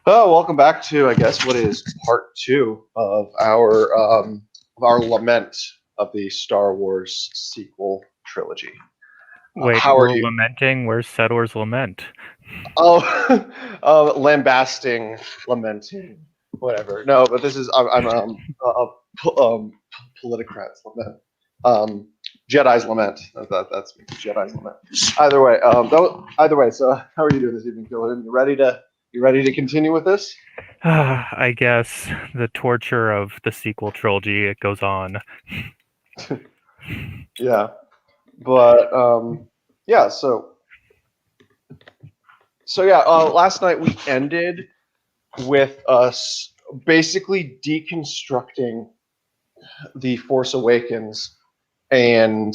Oh, welcome back to, I guess, what is part two of our lament of the Star Wars sequel trilogy. Wait, How are we're you? lamenting? Where's Settlor's Lament? Oh, lambasting, lamenting, whatever. No, but this is I'm politicrat's lament. Um, Jedi's lament. That's me. Jedi's lament. Either way. So, how are you doing this evening, Killhoon? You ready to continue with this? I guess the torture of the sequel trilogy, it goes on. Yeah. But yeah, yeah. Last night we ended with us basically deconstructing the Force Awakens and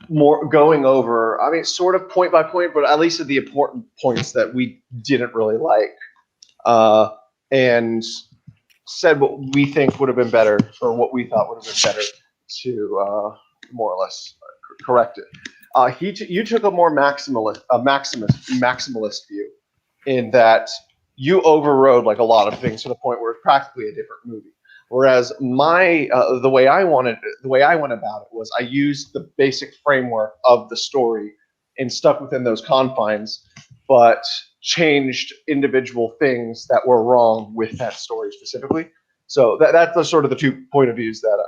more going over. I mean, sort of point by point, but at least the important points that we didn't really like, and said what we think would have been better, or what we thought would have been better to more or less correct it. You took a more maximalist view, in that you overrode like a lot of things to the point where it's practically a different movie. Whereas the way I went about it was I used the basic framework of the story and stuck within those confines, but changed individual things that were wrong with that story specifically. So that's the sort of the two point of views that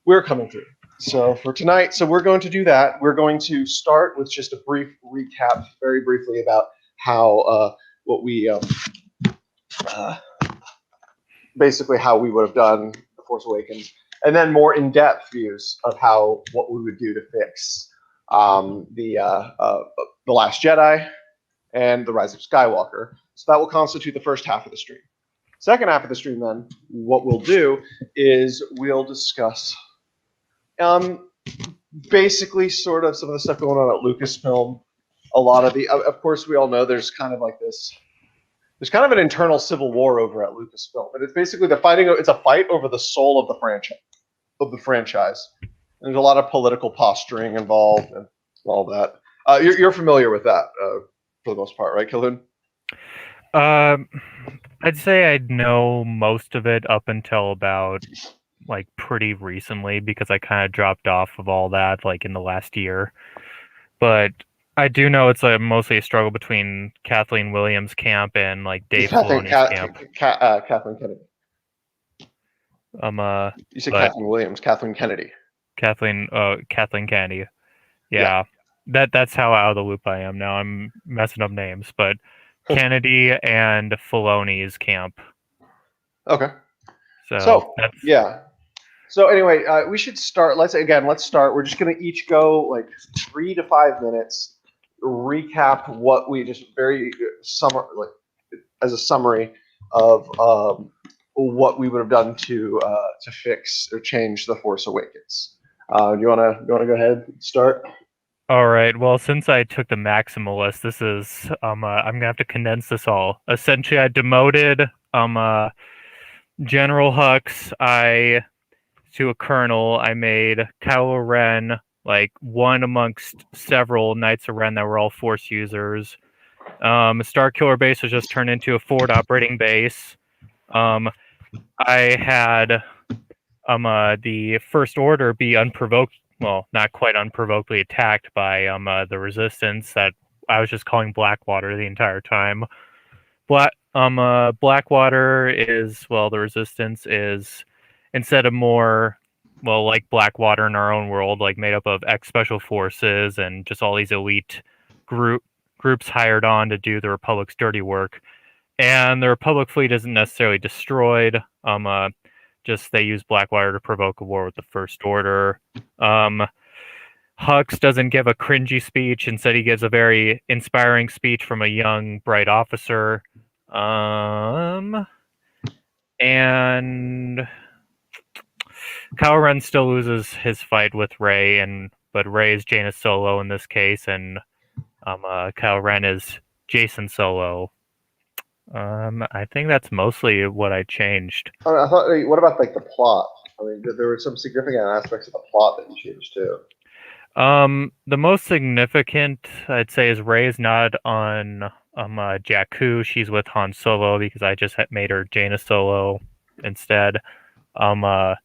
we're coming through. So for tonight, we're going to do that. We're going to start with just a brief recap, very briefly, about how what we uh, basically how we would have done The Force Awakens, and then more in-depth views of how what we would do to fix the Last Jedi and the Rise of Skywalker. So that will constitute the first half of the stream. Second half of the stream, then, what we'll do is we'll discuss basically sort of some of the stuff going on at Lucasfilm. A lot of of course, we all know there's kind of like this. There's kind of an internal civil war over at Lucasfilm, but it's basically the fighting. It's a fight over the soul of the franchise. There's a lot of political posturing involved and all that. You're familiar with that for the most part, right, Killhoon? Um, I'd say I know most of it up until about like pretty recently because I kind of dropped off of all that like in the last year. But I do know it's mostly a struggle between Kathleen Williams' camp and like Dave Kathleen, Filoni's camp. Kathleen Kennedy. Um, uh, You said but Kathleen Williams, Kathleen Kennedy. Kathleen Kennedy. Yeah. Yeah, that's how out of the loop I am now. I'm messing up names, but Kennedy and Filoni's camp. Okay. So So that's yeah. So anyway, we should start. Let's start. We're just going to each go like 3 to 5 minutes, recap what we just very like as a summary of what we would have done to fix or change the Force Awakens. You wanna go ahead and start? all right. Well, since I took the maximalist, this is I'm gonna have to condense this all. Essentially, I demoted General Hux. I to a colonel. I made Kylo Ren like one amongst several Knights of Ren that were all Force users. Star Killer base was just turned into a forward operating base. Um, I had the First Order be unprovoked, well, not quite unprovokedly attacked by the Resistance that I was just calling Blackwater the entire time. Blackwater is, well, the Resistance is, instead of more, well, like Blackwater in our own world, like made up of ex-special forces and just all these elite groups hired on to do the Republic's dirty work. And the Republic fleet isn't necessarily destroyed. Just they use Blackwater to provoke a war with the First Order. Hux doesn't give a cringy speech. Instead, he gives a very inspiring speech from a young, bright officer. And Kylo Ren still loses his fight with Rey, but Rey is Jaina Solo in this case, and Kylo Ren is Jason Solo. I think that's mostly what I changed. I thought. What about like the plot? I mean, there were some significant aspects of the plot that you changed too. The most significant, I'd say, is Rey is not on Jakku, she's with Han Solo because I just made her Jaina Solo instead. And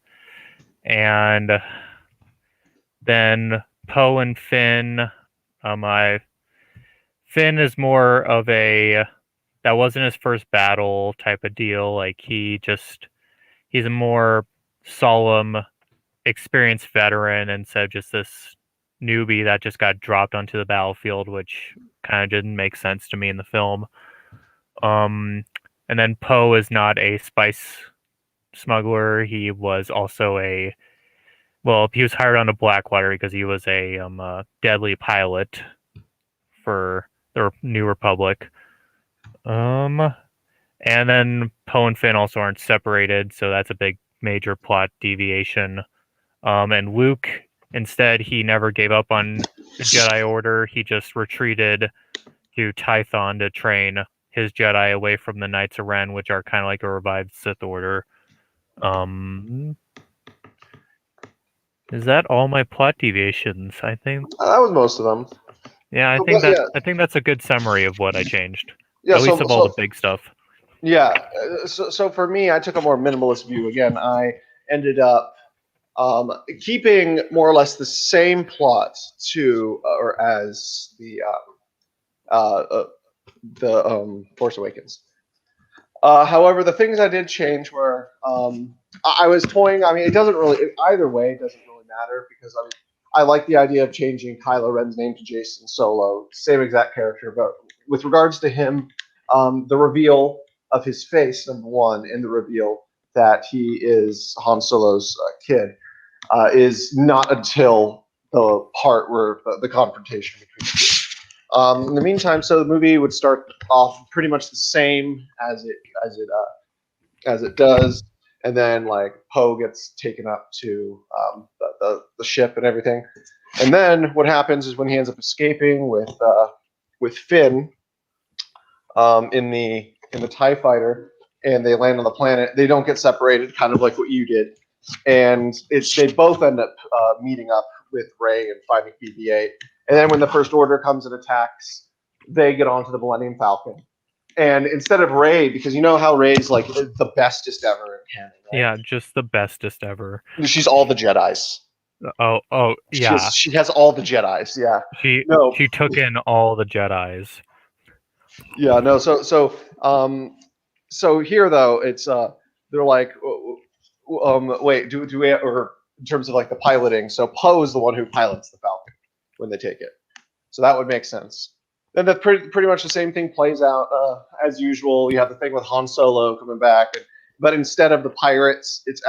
then Poe and Finn. Finn is more of that wasn't his first battle type of deal. Like he's a more solemn, experienced veteran instead of just this newbie that just got dropped onto the battlefield, which kind of didn't make sense to me in the film. And then Poe is not a spice smuggler. He was also he was hired on to Blackwater because he was a deadly pilot for the New Republic. And then Poe and Finn also aren't separated, so that's a big major plot deviation. And Luke, instead, he never gave up on the Jedi Order. He just retreated to Tython to train his Jedi away from the Knights of Ren, which are kind of like a revived Sith Order. Is that all my plot deviations? I think That was most of them. Yeah, I think that's a good summary of what I changed. Yeah, At least of all the big stuff. Yeah. So for me, I took a more minimalist view. Again, I ended up keeping more or less the same plot or as the Force Awakens. However, the things I did change were I was toying. I mean, it doesn't really either way. It doesn't really matter because I like the idea of changing Kylo Ren's name to Jason Solo, same exact character. But with regards to him, the reveal of his face, number one, and the reveal that he is Han Solo's kid is not until the part where the confrontation between the two. In the meantime, so the movie would start off pretty much the same as it does, and then like Poe gets taken up to the ship and everything, and then what happens is when he ends up escaping with Finn in the TIE fighter, and they land on the planet, they don't get separated, kind of like what you did, and they both end up meeting up with Rey and finding BB-8. And then when the First Order comes and attacks, they get onto the Millennium Falcon. And instead of Rey, because you know how Rey's like the bestest ever in canon, right? Yeah, just the bestest ever. She's all the Jedis. Oh, yeah. She has all the Jedis. Yeah. She took in all the Jedis. Yeah. No. So here though, it's they're like, wait, do we, or in terms of like the piloting? So Poe is the one who pilots the Falcon when they take it. So that would make sense. Then that's pretty much the same thing plays out as usual. You have the thing with Han Solo coming back, but instead of the pirates, it's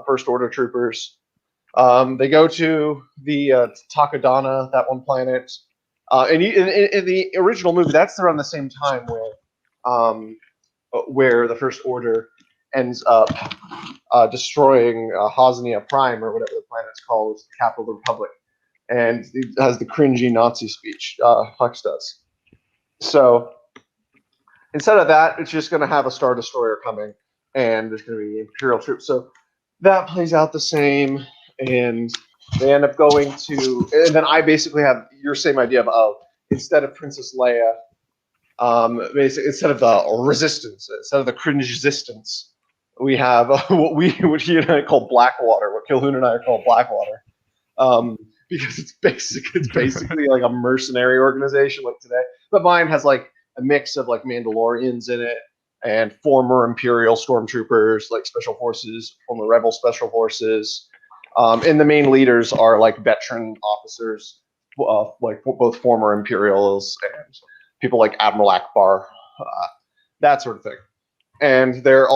First Order troopers. They go to the Takodana, that one planet, and in the original movie, that's around the same time where the First Order ends up destroying Hosnia Prime, or whatever the planet's called, which is the capital of the Republic. And it has the cringy Nazi speech, Hux does. So instead of that, it's just going to have a Star Destroyer coming, and there's going to be Imperial troops. So that plays out the same, and they end up going to. And then I basically have your same idea of instead of Princess Leia, basically instead of the Resistance, instead of the cringe Resistance, we have what he and I call Blackwater, what Killhoon and I call Blackwater. Because it's basically like a mercenary organization like today. But mine has like a mix of like Mandalorians in it and former Imperial stormtroopers, like special forces, former Rebel special forces. And the main leaders are like veteran officers, like both former Imperials and people like Admiral Akbar, that sort of thing. And they're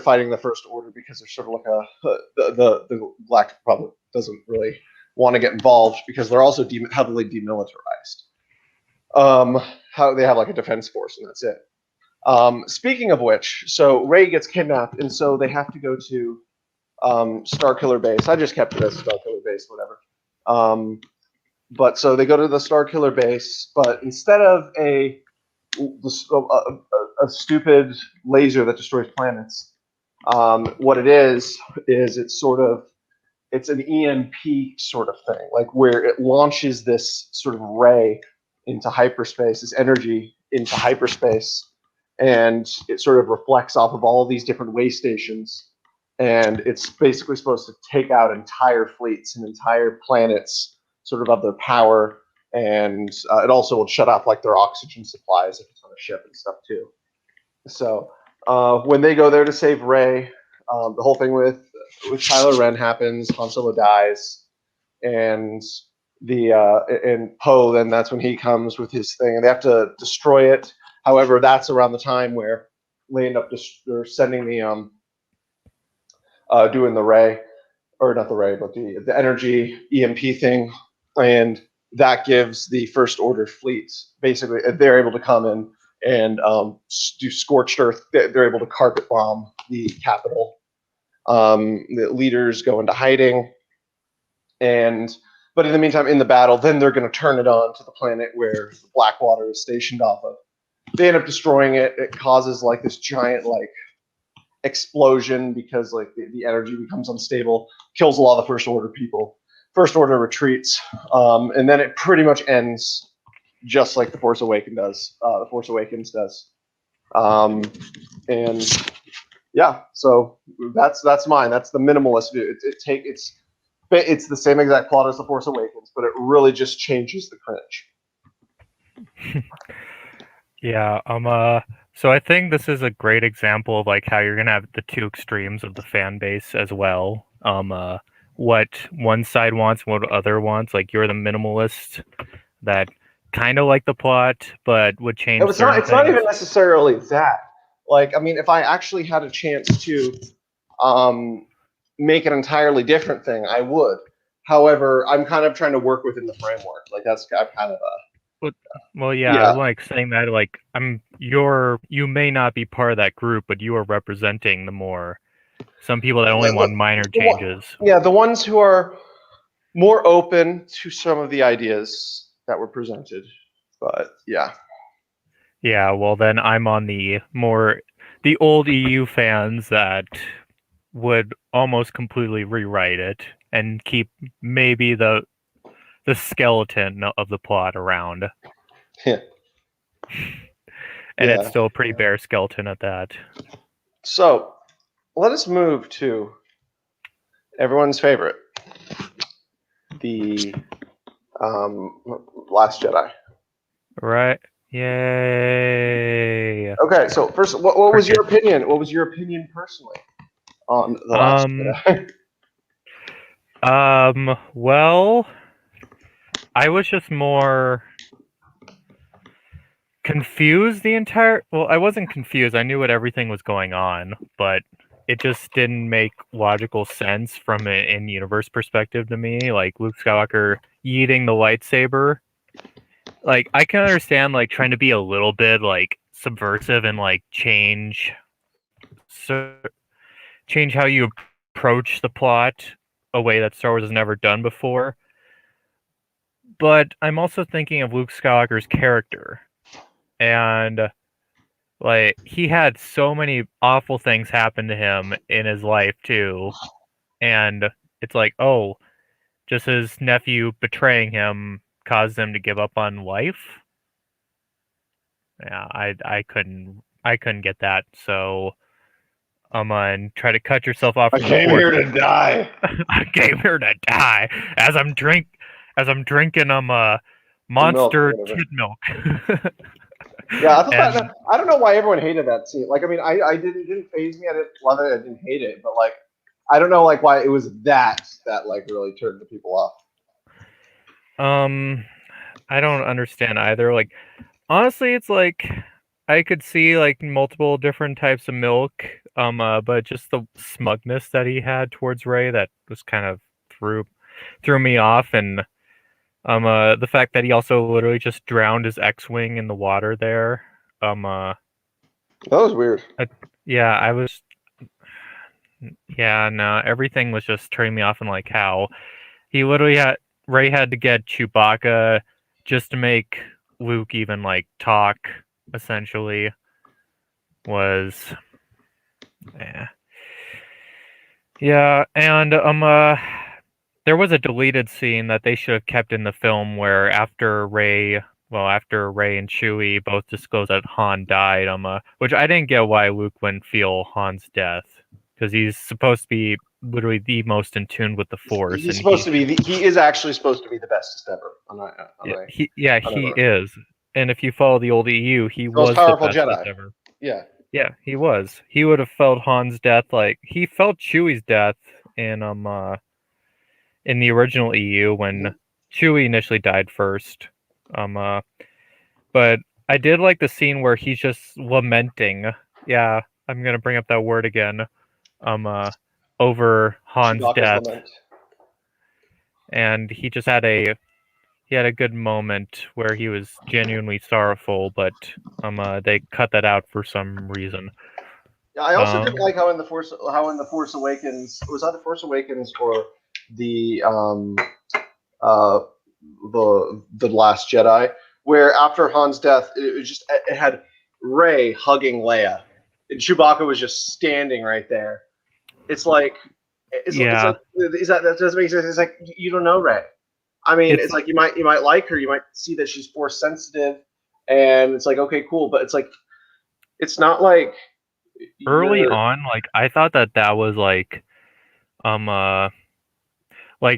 fighting the First Order because they're sort of like the Black Republic doesn't really want to get involved because they're also heavily demilitarized. How they have like a defense force, and that's it. Speaking of which, so Rey gets kidnapped, and so they have to go to Starkiller Base. I just kept it as Starkiller Base, whatever. But so they go to the Starkiller Base, but instead of a stupid laser that destroys planets, what it is it's an EMP sort of thing, like where it launches this sort of ray into hyperspace, this energy into hyperspace, and it sort of reflects off of all of these different way stations, and it's basically supposed to take out entire fleets and entire planets, sort of their power, and it also will shut off like their oxygen supplies if it's on a ship and stuff too. So when they go there to save Rey, the whole thing with Kylo Ren happens. Han Solo dies, and and Poe. Then that's when he comes with his thing, and they have to destroy it. However, that's around the time where they end up they're sending the doing the Rey, or not the Rey, but the energy EMP thing, and that gives the First Order fleets basically they're able to come in and do scorched earth. They're able to carpet bomb the capital. The leaders go into hiding, but in the meantime, in the battle, then they're going to turn it on to the planet where the Blackwater is stationed off of. They end up destroying it. It causes like this giant like explosion because like the energy becomes unstable, kills a lot of the First Order people. First Order retreats, and then it pretty much ends just like the Force Awakens does. And yeah, so that's mine. That's the minimalist view. It's the same exact plot as the Force Awakens, but it really just changes the cringe. Yeah. So I think this is a great example of like how you're gonna have the two extremes of the fan base as well. What one side wants, and what other wants. Like you're the minimalist that kind of like the plot, but would change. It's not even necessarily that. Like, I mean, if I actually had a chance to make an entirely different thing, I would. However, I'm kind of trying to work within the framework. Like that's kind of a. Well, yeah, like saying that, like you may not be part of that group, but you are representing some people that only want minor changes. Yeah, the ones who are more open to some of the ideas that were presented. But yeah. Yeah, well then I'm on the old EU fans that would almost completely rewrite it and keep maybe the skeleton of the plot around. Yeah. And it's still a pretty bare skeleton at that. So let us move to everyone's favorite, the Last Jedi. Right. Yay. Okay, so first, what was your opinion? What was your opinion personally on the Last Jedi? Well, I was just more confused well, I wasn't confused. I knew what everything was going on, but it just didn't make logical sense from an in-universe perspective to me. Like Luke Skywalker yeeting the lightsaber. Like I can understand like trying to be a little bit like subversive and like change how you approach the plot a way that Star Wars has never done before. But I'm also thinking of Luke Skywalker's character. And like he had so many awful things happen to him in his life too. And it's like, oh, just his nephew betraying him caused him to give up on life. Yeah, I couldn't get that. So I'm gonna try to cut yourself off. I came here to die. I came here to die. As I'm drinking Monster kid milk. Yeah, I don't know why everyone hated that scene. Like, I mean, it didn't faze me. I didn't love it. I didn't hate it. But like, I don't know like why it was that like really turned the people off. I don't understand either. Like, honestly, it's like I could see like multiple different types of milk. But just the smugness that he had towards Rey that was kind of threw me off, and the fact that he also literally just drowned his X-wing in the water there. That was weird. No, everything was just turning me off, and like how he literally Rey had to get Chewbacca just to make Luke even like talk. Essentially, was and there was a deleted scene that they should have kept in the film where after Rey after Rey and Chewie both disclosed that Han died, which I didn't get why Luke wouldn't feel Han's death, because he's supposed to be literally the most in tune with the Force, He's and supposed to be. He is actually supposed to be the bestest ever. he is. And if you follow the old EU, he Most was the powerful bestest Jedi. ever. Yeah. Yeah, he was. He would have felt Han's death like he felt Chewie's death in the original EU when Chewie initially died first. But I did like the scene where he's just lamenting. Yeah, I'm gonna bring up that word again. Over Han's Chewbacca's death, lament. and he just had a good moment where he was genuinely sorrowful, but they cut that out for some reason. Yeah, I also didn't like how in the Force Awakens, was that the Force Awakens or the uh the Last Jedi, where after Han's death, it had Rey hugging Leia, and Chewbacca was just standing right there. It's like, it's like, that doesn't make sense. It's like, you don't know Rey. I mean, it's like you might like her, you might see that she's Force sensitive, and it's like, okay, cool, but it's like, it's not like early on, like I thought that was like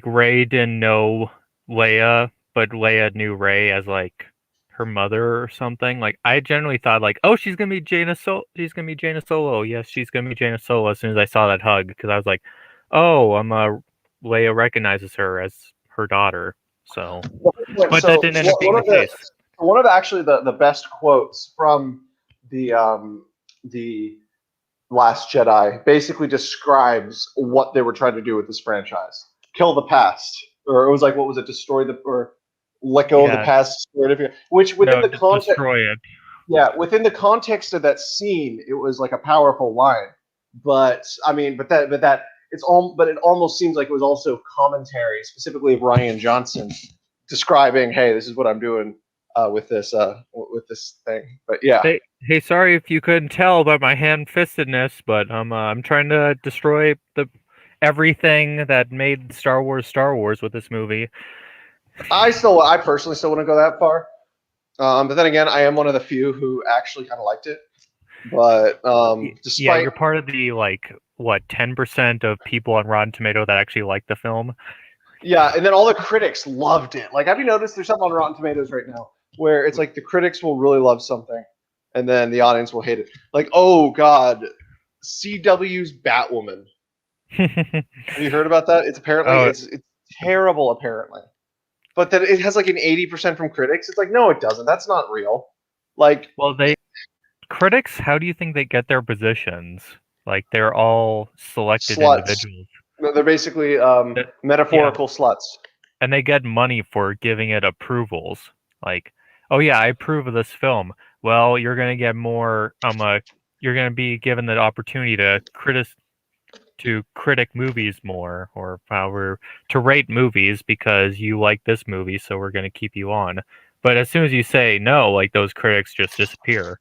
Rey didn't know Leia, but Leia knew Rey as like her mother or something. Like I generally thought like, oh, she's gonna be Jaina Solo. Yes, she's gonna be Jaina Solo as soon as I saw that hug, because I was like, oh, Leia recognizes her as her daughter. So, but that didn't end up being the case. One of actually the best quotes from the Last Jedi basically describes what they were trying to do with this franchise: kill the past, or it was like, what was it? Destroy the, or let go of the past, which within the context, destroy it. Yeah, within the context of that scene, it was like a powerful line. But I mean, but it almost seems like it was also commentary, specifically of Rian Johnson, describing, "Hey, this is what I'm doing with this thing." But yeah. Hey, sorry if you couldn't tell by my hand-fistedness, but I'm trying to destroy everything that made Star Wars with this movie. I personally still wouldn't go that far. But then again, I am one of the few who actually kind of liked it. But despite, you're part of the 10% of people on Rotten Tomato that actually like the film. Yeah, and then all the critics loved it. Like, have you noticed there's something on Rotten Tomatoes right now where it's like the critics will really love something, and then the audience will hate it. Like, oh god, CW's Batwoman. Have you heard about that? It's apparently it's terrible, apparently. But then it has like an 80% from critics. It's like, no, it doesn't. That's not real. Like, well, critics, how do you think they get their positions? Like, they're all selected individuals. No, they're basically metaphorical sluts. And they get money for giving it approvals. Like, oh yeah, I approve of this film. Well, you're gonna get more. You're gonna be given the opportunity to critic movies more, or however, to rate movies because you like this movie, so we're gonna keep you on. But as soon as you say no, like, those critics just disappear.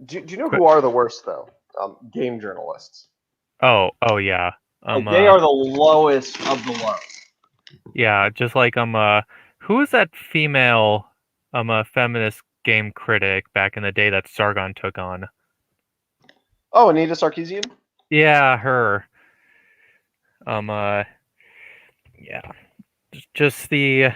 Do you know who are the worst though? Game journalists. Oh yeah. They are the lowest of the low. Yeah, just like who is that female feminist game critic back in the day that Sargon took on? Oh, Anita Sarkeesian? Yeah, her. Yeah. Just the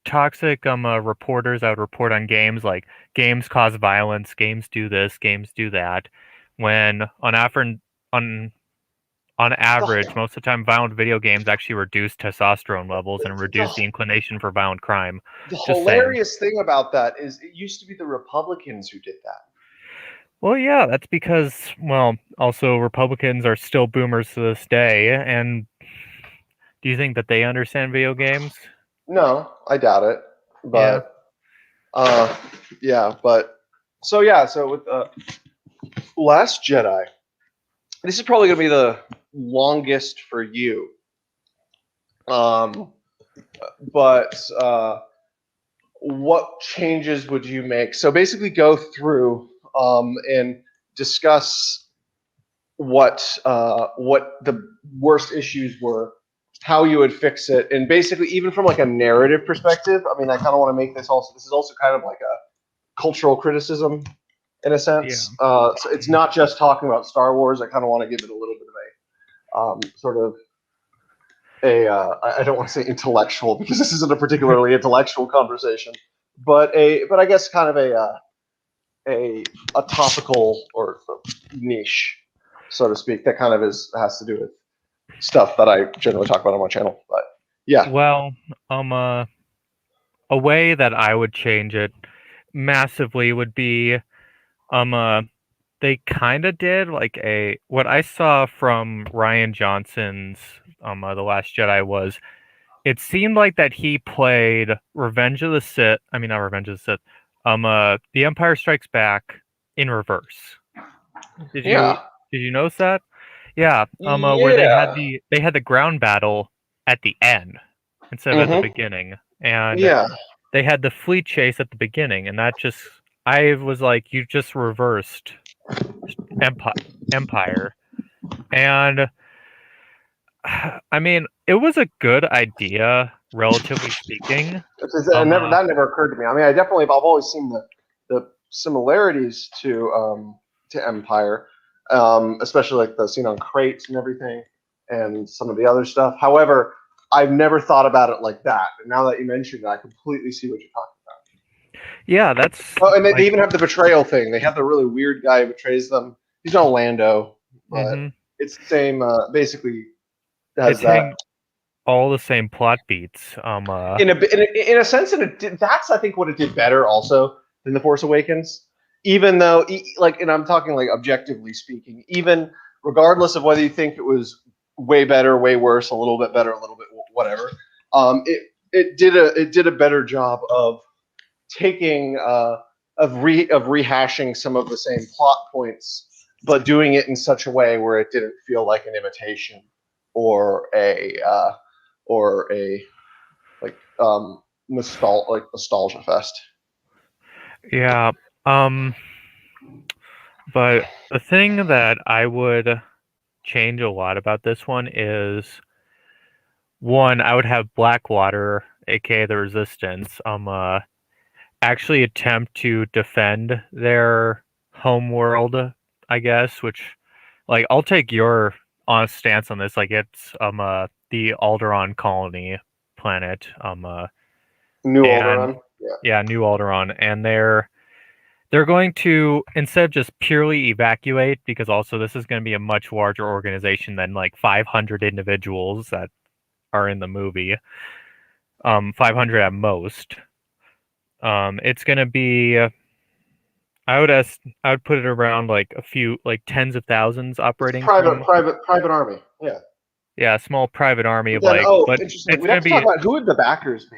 toxic reporters that would report on games, like games cause violence, games do this, games do that, when on average, most of the time, violent video games actually reduce testosterone levels and reduce the inclination for violent crime. The hilarious thing about that is it used to be the Republicans who did that. Well, yeah, that's because, well, also Republicans are still boomers to this day, and do you think that they understand video games? No, I doubt it. But, so with Last Jedi, this is probably going to be the longest for you. But what changes would you make? So basically go through and discuss what the worst issues were how you would fix it, and basically even from like a narrative perspective. I mean, I kind of want to make this also. This is also kind of like a cultural criticism in a Yeah. sense. So it's not just talking about Star Wars. I kind of want to give it a little bit of a sort of a I don't want to say intellectual because this isn't a particularly intellectual conversation, but I guess kind of a topical or niche, so to speak, that kind of has to do with stuff that I generally talk about on my channel. But yeah, Well, a way that I would change it massively would be, they kind of did like what I saw from Ryan Johnson's The Last Jedi was it seemed like that he played Revenge of the Sith. I mean, not Revenge of the Sith. The Empire Strikes Back in reverse. Did you yeah, did you notice that? Yeah. Where yeah, they had the ground battle at the end instead of at the mm-hmm. beginning, and Yeah. they had the fleet chase at the beginning, and that just I was like, you just reversed Empire, and I mean, it was a good idea, relatively speaking. Uh, That never occurred to me. I mean, I've always seen the similarities to Empire, especially like the scene on crates and everything, and some of the other stuff. However, I've never thought about it like that. And now that you mentioned it, I completely see what you're talking yeah, that's about. Oh, and they like, even have the betrayal thing. They have the really weird guy who betrays them. He's not Lando, but hmm it's the same. Basically, has it's that hitting all the same plot beats. in a sense, and that's I think what it did better also than the Force Awakens. Even though, like, and I'm talking like objectively speaking, even regardless of whether you think it was way better, way worse, a little bit better, a little bit whatever, it did a better job of taking of rehashing some of the same plot points, but doing it in such a way where it didn't feel like an imitation or a like nostalgia fest. Yeah. Um, but the thing that I would change a lot about this one is one, I would have Blackwater, aka the Resistance, actually attempt to defend their home world, I guess, which like I'll take your honest stance on this. Like it's the Alderaan colony planet. New And Alderaan. Yeah. yeah, New Alderaan, and they're going to, instead of just purely evacuate, because also this is going to be a much larger organization than like 500 individuals that are in the movie, 500 at most. It's going to be, I would put it around like a few, like tens of thousands operating from, Private army. Yeah. yeah, a small private army But of then, like, oh, but interesting. it's We'd going have to to talk be, about who would the backers be.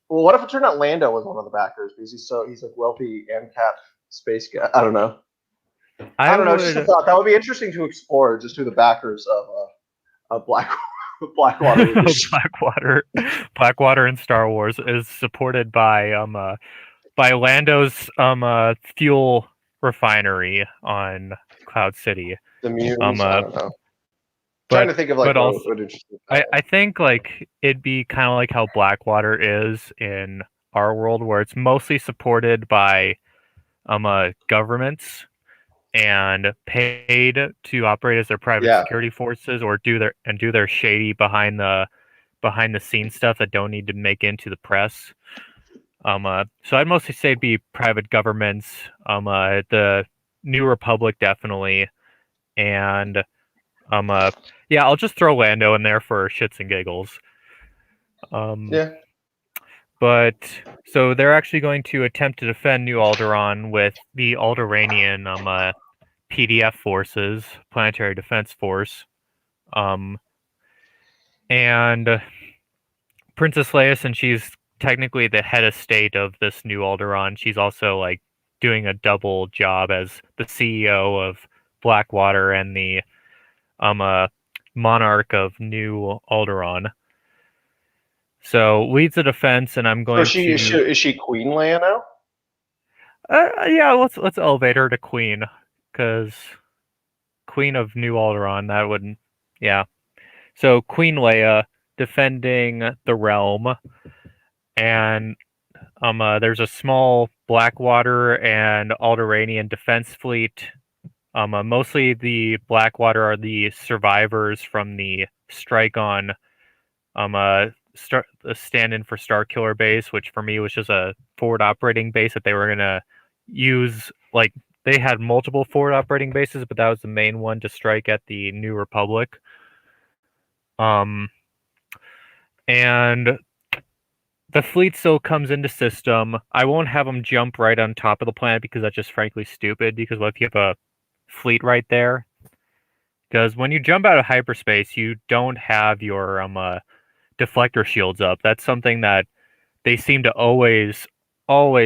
Well, what if it turned out Lando was one of the backers because he's like wealthy and cap space guy. I don't know. I I don't know. Just a would, thought. That would be interesting to explore. Just who the backers of Blackwater would be. Blackwater, Blackwater in Star Wars is supported by Lando's fuel refinery on Cloud City. The Um Munes. I uh, don't know. Trying but to think of like but what also would interesting. I think like it'd be kind of like how Blackwater is in our world, where it's mostly supported by governments and paid to operate as their private Yeah. security forces or do their shady behind the scenes stuff that don't need to make into the press. So I'd mostly say it'd be private governments, the New Republic definitely, and yeah, I'll just throw Lando in there for shits and giggles. Um, Yeah. but so they're actually going to attempt to defend New Alderaan with the Alderanian PDF forces, Planetary Defense Force, um, and Princess Leia, since she's technically the head of state of this New Alderaan, she's also like doing a double job as the CEO of Blackwater and the uh, monarch of New Alderaan. So leads the defense, and I'm So going to is she Queen Leia now? yeah, let's elevate her to Queen, because Queen of New Alderaan, that would, yeah. So Queen Leia defending the realm, and there's a small Blackwater and Alderaanian defense fleet. Mostly the Blackwater are the survivors from the strike on a stand-in for Starkiller Base, which for me was just a forward operating base that they were gonna use. Like they had multiple forward operating bases, but that was the main one to strike at the New Republic. And the fleet still comes into system. I won't have them jump right on top of the planet because that's just frankly stupid. Because what if you have a fleet right there? Because when you jump out of hyperspace, you don't have your deflector shields up. That's something that they seem to always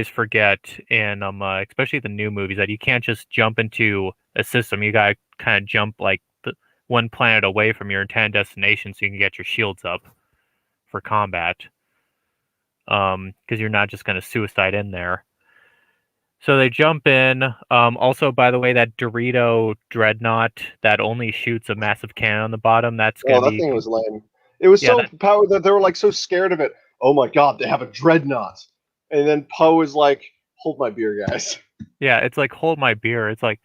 forget in especially the new movies, that you can't just jump into a system. You gotta kind of jump like one planet away from your intended destination so you can get your shields up for combat. Because you're not just gonna suicide in there. So they jump in. Also, by the way, that Dorito dreadnought that only shoots a massive cannon on the bottom, that's Oh, gonna that be thing was lame. It was yeah, so powered that they were like so scared of it. Oh my god, they have a dreadnought. And then Poe is like, hold my beer, guys. it's like hold my beer. It's like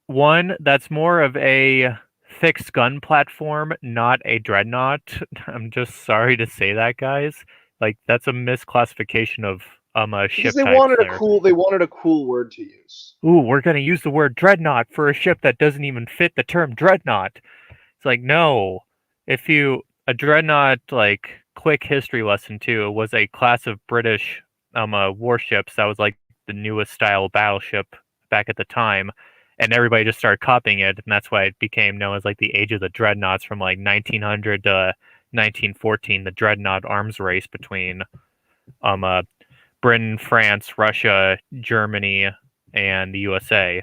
one that's more of a fixed gun platform, not a dreadnought. I'm just sorry to say that, guys. Like that's a misclassification of Because ship they types wanted there. they wanted a cool word to use. Ooh, we're gonna use the word dreadnought for a ship that doesn't even fit the term dreadnought. It's like no. If you a dreadnought, like quick history lesson too, was a class of British warships that was like the newest style battleship back at the time, and everybody just started copying it, and that's why it became known as like the age of the dreadnoughts from like 1900 to 1914, the dreadnought arms race between uh Britain, France, Russia, Germany, and the USA.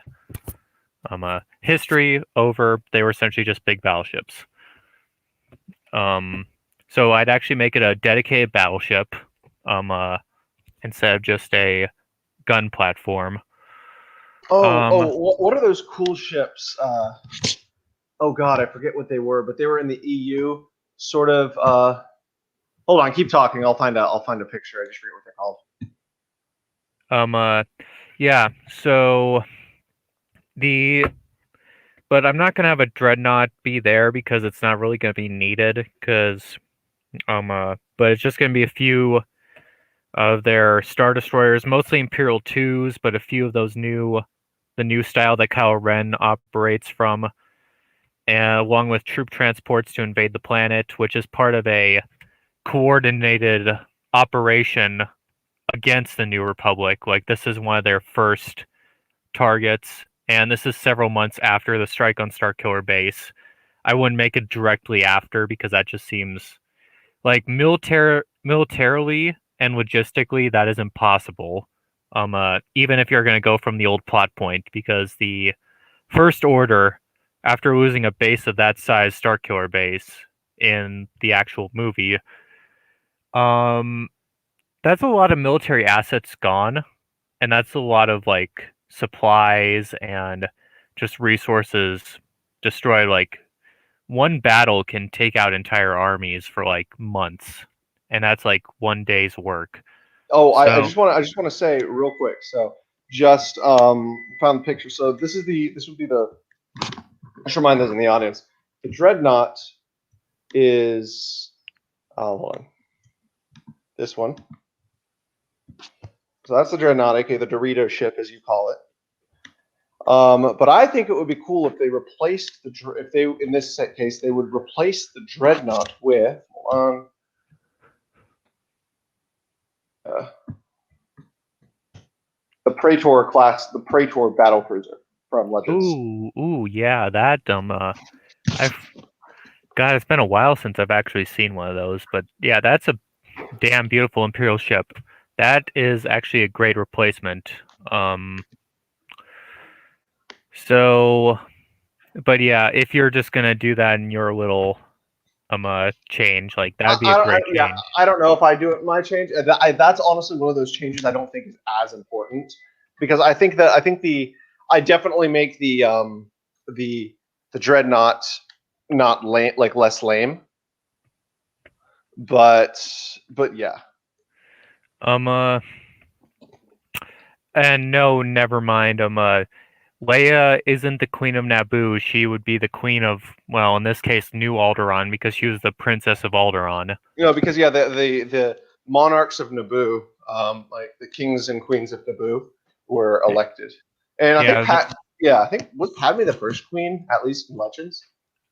History over. They were essentially just big battleships. So I'd actually make it a dedicated battleship, instead of just a gun platform. What are those cool ships? Oh god, I forget what they were, but they were in the EU. Sort of. Hold on, keep talking. I'll find a picture. I just forget what they're called. Yeah. So but I'm not gonna have a dreadnought be there because it's not really gonna be needed. Because but it's just gonna be a few of their Star Destroyers, mostly Imperial 2s, but a few of those the new style that Kylo Ren operates from, along with troop transports to invade the planet, which is part of a coordinated operation against the New Republic. Like, this is one of their first targets, and this is several months after the strike on Starkiller Base. I wouldn't make it directly after because that just seems like militarily and logistically that is impossible. Even if you're going to go from the old plot point, because the First Order, after losing a base of that size, Starkiller Base, in the actual movie, that's a lot of military assets gone, and that's a lot of like supplies and just resources destroyed. Like one battle can take out entire armies for like months, and that's like one day's work. Oh, I So, just want to say real quick. So just found the picture. So this would be the. I should remind those in the audience. The dreadnought is hold on. This one. So that's the dreadnought, aka the Dorito ship, as you call it. But I think it would be cool if they replaced if they, in this case, they would replace the dreadnought with the Praetor class, the Praetor battlecruiser from Legends. yeah, that I've God, it's been a while since I've actually seen one of those, but yeah, that's a damn beautiful Imperial ship. That is actually a great replacement. So, but yeah, if you're just gonna do that in your little change, like that'd be a great change. Yeah, I don't know if I do it in my change. That's honestly one of those changes I don't think is as important, because I think I definitely make the dreadnought not lame, like less lame. But yeah. And no, never mind. Leia isn't the queen of Naboo. She would be the queen of, well, in this case, New Alderaan, because she was the princess of Alderaan. Because the monarchs of Naboo, like the kings and queens of Naboo, were elected, and I think was Padme the first queen, at least in Legends.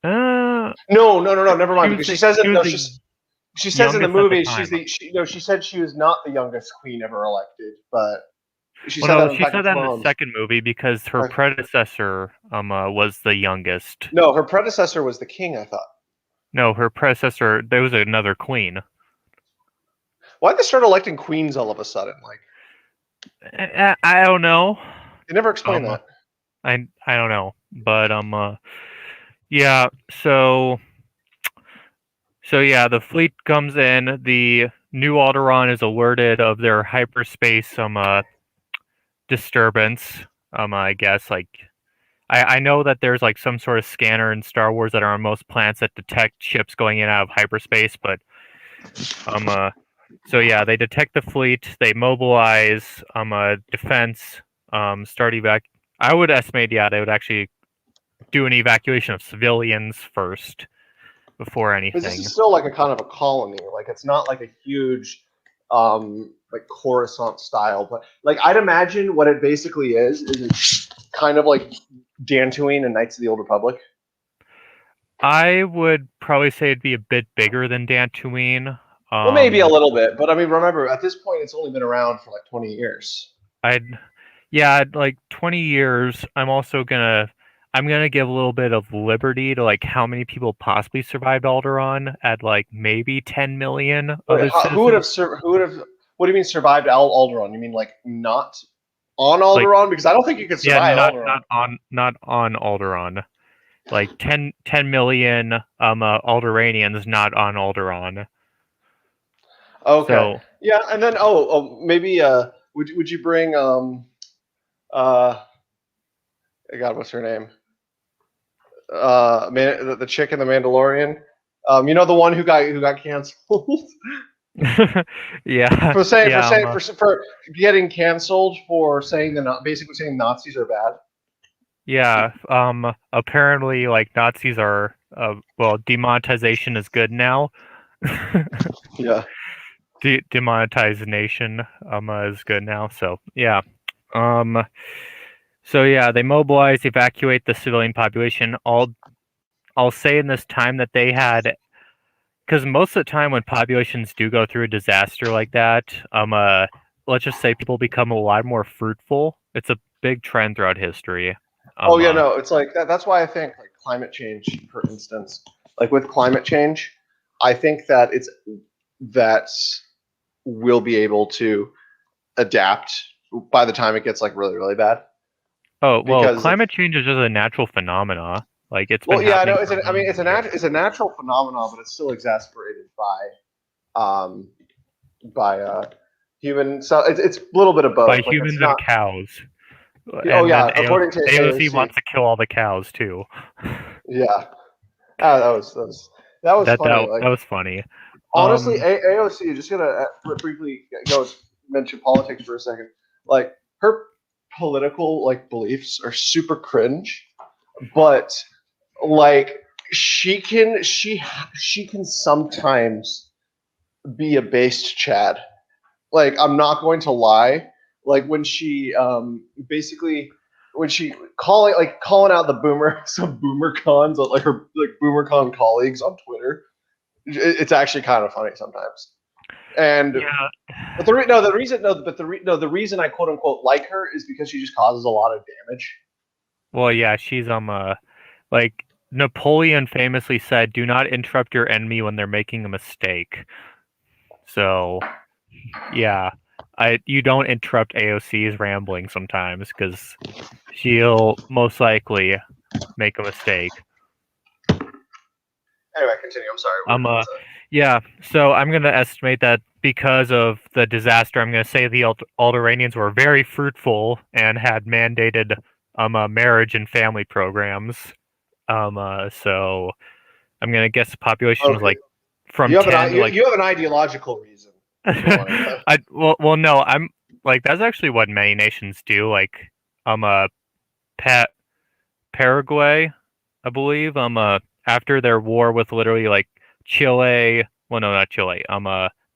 No, Never mind. Because she says it. No, she says in the movie she said she was not the youngest queen ever elected, but she said that in the second movie because her predecessor was the youngest. No, her predecessor was the king, I thought. No, her predecessor, there was another queen. Why'd they start electing queens all of a sudden? Like, I don't know. They never explained that. I don't know, but yeah. So yeah, the fleet comes in. The New Alderaan is alerted of their hyperspace disturbance. I guess like I know that there's like some sort of scanner in Star Wars that are on most planets that detect ships going in and out of hyperspace, but so yeah, they detect the fleet, they mobilize defense, start evac. I would estimate, they would actually do an evacuation of civilians first before anything. This is still like a kind of a colony. Like it's not like a huge like Coruscant style, but like I'd imagine what it basically is it's kind of like Dantooine and Knights of the Old Republic. I would probably say it'd be a bit bigger than Dantooine. Well, maybe a little bit, but I mean, remember at this point it's only been around for like 20 years. Like 20 years. I'm gonna give a little bit of liberty to like how many people possibly survived Alderaan at like maybe 10 million. Who would have? What do you mean survived Alderaan? You mean like not on Alderaan? Because I don't think you could survive Alderaan. Not on Alderaan. Like 10 million Alderaanians not on Alderaan. Okay. So, yeah, and then maybe would you bring God, what's her name? The chick in the Mandalorian. The one who got canceled. Yeah. For getting canceled for basically saying Nazis are bad. Yeah. Apparently, like Nazis are demonetization is good now. Yeah. Demonetization is good now. So yeah. So yeah, they mobilize, evacuate the civilian population. I'll say in this time that they had, because most of the time when populations do go through a disaster like that, let's just say people become a lot more fruitful. It's a big trend throughout history. It's like that's why I think like climate change, for instance, like with climate change, I think that we'll be able to adapt by the time it gets like really, really bad. Oh, well, climate change is just a natural phenomena. Like it's been it's a natural phenomenon, but it's still exacerbated by human. So it's a little bit of both. By humans and cows. According to AOC wants to kill all the cows too. Yeah, that was funny. That was funny. Honestly, AOC, just gonna briefly go mention politics for a second. Like her political like beliefs are super cringe, but like she can sometimes be a based Chad. Like I'm not going to lie. Like when she calling out some boomer cons, like her like boomer con colleagues on Twitter. It's actually kind of funny sometimes. And but the reason I quote unquote like her is because she just causes a lot of damage. Well, yeah, she's like Napoleon famously said, "Do not interrupt your enemy when they're making a mistake." So, yeah, you don't interrupt AOC's rambling sometimes because she'll most likely make a mistake. Anyway, continue. I'm sorry. Yeah. So I'm gonna estimate that because of the disaster, I'm gonna say the Alderaanians were very fruitful and had mandated marriage and family programs. So I'm gonna guess the population was Okay. like from You have 10 to like. you have an ideological reason. No, I'm like that's actually what many nations do. Like, pa- Paraguay, I believe. After their war with literally like Chile, well, no, not Chile.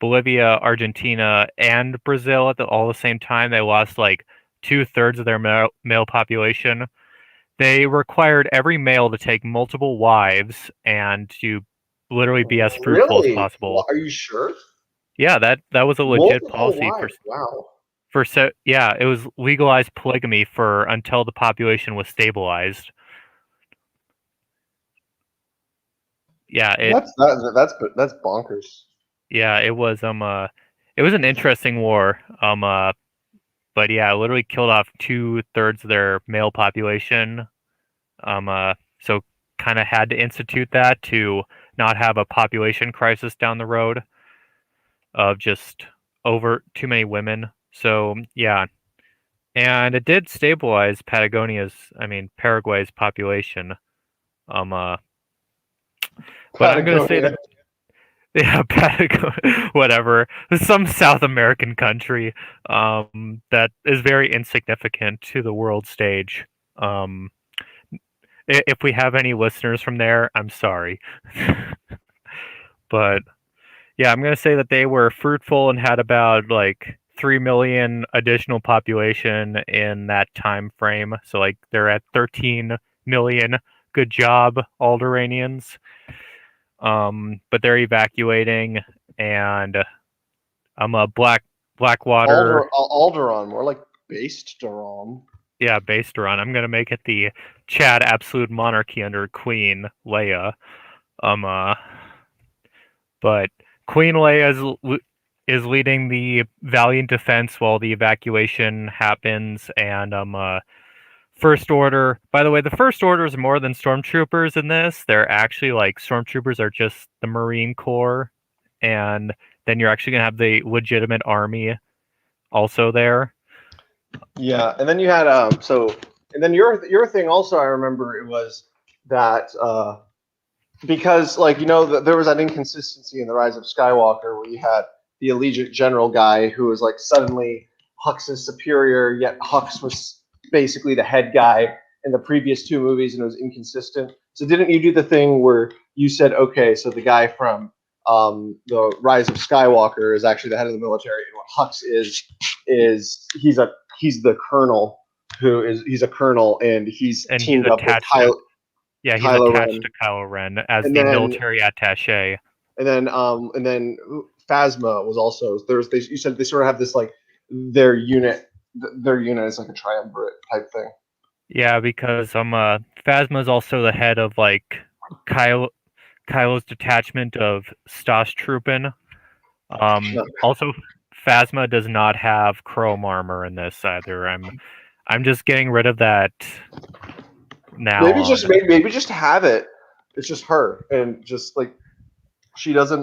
Bolivia, Argentina, and Brazil at all the same time. They lost like 2/3 of their male population. They required every male to take multiple wives and to literally be as fruitful as Really? possible. Are you sure? Yeah, that was a legit Multiple policy wives. Wow. yeah, it was legalized polygamy for until the population was stabilized. Yeah, That's bonkers. it was an interesting war. But yeah, it literally killed off 2/3 of their male population. So kind of had to institute that to not have a population crisis down the road of just over too many women. So yeah, and it did stabilize Paraguay's population. Um, uh, but I'm gonna say Patagonia. that yeah, Patagonia, whatever, some South American country that is very insignificant to the world stage. Um, if we have any listeners from there, I'm sorry, but yeah, I'm gonna say that they were fruitful and had about like 3 million additional population in that time frame. So like they're at 13 million. Good job, Alderanians. But they're evacuating, and I'm a Blackwater. Alderon, more like based Duron. Yeah, based around. I'm gonna make it the Chad Absolute Monarchy under Queen Leia. Um, uh, but Queen Leia is leading the valiant defense while the evacuation happens, and First Order. By the way, the First Order is more than stormtroopers in this. They're actually like stormtroopers are just the Marine Corps, and then you're actually gonna have the legitimate army also there. Yeah, and then you had and then your thing also, I remember it was that because there was that inconsistency in the Rise of Skywalker where you had the Allegiant General guy who was like suddenly Hux's superior, yet Hux was basically the head guy in the previous two movies, and it was inconsistent. So didn't you do the thing where you said, okay, so the guy from the Rise of Skywalker is actually the head of the military, and what Hux is he's the colonel he's a colonel, and he's And he's teamed up with attached to he's Kylo attached Ren, to Kylo Ren as and the then military attaché. and then Phasma was also there's they you said they sort of have this like their unit their unit is like a triumvirate type thing. Yeah, because Phasma is also the head of like Kylo's detachment of Stas Troopin. Also, Phasma does not have chrome armor in this either. I'm just getting rid of that now Maybe on. just have it. It's just her, and just like she doesn't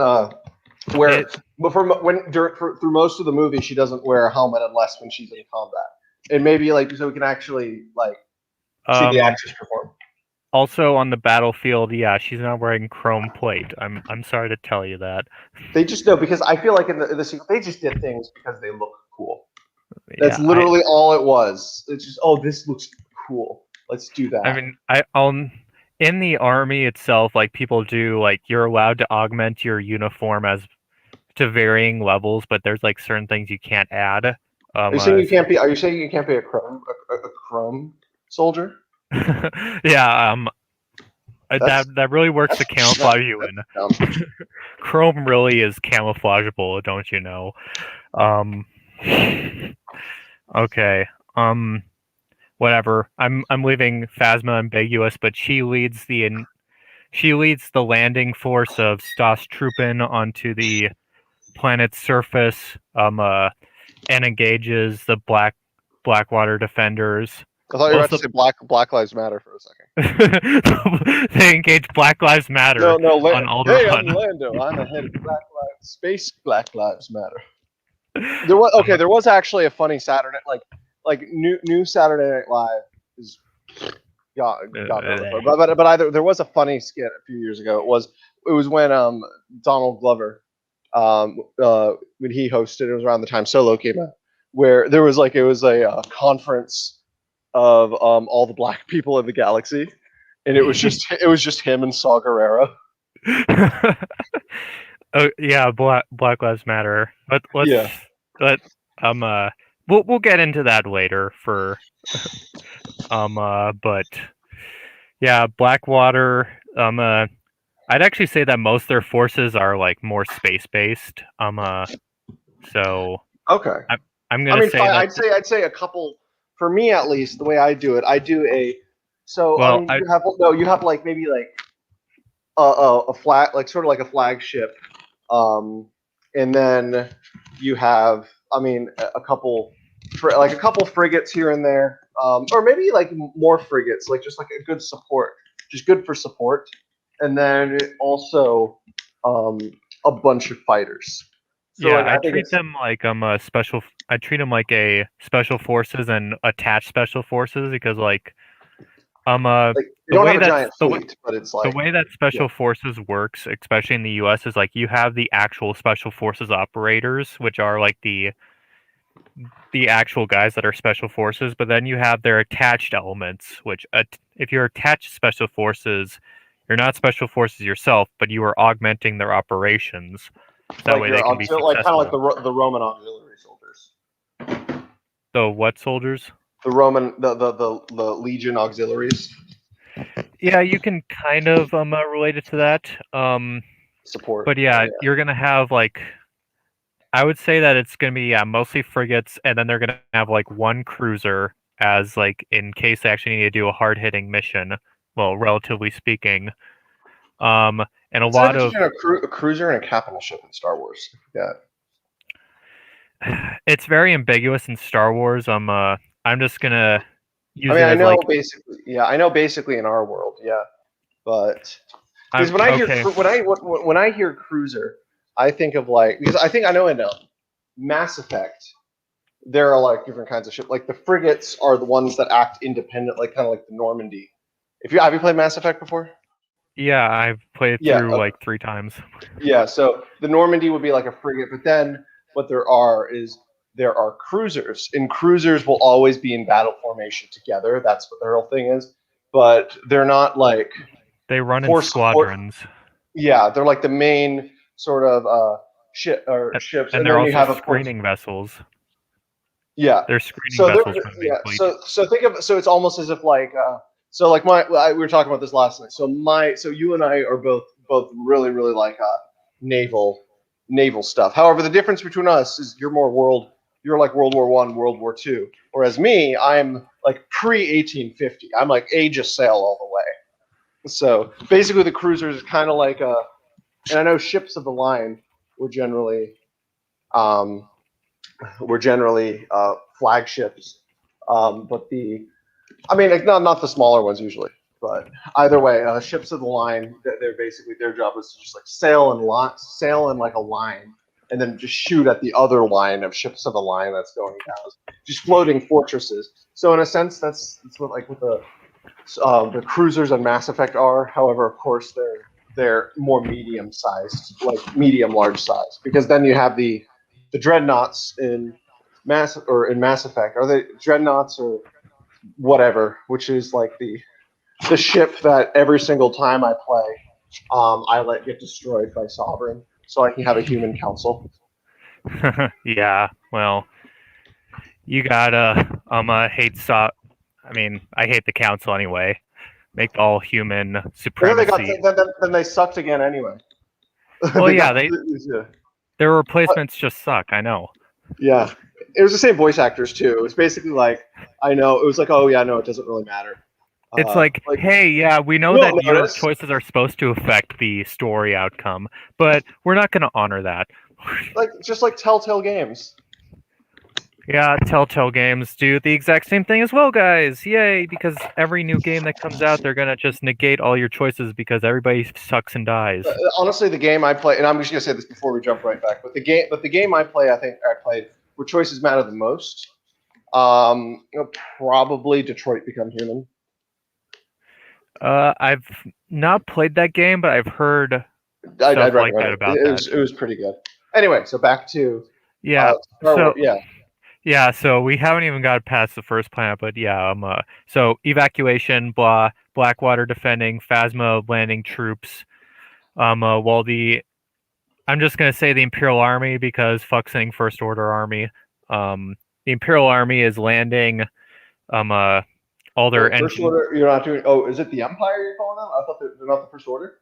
wear. But through most of the movie, she doesn't wear a helmet unless when she's in combat. And maybe like so we can actually like see the actress perform. Also on the battlefield, yeah, she's not wearing chrome plate. I'm sorry to tell you that. They just know because I feel like in the sequel they just did things because they look cool. That's Yeah, literally all it was. It's just this looks cool. Let's do that. I mean, in the army itself, like people do, like you're allowed to augment your uniform as to varying levels, but there's like certain things you can't add. Are you saying you can't be? Are you saying you can't be a chrome soldier? Yeah, that really works to camouflage you in. Chrome really is camouflageable, don't you know? Okay. Whatever. I'm leaving Phasma ambiguous, but she leads the landing force of Stas Troopin onto the planet's surface. And engages the Blackwater defenders. I thought you were about to say Black Lives Matter for a second. They engage Black Lives Matter on Alderaan. Hey, I'm Lando. I'm the head of Black Lives Matter. There was actually a funny Saturday, like new Saturday Night Live is God knows. But either there was a funny skit a few years ago. It was when Donald Glover when he hosted. It was around the time Solo came out, where there was like it was a conference of all the black people in the galaxy, and it was just him and Saw Gerrera. Oh yeah, Black Lives Matter. Yeah. Let we'll get into that later for but yeah, Blackwater. I'd actually say that most of their forces are like more space based. So Okay. I'm I gonna mean, say that. I'd say a couple. For me, at least, the way I do it, I do a. So I Well, mean, you have like maybe like a flag, like sort of like a flagship, um, and then you have, I mean, a couple, like a couple frigates here and there, or maybe like more frigates, like just like a good support, just good for support, and then also um, a bunch of fighters. So yeah, like I think it's I treat them like a special forces and attached special forces because like like they the don't have way a giant the way fleet, but it's the like way that yeah, special forces works, especially in the U.S., is like you have the actual special forces operators, which are like the actual guys that are special forces, but then you have their attached elements, which if you're attached to special forces, you're not special forces yourself, but you are augmenting their operations, so that like way they your can be like kind of like successful. the Roman auxiliary soldiers, So what soldiers? the Legion auxiliaries Yeah, you can kind of relate it to that. support. But yeah, you're gonna have like I would say that it's gonna be mostly frigates, and then they're gonna have like one cruiser as like in case they actually need to do a hard hitting mission. Well, relatively speaking, and a What's the lot difference of between a cruiser and a capital ship in Star Wars? Yeah, it's very ambiguous in Star Wars. I'm just gonna I use mean, it I as know like basically. Yeah, I know basically in our world. Yeah, but because I'm okay. when I hear cruiser, I think of like because I think I know in Mass Effect there are like different kinds of ships. Like the frigates are the ones that act independent, like kind of like the Normandy. If you have you played Mass Effect before? Yeah, I've played it Yeah, through like 3 times. yeah. So the Normandy would be like a frigate, but then what there are cruisers, and cruisers will always be in battle formation together. That's what their whole thing is. But they're not like They run in for support. squadrons, Yeah, they're like the main sort of ship or a- ships, and and they're then you also have of course screening vessels. yeah. They're screening So they're vessels for the main yeah. fleet. So think of it's almost as if like so like we were talking about this last night. So you and I are both really really like naval naval stuff. However, the difference between us is you're like World War I, World War II, whereas me I'm like pre 1850. I'm like age of sail all the way. So basically, the cruisers is kind of like and I know ships of the line were generally um, flagships, but I mean, like, not the smaller ones usually, but either way, ships of the line. They're basically their job is to just like sail in like a line, and then just shoot at the other line of ships of the line that's going down, just floating fortresses. So in a sense, that's what like what the cruisers on Mass Effect are. However, of course, they're more medium sized, like medium large size, because then you have the dreadnoughts in Mass Effect. Are they dreadnoughts or whatever? Which is like the ship that every single time I play, I let get destroyed by Sovereign, so I can have a human council. Yeah, well, you gotta hate I mean, I hate the council anyway. Make all human And then they got supremacy. then they sucked again anyway. Well, they yeah, got they yeah. their replacements just suck. I know. Yeah, it was the same voice actors too. It was basically like I know it was like oh yeah no it doesn't really matter. It's like, Like hey, yeah, we know you that don't your notice choices are supposed to affect the story outcome, but we're not going to honor that. like just like Telltale Games. Yeah, Telltale Games do the exact same thing as well, guys. Yay, because every new game that comes out, they're going to just negate all your choices because everybody sucks and dies. Honestly, the game I play, and I'm just gonna say this before we jump right back, but the game I play, I think I played where choices matter the most. Probably Detroit Become Human. I've not played that game, but I've heard I'd stuff like recommend that it. about that. It was pretty good. Anyway, so back to Yeah. Star So Wars. Yeah, so we haven't even got past the first planet, but yeah, so evacuation, blah, Blackwater defending, Phasma landing troops. While I'm just gonna say the Imperial Army because fuck saying First Order Army. The Imperial Army is landing. All their wait, First engine. Order. You're not doing. Oh, is it the Empire you're calling them? I thought they're not the First Order.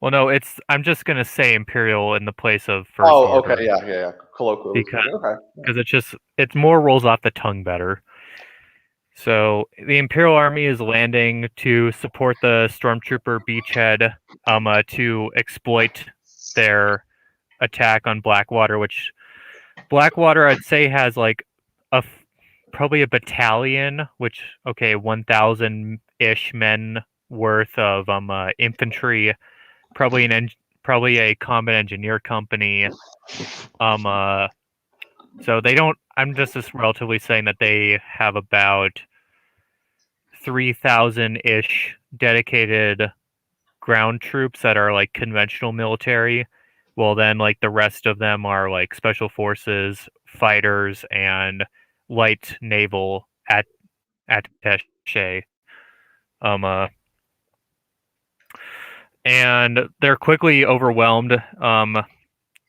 Well, no, I'm just gonna say Imperial in the place of First Oh, Order okay, yeah. Colloquially because speaking, okay. it more rolls off the tongue better. So the Imperial Army is landing to support the Stormtrooper beachhead, to exploit their attack on Blackwater, which Blackwater I'd say has like probably a battalion, which 1,000 ish men worth of infantry, probably probably a combat engineer company. So they don't. I'm just relatively saying that they have about 3,000 ish dedicated ground troops that are like conventional military. Well, then like the rest of them are like special forces, fighters, and light naval attaché. Um, uh, and they're quickly overwhelmed.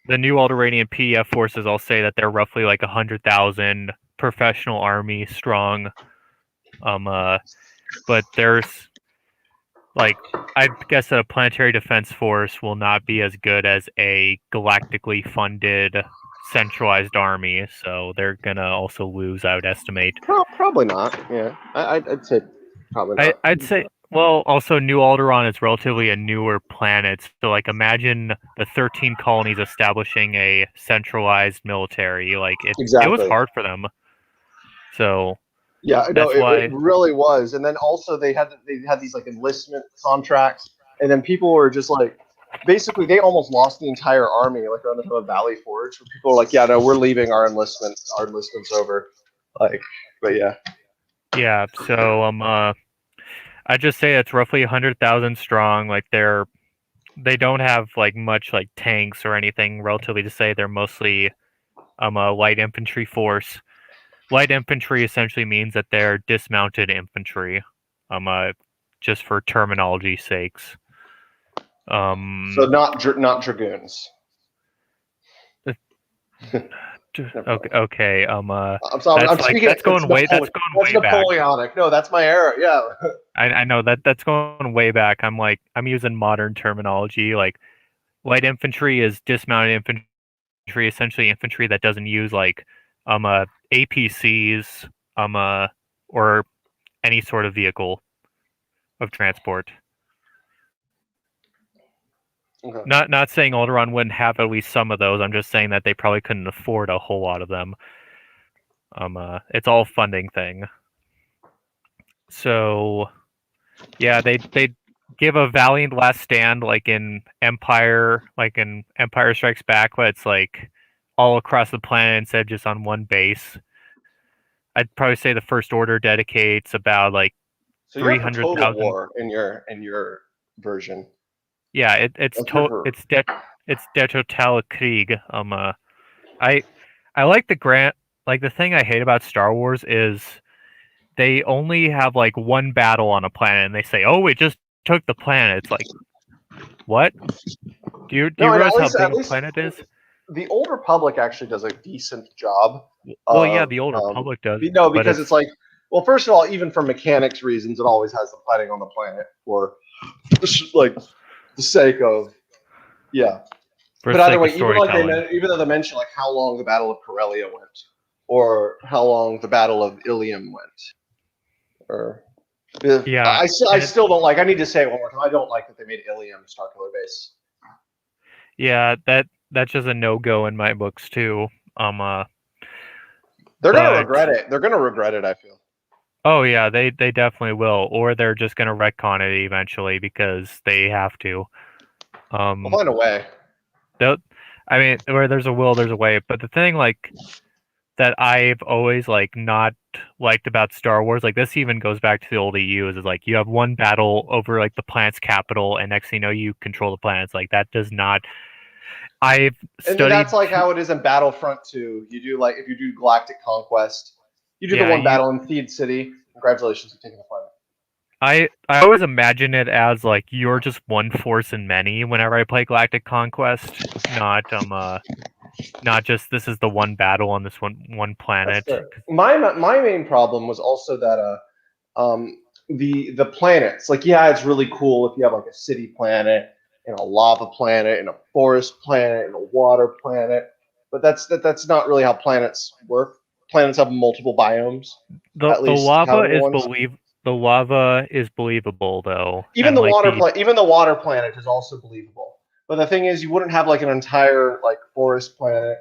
The new Alderaanian PDF forces, I'll say that they're roughly like 100,000 professional army strong. But there's like I guess that a planetary defense force will not be as good as a galactically funded centralized army, so they're gonna also lose, I would estimate. Probably not. Yeah, I'd say probably not. I'd say well, also New Alderaan is relatively a newer planet, so like imagine the 13 colonies establishing a centralized military. Like it was Exactly. hard for them. So Yeah, no, that's it why really was. And then also they had these like enlistment contracts, and then people were just like, basically they almost lost the entire army like around the time of Valley Forge. Where people were like, yeah, no, we're leaving our enlistment's over. Like, but yeah, yeah, so I'd just say it's roughly 100,000 strong. Like they don't have like much like tanks or anything relatively to say. They're mostly a light infantry force. Light infantry essentially means that they're dismounted infantry. Just for terminology sakes. so not dragoons. Okay. I'm speaking. That's going That's way back. Napoleonic. No, that's my era. Yeah. I know that's going way back. I'm using modern terminology. Like light infantry is dismounted infantry, essentially infantry that doesn't use like APCs or any sort of vehicle of transport. Okay. Not saying Alderaan wouldn't have at least some of those. I'm just saying that they probably couldn't afford a whole lot of them. It's all funding thing. So yeah, they give a valiant last stand like in Empire Strikes Back, but it's like all across the planet instead of just on one base. I'd probably say the First Order dedicates about like So you're for Total 300,000. War in your version. Yeah, What's your for? it's Der Totale Krieg. I I like the grant. Like the thing I hate about Star Wars is they only have like one battle on a planet, and they say, "Oh, it just took the planet." It's like, what? Do No, you and realize how at big a least planet is? the Old Republic actually does a decent job Well, yeah, of the Old Republic does, but because it's like, well, first of all, even for mechanics reasons, it always has the planning on the planet for like the sake of yeah. for But the either sake of way, storytelling. even though they mention like how long the Battle of Corellia went, or how long the Battle of Ilium went, or Yeah, I and still don't like. I need to say it one more time. I don't like that they made Ilium Starkiller base. yeah, that's just a no go in my books too. Um, uh, They're gonna but regret it. They're gonna regret it. I feel. oh yeah, they definitely will, or they're just gonna retcon it eventually because they have to. We'll Um, find a way. I mean, where there's a will, there's a way. But the thing, like, that I've always like not liked about Star Wars, like this even goes back to the old EU, is like you have one battle over like the planet's capital, and next thing you know, you control the planets. Like that does not. I've And studied. that's like how it is in Battlefront 2. You do like if you do Galactic Conquest, you do the Yeah, one battle in Theed City. Congratulations, you've taken the planet. I always imagine it as like you're just one force in many whenever I play Galactic Conquest, not just this is the one battle on this one That's planet. fair. My main problem was also that the planets, like, yeah, it's really cool if you have like a city planet and a lava planet and a forest planet and a water planet, but that's not really how planets work. Planets have multiple biomes, The at the least lava habitable is ones. the lava is believable though, Even and the like water the planet, even the water planet is also believable. But the thing is, you wouldn't have like an entire like forest planet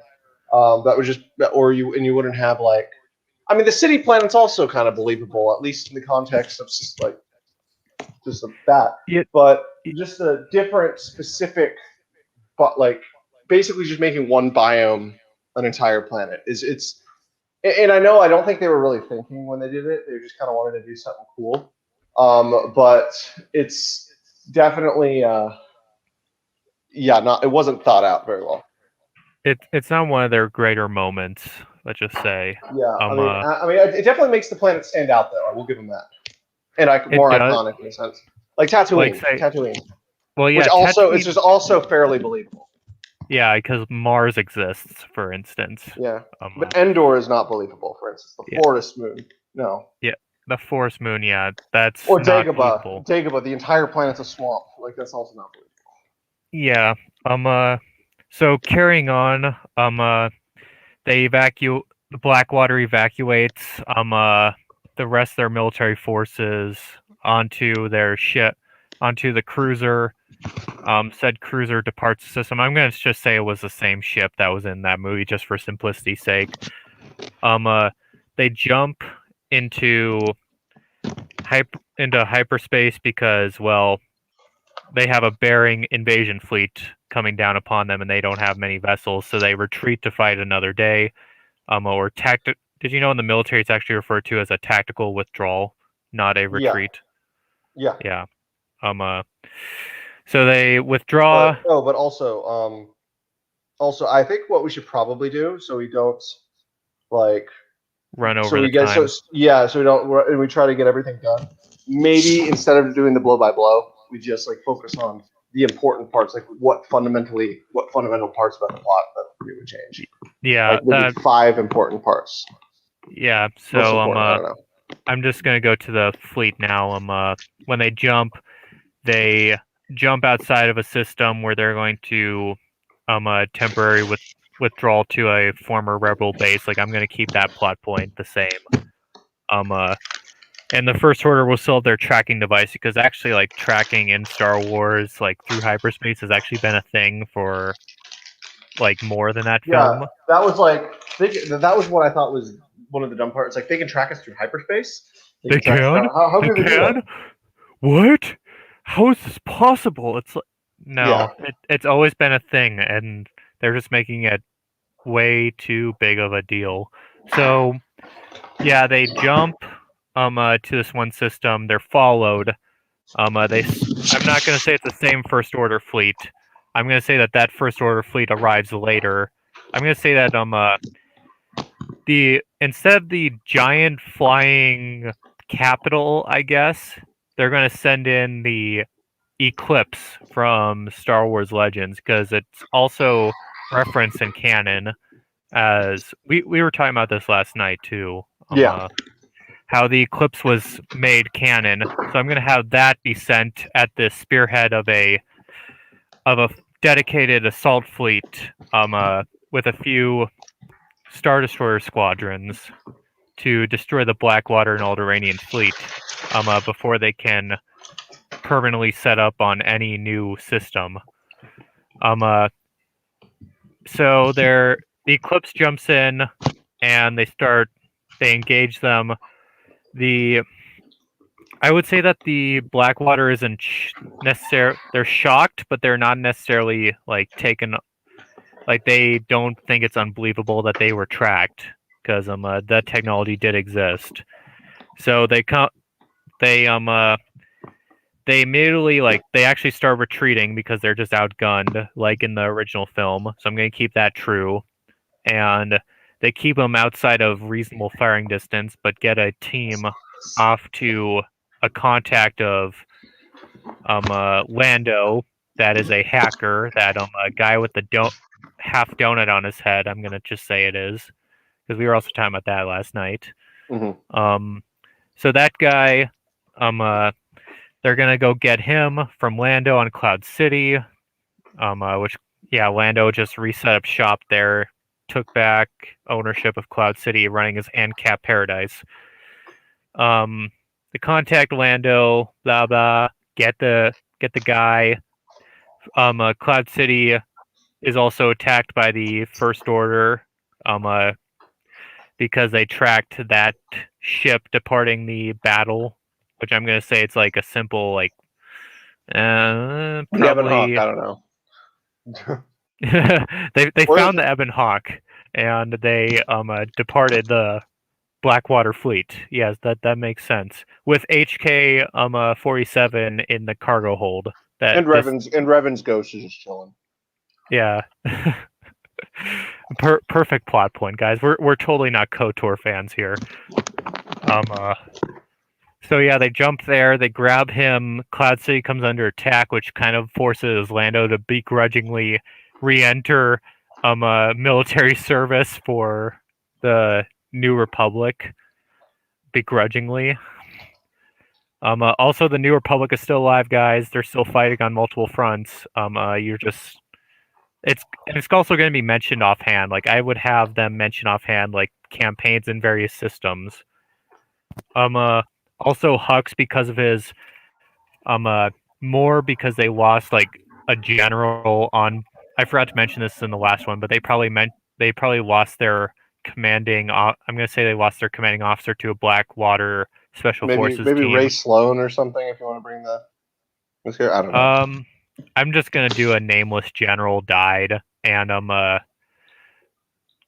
that was just, or you wouldn't have like, I mean, the city planet's also kind of believable, at least in the context of just like just of that. it, But just a different specific, but like basically just making one biome an entire planet is it's. And I know I don't think they were really thinking when they did it. They just kind of wanted to do something cool. But it's definitely, yeah, not. It wasn't thought out very well. it's not one of their greater moments. Let's just say. Yeah, Um, uh, I mean, it definitely makes the planet stand out, though. I will give them that, and it more does iconic in a sense, like like Tatooine, say, Tatooine, well, which yeah, also is Tatooine. just also fairly believable. Yeah, because Mars exists, for instance. Yeah, Um, uh, but Endor is not believable. For instance, the yeah, Forest Moon, no, yeah, the Forest Moon. Yeah, that's or not Dagobah, believable. Dagobah, the entire planet's a swamp. Like that's also not believable. Yeah. So carrying on. They evacuate. The Blackwater evacuates. The rest of their military forces onto their ship, onto the cruiser. Said cruiser departs the system. I'm gonna just say it was the same ship that was in that movie, just for simplicity's sake. Um, uh, they jump into hyperspace because, well, they have a Bering invasion fleet coming down upon them, and they don't have many vessels, so they retreat to fight another day. Or tactic. Did you know in the military it's actually referred to as a tactical withdrawal, not a Yeah, retreat? yeah, Yeah. Um. Uh. So they withdraw. but also, I think what we should probably do so we don't like Run so over the we get so time. yeah so we don't and we try to get everything done. Maybe instead of doing the blow by blow, we just like focus on the important parts, like what fundamental parts about the plot that we would change. Yeah. Like maybe That. 5 important parts, Yeah. most So important. I don't know. I'm just gonna go to the fleet now. When they jump outside of a system where they're going to temporary withdrawal to a former rebel base. Like I'm gonna keep that plot point the same. Um. And the First Order will still have their tracking device because actually, like tracking in Star Wars, like through hyperspace, has actually been a thing for like more than that Yeah, film. that was like that was what I thought was one of the dumb parts. Like they can track us through hyperspace. They They can track us. can. How They do they do that? can. What? How is this possible? It's like Yeah, no. It's always been a thing, and they're just making it way too big of a deal. So yeah, they jump to this one system. They're followed. I'm not going to say it's the same First Order fleet. I'm going to say that First Order fleet arrives later. I'm going to say that the instead of the giant flying capital, I guess they're going to send in the Eclipse from Star Wars Legends because it's also referenced in canon. As we were talking about this last night too. yeah, How the eclipse was made canon. So I'm going to have that be sent at the spearhead of a dedicated assault fleet, with a few Star Destroyer squadrons to destroy the Blackwater and Alderaanian fleet, before they can permanently set up on any new system. Um, uh, so the eclipse jumps in and they engage them. I would say that the Blackwater isn't necessarily. They're shocked, but they're not necessarily like taken. Like they don't think it's unbelievable that they were tracked. because that technology did exist. So they immediately they actually start retreating because they're just outgunned like in the original film. So I'm going to keep that true, and they keep them outside of reasonable firing distance, but get a team off to a contact of Lando, that is a hacker, that a guy with the half donut on his head. I'm gonna just say it is, because we were also talking about that last night. Mm-hmm. So that guy, they're gonna go get him from Lando on Cloud City, which Lando just reset up shop there, took back ownership of Cloud City, running his ANCAP paradise. The contact Lando, blah blah, get the guy. Cloud City is also attacked by the First Order, because they tracked that ship departing the battle, which I'm gonna say it's like a simple The Ebon Hawk, probably. I don't know. they found the Ebon Hawk, and they departed the Blackwater Fleet. Yes, that makes sense. With HK 47 in the cargo hold. And Revan's ghost is just chilling. Yeah. Perfect plot point, guys. We're totally not KOTOR fans here. So yeah, they jump there, they grab him, Cloud City comes under attack, which kind of forces Lando to begrudgingly re-enter military service for the New Republic. Begrudgingly. Also, the New Republic is still alive, guys. They're still fighting on multiple fronts. It's also going to be mentioned offhand. Like, I would have them mention offhand, like, campaigns in various systems. Also Hux, because of his more because they lost like a general on. I forgot to mention this in the last one, but they probably lost their commanding. I'm going to say they lost their commanding officer to a Blackwater Special Forces maybe team. Ray Sloan or something. If you want to bring that. I don't know. I'm just gonna do a nameless general died, and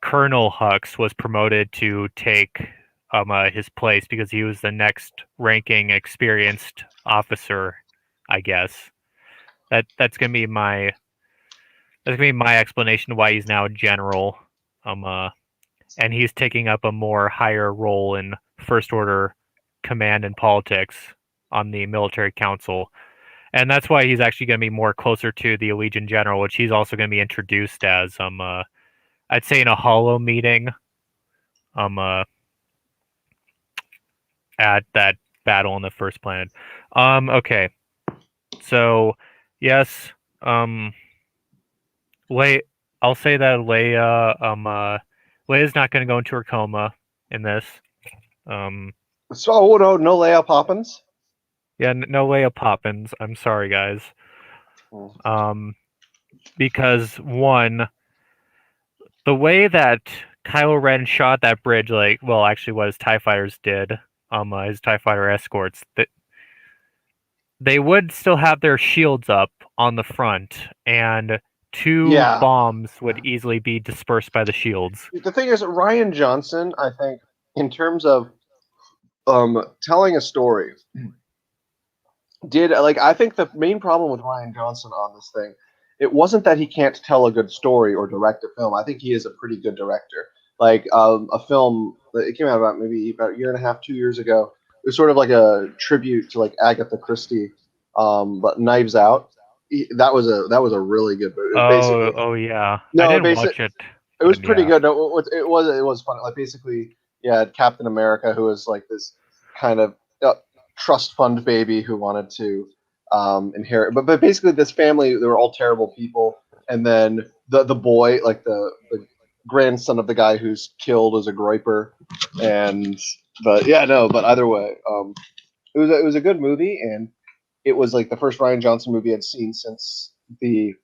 Colonel Hux was promoted to take his place because he was the next ranking experienced officer, I guess. That's gonna be my explanation of why he's now a general. And he's taking up a more higher role in First Order command and politics on the military council. And that's why he's actually going to be more closer to the Legion General, which he's also going to be introduced as, I'd say in a hollow meeting, at that battle on the first planet. Okay. So, yes, I'll say that Leia's not going to go into her coma in this. So, no Leia Poppins? Yeah, no Leia Poppins. I'm sorry, guys. Because one, the way that Kylo Ren shot that bridge, actually what his TIE fighters did, his TIE fighter escorts, they would still have their shields up on the front, and two bombs would easily be dispersed by the shields. The thing is, Rian Johnson, I think, in terms of telling a story, I think the main problem with Rian Johnson on this thing, it wasn't that he can't tell a good story or direct a film. I think he is a pretty good director. Like a film, it came out about a year and a half, 2 years ago. It was sort of like a tribute to like Agatha Christie, but Knives Out. That was a really good movie. Oh yeah, no, I didn't watch it. It was pretty good. No, it was fun. Like basically, Captain America, who was like this kind of trust fund baby who wanted to inherit, but basically this family, they were all terrible people, and then the boy, like the grandson of the guy who's killed as a groiper, but either way, it was a good movie, and it was like the first Rian Johnson movie I'd seen since the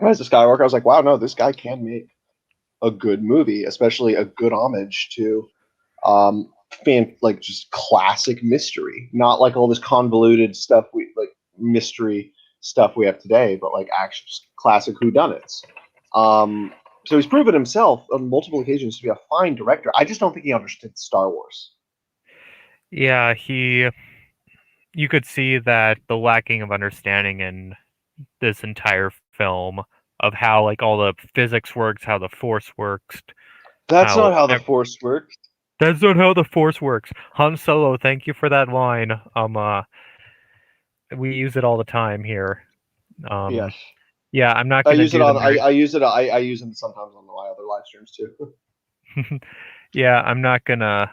Rise of Skywalker. I was like, wow, no, this guy can make a good movie, especially a good homage to just classic mystery, not like all this convoluted stuff mystery stuff we have today, but like actual classic whodunits. So he's proven himself on multiple occasions to be a fine director. I just don't think he understood Star Wars. Yeah, you could see that the lacking of understanding in this entire film of how like all the physics works, how the force works, That's not how how the Force works. that's not how the force works. Han Solo, thank you for that line. We use it all the time here. Yes, Yeah, I'm not I gonna use it do the on. I use it. I use it sometimes on my other live streams too. yeah, I'm not gonna.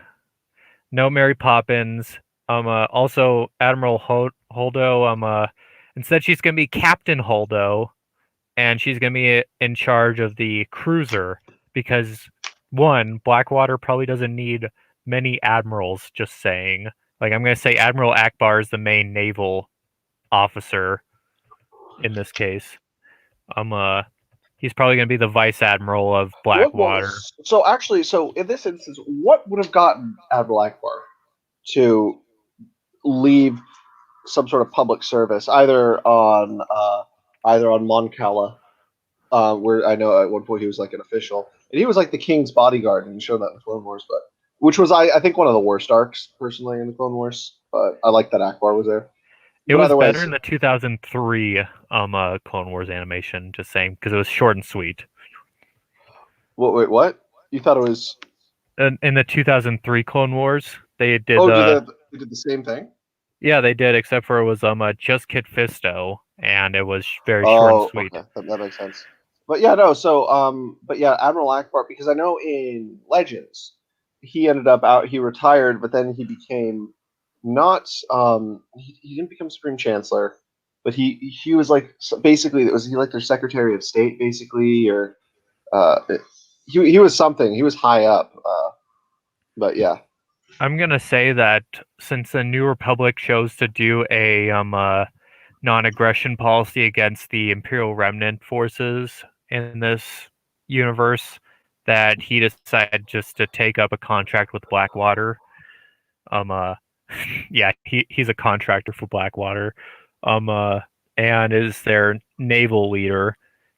No Mary Poppins. Also Admiral Holdo. Instead she's gonna be Captain Holdo, and she's gonna be in charge of the cruiser because one, Blackwater probably doesn't need many admirals. Just saying. Like I'm gonna say Admiral Akbar is the main naval officer in this case. He's probably gonna be the vice admiral of Blackwater. So actually, so in this instance, what would have gotten Admiral Akbar to leave some sort of public service, either on Mon Cala, where I know at one point he was like an official, and he was like the king's bodyguard, and he showed that in the Clone Wars, but which was I think one of the worst arcs personally in the Clone Wars, but I like that Akbar was there. It But was better otherwise, in the 2003 Clone Wars animation. Just saying because it was short and sweet. wait, what? You thought it was? In the 2003 Clone Wars, they did Oh, the they did the same thing? yeah they did except for it was just Kit Fisto and it was very short and Oh, sweet. okay, that makes sense. But yeah, no. So, but yeah, Admiral Akbar, because I know in Legends, he ended up out. He retired, but then he became not. He didn't become Supreme Chancellor, but he was like basically was he like their Secretary of State basically, or uh, he was something. He was high up. But yeah. I'm gonna say that since the New Republic chose to do a non-aggression policy against the Imperial Remnant forces in this universe, that he decided just to take up a contract with Blackwater. Um, uh, yeah, he's a contractor for Blackwater. Um, uh, and is their naval leader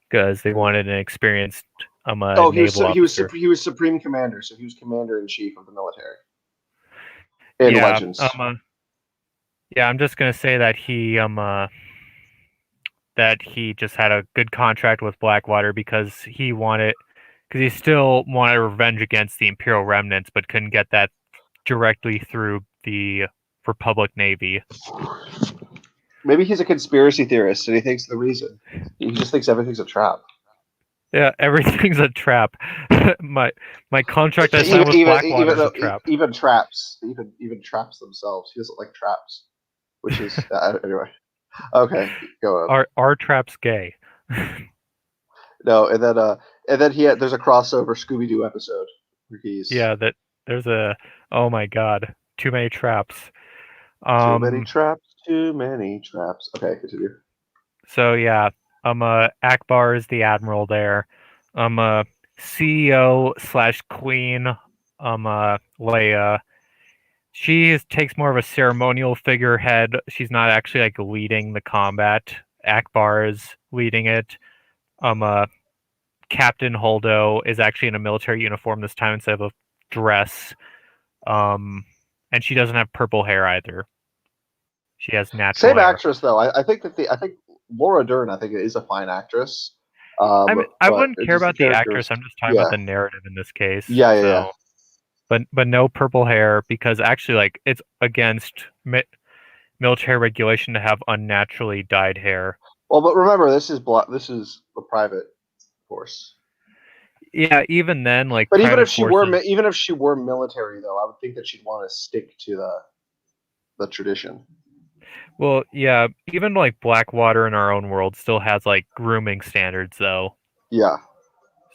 because they wanted an experienced Oh, naval officer. he was Supreme Commander, so he was Commander in Chief of the military in Yeah, Legends. yeah. I'm just gonna say that he just had a good contract with Blackwater because he still wanted revenge against the Imperial remnants, but couldn't get that directly through the Republic Navy. Maybe he's a conspiracy theorist and he thinks the reason. He just thinks everything's a trap. Yeah, everything's a trap. my contract I signed with Blackwater is a trap. Even traps, even traps themselves. He doesn't like traps, which is anyway. Okay, go on. Are traps gay? No, and then there's a crossover Scooby Doo episode where he's that there's a oh my god, too many traps. too many traps, too many traps. Okay, continue. So yeah, Akbar is the admiral there. CEO slash queen, Leia. She takes more of a ceremonial figurehead. She's not actually like leading the combat. Akbar is leading it. Captain Holdo is actually in a military uniform this time instead of a dress. And she doesn't have purple hair either. She has natural hair. Actress though. I think Laura Dern is a fine actress. I wouldn't care about the actress. I'm just talking about the narrative in this case. Yeah. But no purple hair because actually, like, it's against military regulation to have unnaturally dyed hair. Well, but remember, this is the private force. Yeah, even then, like, but even if she were military, though, I would think that she'd want to stick to the tradition. Well, yeah, even like Blackwater in our own world still has like grooming standards, though. Yeah.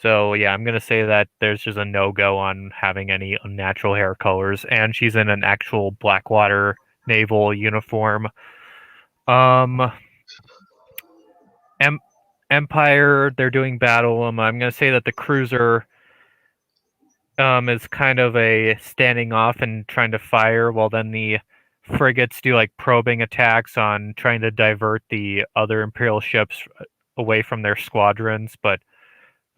So yeah, I'm gonna say that there's just a no-go on having any unnatural hair colors, and she's in an actual Blackwater naval uniform. Empire, they're doing battle. I'm gonna say that the cruiser is kind of a standing off and trying to fire, while then the frigates do like probing attacks on trying to divert the other Imperial ships away from their squadrons, but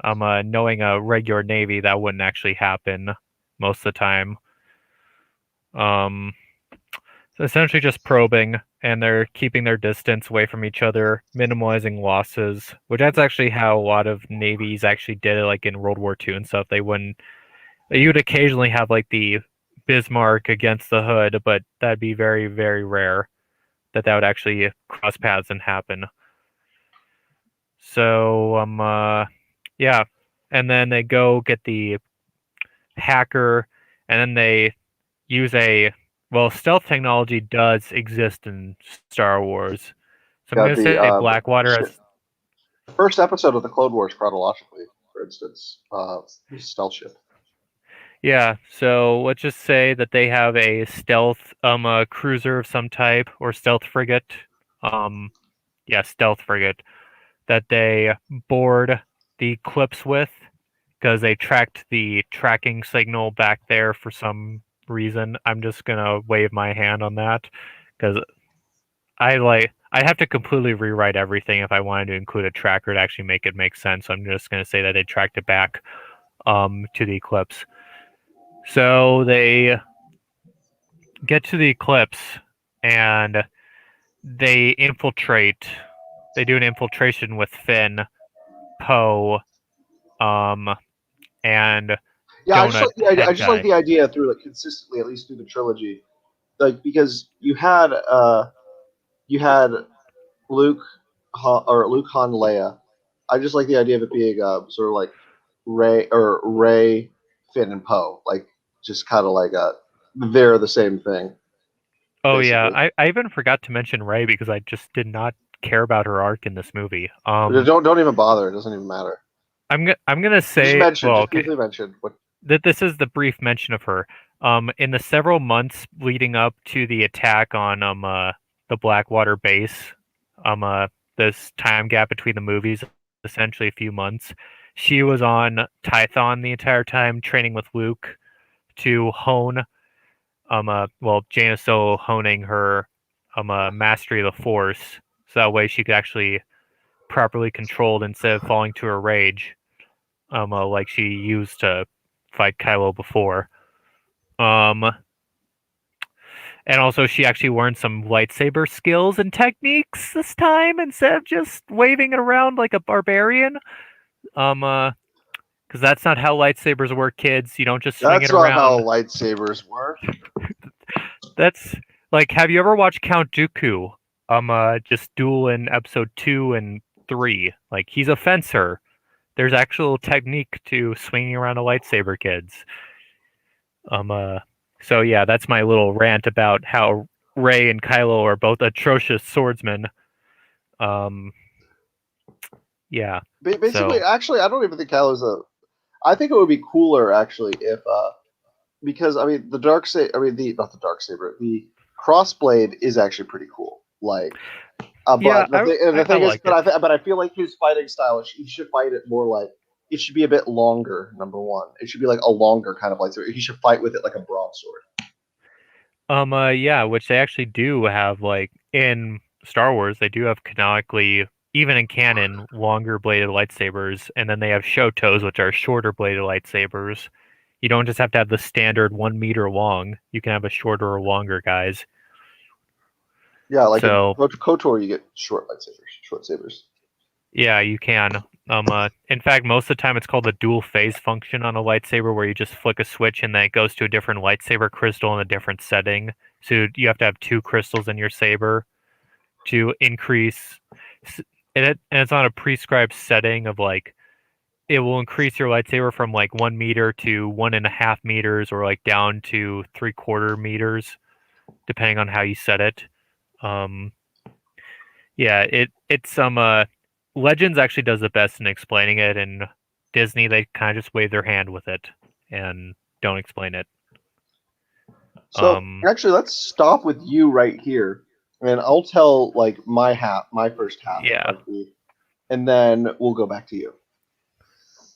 Knowing a regular Navy, that wouldn't actually happen most of the time. So essentially just probing, and they're keeping their distance away from each other, minimizing losses, which that's actually how a lot of navies actually did it, like in World War II and stuff. You would occasionally have like the Bismarck against the hood, but that'd be very, very rare that would actually cross paths and happen. So, yeah. And then they go get the hacker, and then they use stealth technology does exist in Star Wars. So I'm Yeah, gonna say Blackwater has. first episode of the Clone Wars chronologically, for instance, stealth ship. Yeah, so let's just say that they have a stealth a cruiser of some type or stealth frigate. Um stealth frigate that they board the Eclipse with because they tracked the tracking signal back there for some reason. I'm just gonna wave my hand on that because I'd have to completely rewrite everything if I wanted to include a tracker to actually make it make sense. So I'm just gonna say that they tracked it back to the Eclipse. So they get to the Eclipse and they infiltrate. They do an infiltration with Finn, Poe, and Yeah, Donut I Head just like Guy. the idea through like consistently, at least through the trilogy, like because you had Luke or Luke Han Leia. I just like the idea of it being sort of like Ray, Finn, and Poe, like just kind of like they're the same thing Oh yeah, basically. I even forgot to mention Ray because I just did not care about her arc in this movie. Don't even bother. It doesn't even matter. I'm gonna say, well, Just okay, briefly mention what. that this is the brief mention of her. In the several months leading up to the attack on the Blackwater base, this time gap between the movies, essentially a few months, she was on Tython the entire time, training with Luke to hone Jaina Solo honing her mastery of the Force, so that way she could actually properly controlled instead of falling to her rage, like she used to fight Kylo before. Um, and also she actually learned some lightsaber skills and techniques this time instead of just waving it around like a barbarian. Because that's not how lightsabers work, kids. You don't just swing That's it not how around. lightsabers work. That's like, have you ever watched Count Dooku? Just duel in episode 2 and 3. Like, he's a fencer. There's actual technique to swinging around a lightsaber, kids. Um, uh, so yeah, that's my little rant about how Rey and Kylo are both atrocious swordsmen. Um, yeah. Basically, So actually, I don't even think Kylo's a. I think it would be cooler actually if because I mean the dark sa- I mean the not the dark saber, the crossblade is actually pretty cool. Like, yeah, but the I thing is, like it. but I feel like his fighting style, he should fight it more like it should be a bit longer. Number one, it should be like a longer kind of lightsaber. He should fight with it like a broadsword. Yeah, which they actually do have, like in Star Wars, they do have canonically, even in canon, longer bladed lightsabers, and then they have Shotos, which are shorter bladed lightsabers. You don't just have to have the standard 1 meter long. You can have a shorter or longer guys. Yeah, like in So Kotor, you get short lightsabers, short sabers. yeah, you can. In fact, most of the time it's called the dual phase function on a lightsaber, where you just flick a switch and then it goes to a different lightsaber crystal in a different setting. So you have to have 2 crystals in your saber to increase. And it's on a prescribed setting of like it will increase your lightsaber from like 1 meter to 1.5 meters, or like down to 3/4 meters, depending on how you set it. Um, yeah, it's Legends actually does the best in explaining it, and Disney they kind of just wave their hand with it and don't explain it. So Um, actually, let's stop with you right here, and I'll tell like my first half yeah, of the, and then we'll go back to you.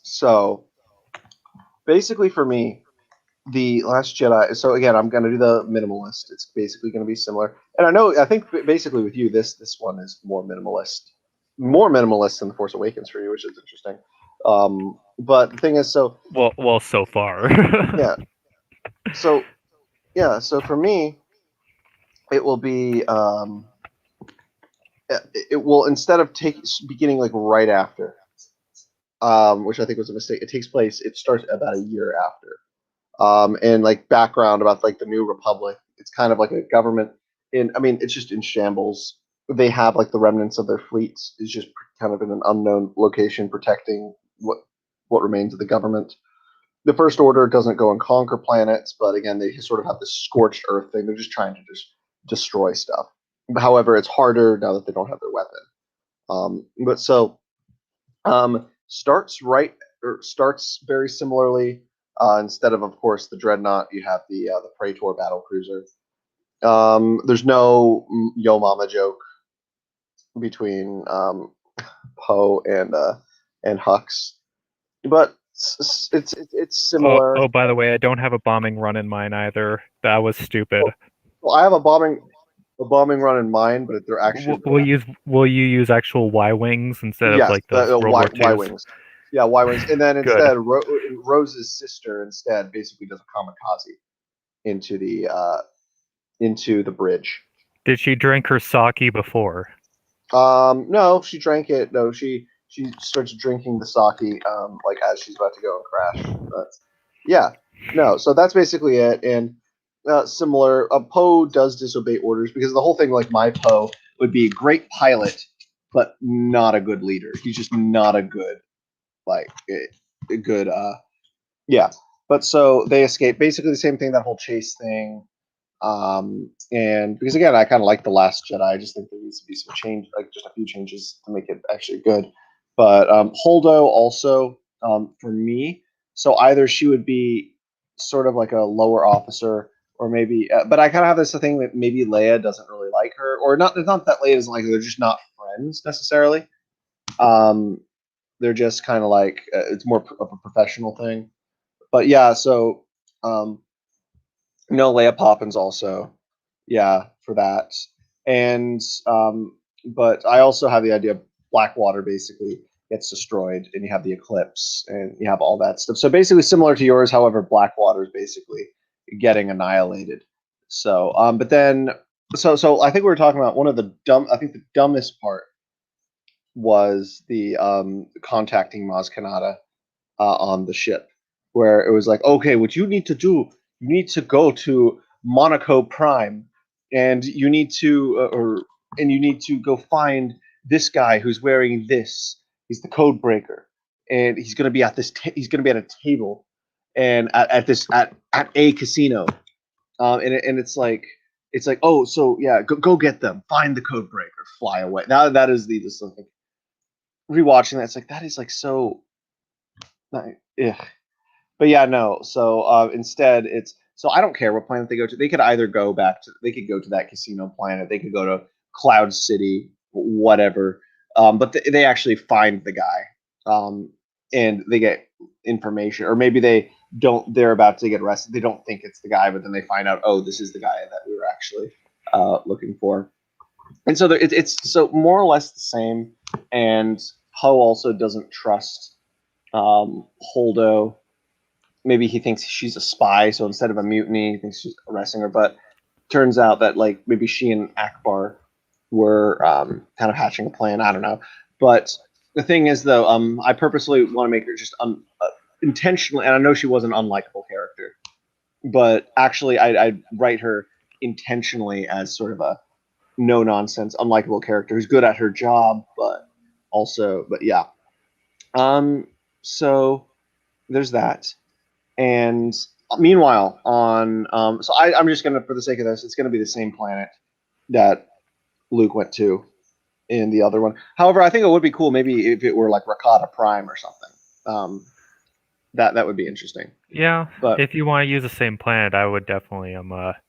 So basically, for me, the Last Jedi. So again, I'm going to do the minimalist. It's basically going to be similar, and I think basically with you, this one is more minimalist than the Force Awakens for you, which is interesting. But the thing is, so Well, so far. yeah, so so for me, it will be it will instead of beginning like right after, which I think was a mistake. It takes place. It starts about a year after. And like background about like the New Republic. It's kind of like a government in. I mean, it's just in shambles. They have like the remnants of their fleets is just kind of in an unknown location, protecting what remains of the government. The First Order doesn't go and conquer planets, but again, they sort of have this scorched earth thing. They're just trying to just destroy stuff. However, it's harder now that they don't have their weapon. But so starts very similarly. Instead of course, the Dreadnought, you have the Praetor battle cruiser. There's no Yo Mama joke between Poe and Hux, but it's similar. Oh, by the way, I don't have a bombing run in mine either. That was stupid. Well, I have a bombing run in mind, but they're actually Will you use actual Y wings instead of yes, like those World War Y IIs? wings. Yeah, Y wings, and then Good. instead, Rose's sister instead basically does a kamikaze into the bridge. Did she drink her sake before? No, she drank it. No, she starts drinking the sake like as she's about to go and crash. But yeah, no. So that's basically it. And similar, Poe does disobey orders because the whole thing, like my Poe, would be a great pilot, but not a good leader. He's just not a good like a good yeah. But so they escape. Basically the same thing. That whole chase thing. And because again, I kind of like the Last Jedi. I just think there needs to be some change, like just a few changes to make it actually good. But Holdo also for me, so either she would be sort of like a lower officer, or maybe, but I kind of have this thing that maybe Leia doesn't really like her, or not. It's not that Leia doesn't like her; they're just not friends necessarily. Um, they're just kind of like it's more of a professional thing. But yeah, so um, Leia Poppins also, yeah, for that. And but I also have the idea of Blackwater basically gets destroyed, and you have the eclipse, and you have all that stuff. So basically similar to yours, however, Blackwater is basically getting annihilated. So, but then, so I think we were talking about one of the dumb. I think the dumbest part was the contacting Maz Kanata on the ship, where it was like, okay, what you need to do, you need to go to Monaco Prime, and you need to, and you need to go find this guy who's wearing this. He's the code breaker, and he's going to be at this. He's going to be at a table, and at this at a casino, and it's like, oh, so yeah, go get them, find the code breaker, fly away. Now that is the something. Rewatching that, it's like that is like so. Yeah, but yeah, no. So instead, it's so I don't care what planet they go to. They could either go back to they could go to that casino planet. They could go to Cloud City, whatever. But they actually find the guy, and they get information, or maybe they don't. They're about to get arrested. They don't think it's the guy, but then they find out, oh, this is the guy that we were actually looking for. And so it's so more or less the same. And Poe also doesn't trust Holdo. Maybe he thinks she's a spy, so instead of a mutiny, he thinks she's arresting her. But turns out that like maybe she and Akbar were kind of hatching a plan. I don't know. But the thing is, though, I purposely want to make her just intentionally, and I know she was an unlikable character, but actually, I'd write her intentionally as sort of a no nonsense, unlikable character who's good at her job, but yeah. So there's that. And meanwhile, so I'm just gonna, for the sake of this, it's gonna be the same planet that Luke went to in the other one. However, I think it would be cool maybe if it were like Rakata Prime or something. That would be interesting. Yeah, But if you want to use the same planet, I would definitely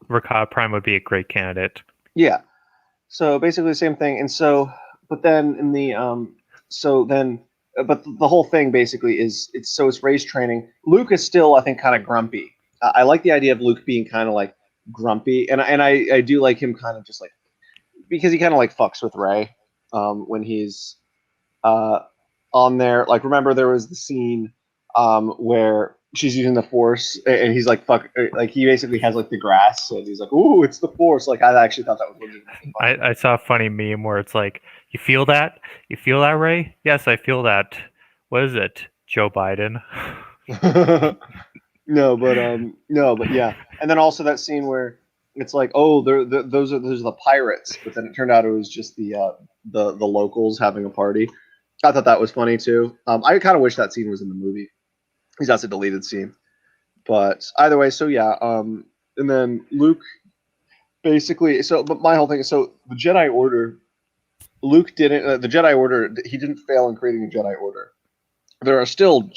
Rakata Prime would be a great candidate. yeah, so basically the same thing. And so, but then in the so then, but the whole thing basically is it's race training. Luke is still, I think, kind of grumpy. I like the idea of Luke being kind of like grumpy, and I do like him kind of just like because he kind of like fucks with Ray when he's uh on there. Like, remember there was the scene where she's using the Force, and he's like, "Fuck!" Like, he basically has like the grass, and he's like, "Ooh, it's the Force!" Like, I actually thought that was legitimately I saw a funny meme where it's like, you feel that? You feel that, Ray? Yes, I feel that. What is it? Joe Biden. funny. No, but yeah. And then also that scene where it's like, oh, those are the pirates, but then it turned out it was just the locals having a party. I thought that was funny too. I kind of wish that scene was in the movie. Because that's a deleted scene. But either way, so yeah. And then Luke basically. So, but my whole thing is so the Jedi Order. Luke didn't. The Jedi Order. He didn't fail in creating a Jedi Order. There are still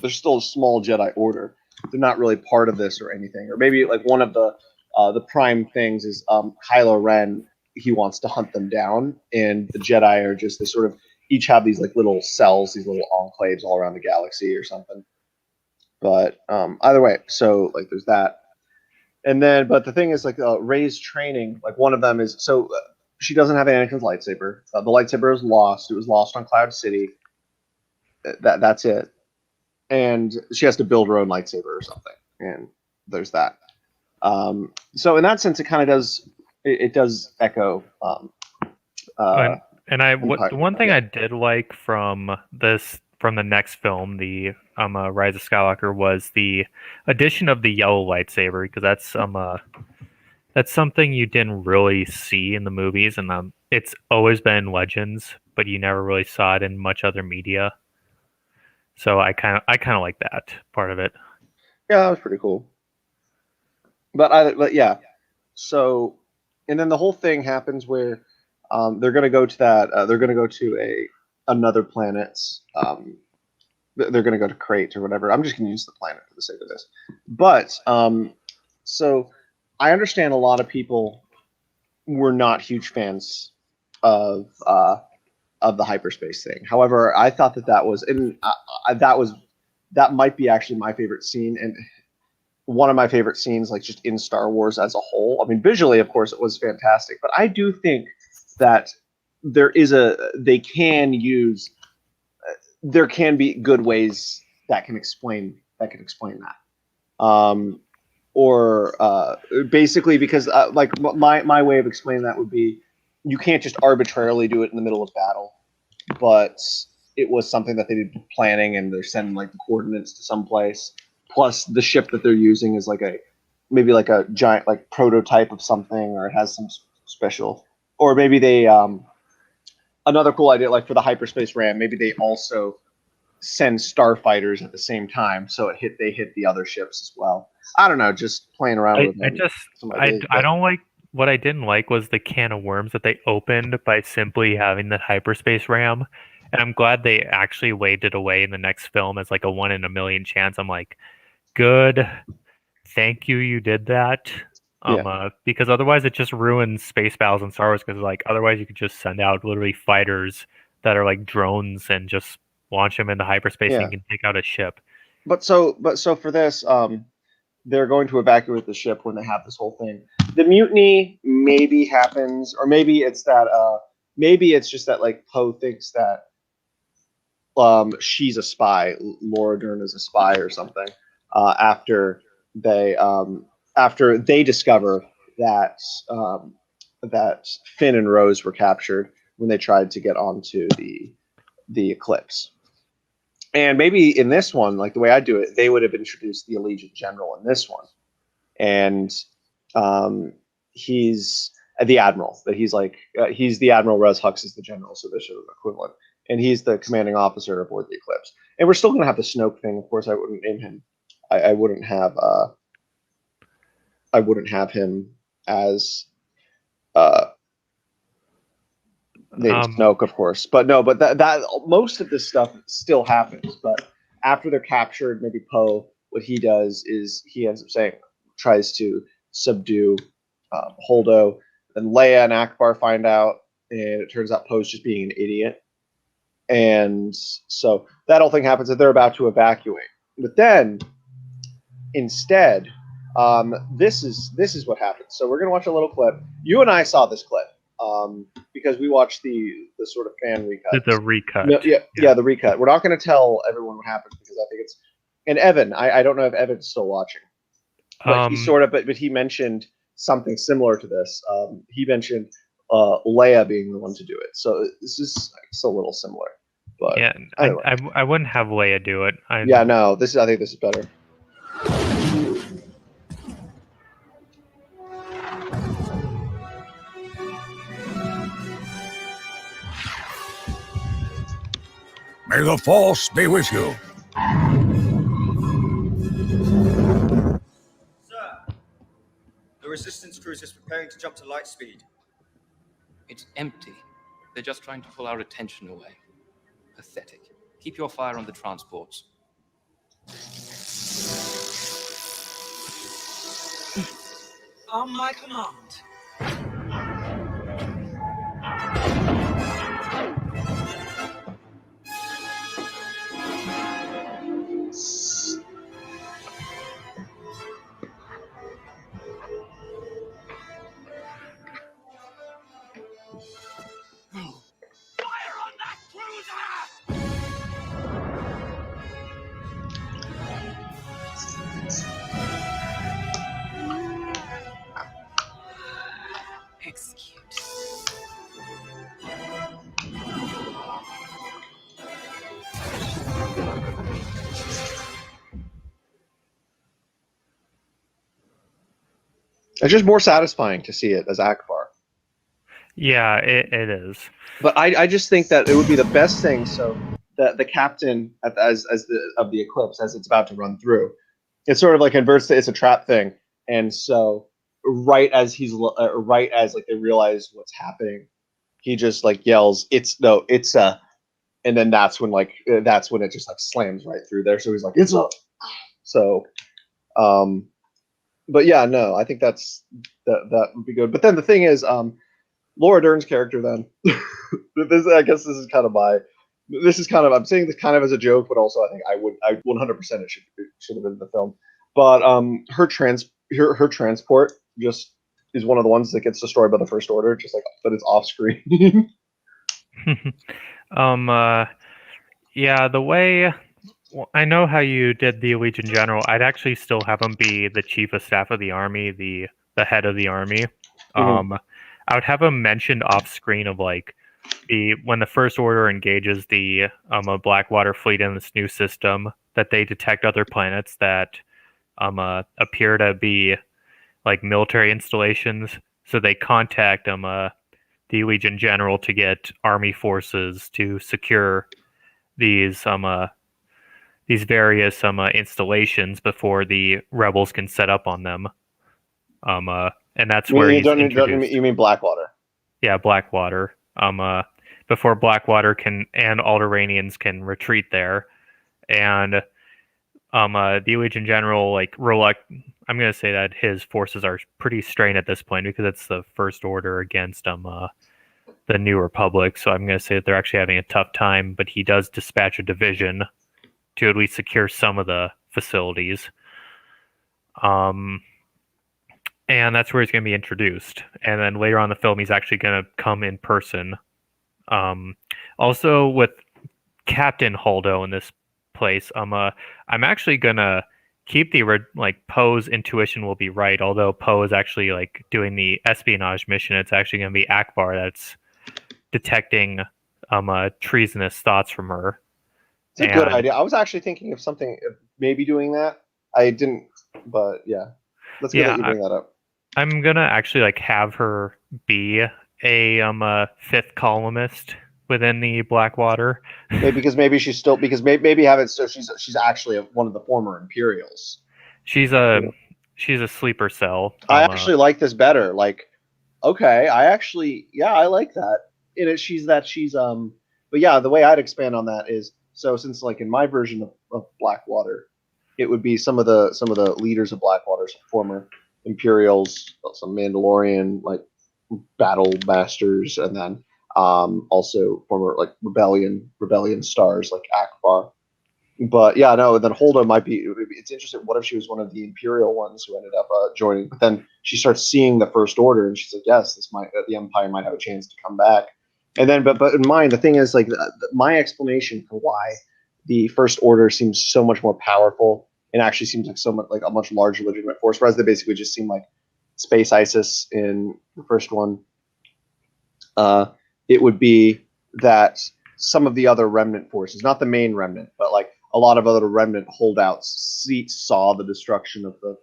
there's still a small Jedi Order. They're not really part of this or anything. Or maybe like one of the prime things is Kylo Ren. He wants to hunt them down, and the Jedi are just they sort of each have these like little cells, these little enclaves all around the galaxy or something. But either way, so like there's that, and then but the thing is like Rey's training. Like one of them is so she doesn't have Anakin's lightsaber. The lightsaber is lost. It was lost on Cloud City. That's it. And she has to build her own lightsaber or something. And there's that. So in that sense, it kind of does it does echo. And I what Empire. the one thing Yeah. I did like from the next film, the Rise of Skywalker, was the addition of the yellow lightsaber, because that's something you didn't really see in the movies, and it's always been in Legends, but you never really saw it in much other media. So I kind of like that part of it. Yeah, that was pretty cool. But yeah. So and then the whole thing happens where they're going to go to that. They're going to go to a another planet's. They're going to go to Crate or whatever. I'm just going to use the planet for the sake of this. But so I understand a lot of people were not huge fans of of the hyperspace thing. However, I thought that was and that might be actually my favorite scene and one of my favorite scenes, like just in Star Wars as a whole. I mean, visually, of course, it was fantastic, but I do think that they can use there can be good ways that can explain that. Or basically because like my way of explaining that would be you can't just arbitrarily do it in the middle of battle, but it was something that they did planning and they're sending like the coordinates to some place. Plus the ship that they're using is like a maybe like a giant like prototype of something or it has some special or maybe they another cool idea like for the hyperspace ram maybe they also send starfighters at the same time so they hit the other ships as well. I don't know, just playing around I, with I just some ideas, I but don't like what I didn't like was the can of worms that they opened by simply having the hyperspace ram. And I'm glad they actually waded away in the next film as like a 1 in a million chance. I'm like, good, thank you, you did that. yeah, Because otherwise it just ruins space battles in Star Wars. Because like otherwise you could just send out literally fighters that are like drones and just launch them into hyperspace and yeah. you can take out a ship. But so for this, they're going to evacuate the ship when they have this whole thing. The mutiny maybe happens, or maybe it's that maybe it's just that like Poe thinks that she's a spy. Laura Dern is a spy or something. After they after they discover that that Finn and Rose were captured when they tried to get onto the Eclipse. And maybe in this one, like the way I do it, they would have introduced the Allegiant General in this one, and um, he's the admiral. That he's like he's the admiral. Whereas Hux is the general, so they're sort of equivalent. And he's the commanding officer aboard the Eclipse. And we're still going to have the Snoke thing. Of course, I wouldn't name him. I wouldn't have. I wouldn't have him as uh, named Um, Snoke, of course. But no, but that most of this stuff still happens. But after they're captured, maybe Poe, what he does is he ends up saying tries to subdue Holdo. Then Leia and Akbar find out, and it turns out Poe's just being an idiot. And so that whole thing happens that they're about to evacuate. But then instead, this is what happens. So we're gonna watch a little clip. You and I saw this clip. because we watched the sort of fan recut. The recut. No, the recut. We're not going to tell everyone what happens because I think it's. And Evan, I don't know if Evan's still watching, but he sort of, but he mentioned something similar to this. He mentioned Leia being the one to do it. So this is a little similar. But yeah, anyway. I wouldn't have Leia do it. I think this is better. May the Force be with you. Sir, the Resistance cruiser is preparing to jump to light speed. It's empty. They're just trying to pull our attention away. Pathetic. Keep your fire on the transports. On my command. Execute. It's just more satisfying to see it as Akbar. Yeah, it is. But I just think that it would be the best thing. So the captain of the eclipse, as it's about to run through, it's sort of like inverts. It's a trap thing, and so right as they realize what's happening, he just like yells, "It's a," and then that's when it just like slams right through there. So he's like, "It's a," so. But yeah, no, I think that would be good. But then the thing is, Laura Dern's character. Then this is kind of I'm saying this kind of as a joke, but also I think I 100% it should have been in the film. But her transport just is one of the ones that gets destroyed by the First Order, just like but it's off screen. Yeah, the way. Well, I know how you did the Legion General. I'd actually still have him be the chief of staff of the army, the head of the army. Mm-hmm. I would have him mentioned off screen of like when the First Order engages the Blackwater fleet in this new system, that they detect other planets that appear to be like military installations. So they contact the Legion General to get army forces to secure these various installations before the rebels can set up on them. And that's where he's introduced. You mean Blackwater? Yeah, Blackwater. Before Blackwater and Alderanians can retreat there, and the Legion General I'm going to say that his forces are pretty strained at this point because it's the First Order against the New Republic. So I'm going to say that they're actually having a tough time. But he does dispatch a division to at least secure some of the facilities. And that's where he's going to be introduced. And then later on in the film, he's actually going to come in person. Also, with Captain Holdo in this place, I'm actually going to keep Poe's intuition will be right, although Poe is actually doing the espionage mission. It's actually going to be Akbar that's detecting treasonous thoughts from her. It's a good idea. I was actually thinking of maybe doing that. I didn't, but yeah. Let's go that you bring that up. I'm gonna actually have her be a fifth columnist within the Blackwater. Maybe maybe have it so she's actually one of the former Imperials. She's a sleeper cell. I actually like this better. Okay, I like that. She's but yeah, the way I'd expand on that is since in my version of Blackwater, it would be some of the leaders of Blackwater, some former Imperials, some Mandalorian battle masters, and then also former rebellion stars like Akbar. But yeah, no. Then Holdo might be. It's interesting. What if she was one of the Imperial ones who ended up joining? But then she starts seeing the First Order, and she's like, yes, the Empire might have a chance to come back. And then, but in mind, the thing is, like, my explanation for why the First Order seems so much more powerful and actually seems like so much like a much larger legitimate force, whereas they basically just seem like space ISIS in the first one. It would be that some of the other remnant forces, not the main remnant, but like a lot of other remnant holdouts, saw the destruction of the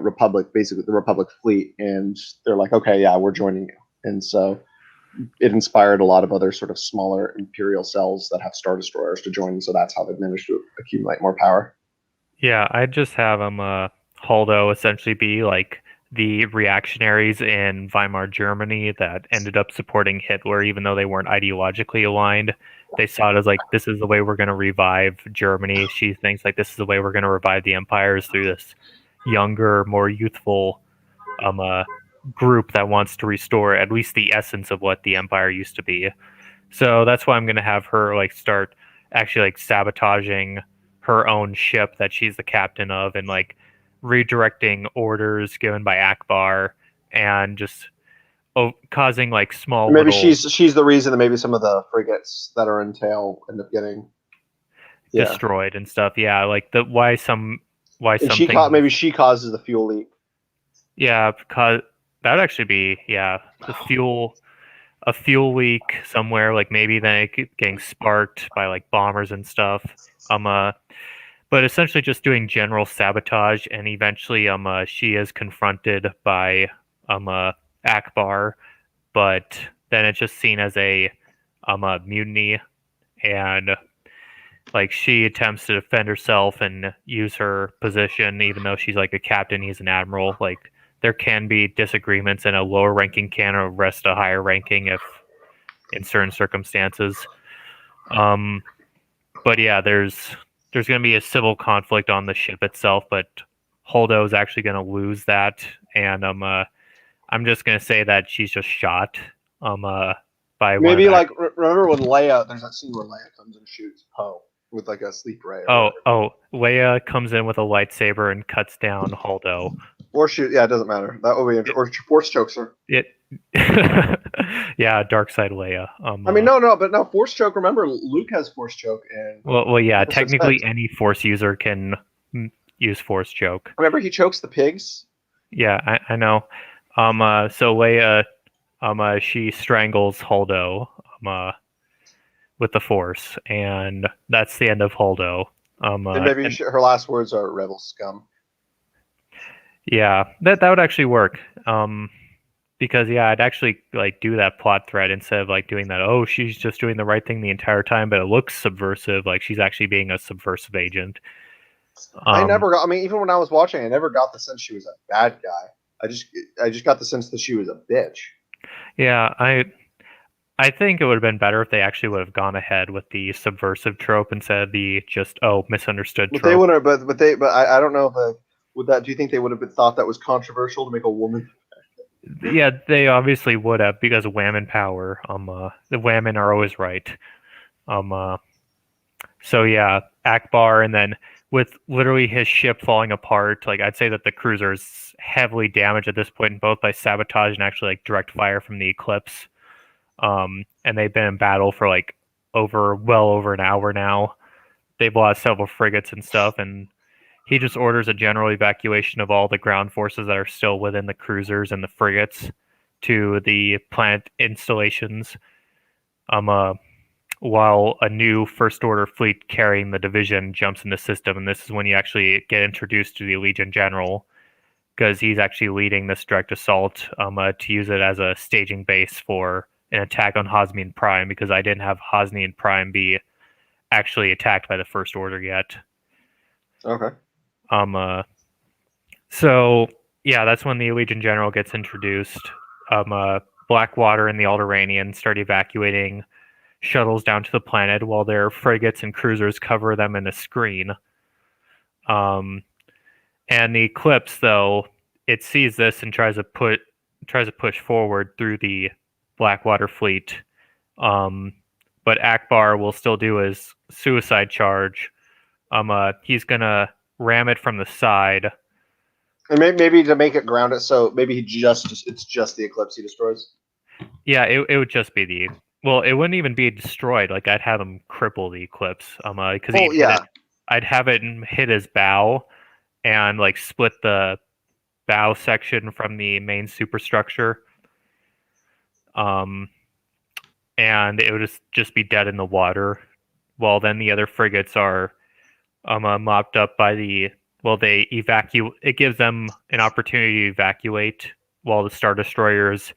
Republic, basically the Republic fleet, and they're like, okay, yeah, we're joining you. And so it inspired a lot of other sort of smaller Imperial cells that have Star Destroyers to join. So that's how they've managed to accumulate more power. Yeah, I just have Holdo essentially be like the reactionaries in Weimar Germany that ended up supporting Hitler, even though they weren't ideologically aligned. They saw it as like, this is the way we're going to revive Germany. She thinks like this is the way we're going to revive the empires through this younger, more youthful group that wants to restore at least the essence of what the empire used to be. So that's why I'm going to have her like start actually like sabotaging her own ship that she's the captain of, and like redirecting orders given by Akbar, and just causing like small Maybe little she's the reason that maybe some of the frigates that are in tail end up getting destroyed and stuff. Yeah, like the why And something. maybe she causes the fuel leak. Yeah, because that would actually be the a fuel leak somewhere, like maybe then getting sparked by like bombers and stuff. But essentially just doing general sabotage, and eventually she is confronted by Akbar, but then it's just seen as a mutiny, and like she attempts to defend herself and use her position, even though she's like a captain, he's an admiral. Like there can be disagreements, and a lower ranking can arrest a higher ranking if in certain circumstances. But yeah, there's going to be a civil conflict on the ship itself, but Holdo is actually going to lose that, and I'm just going to say that she's just shot by one of Maybe the. like remember when Leia? There's that scene where Leia comes and shoots Poe with like a sleep ray. Leia comes in with a lightsaber and cuts down Holdo. Or shoot. Yeah, it doesn't matter. That would be or force chokes her. Yeah, dark side Leia. I mean, no force choke. Remember, Luke has force choke, and well, yeah. Technically, any force user can use force choke. remember he chokes the pigs. Yeah, I know. So Leia, she strangles Holdo, with the force, and that's the end of Holdo. And maybe her last words are "rebel scum." Yeah, that would actually work. Because yeah, I'd actually like do that plot thread instead of like doing that. Oh, she's just doing the right thing the entire time, but it looks subversive. Like she's actually being a subversive agent. I mean, even when I was watching, I never got the sense she was a bad guy. I just got the sense that she was a bitch. Yeah, I think it would have been better if they actually would have gone ahead with the subversive trope instead of the just misunderstood trope. They would have, but I don't know if would that. Do you think they would have thought that was controversial to make a woman? Yeah, they obviously would have, because of Whammon power. The Whammon are always right. So yeah, Akbar, and then with literally his ship falling apart, like I'd say that the cruiser is heavily damaged at this point, both by sabotage and actually like direct fire from the Eclipse. And they've been in battle for like well over an hour now. They've lost several frigates and stuff, and he just orders a general evacuation of all the ground forces that are still within the cruisers and the frigates to the planet installations. While a new First Order fleet carrying the division jumps in the system, and this is when you actually get introduced to the Legion General, because he's actually leading this direct assault to use it as a staging base for an attack on Hosnian Prime, because I didn't have Hosnian Prime be actually attacked by the First Order yet. Okay. So yeah, that's when the Legion General gets introduced. Blackwater and the Alderanians start evacuating shuttles down to the planet, while their frigates and cruisers cover them in a screen. And the Eclipse, though, it sees this and tries to push forward through the Blackwater fleet. But Akbar will still do his suicide charge. He's gonna ram it from the side, And maybe to make it ground it, so maybe it's just the Eclipse he destroys. Yeah, it would just be the well, it wouldn't even be destroyed. Like I'd have him cripple the Eclipse, because Well, yeah, I'd have it hit his bow, and like split the bow section from the main superstructure. And it would just be dead in the water. While then the other frigates are mopped up by the they evacuate. It gives them an opportunity to evacuate while the Star Destroyers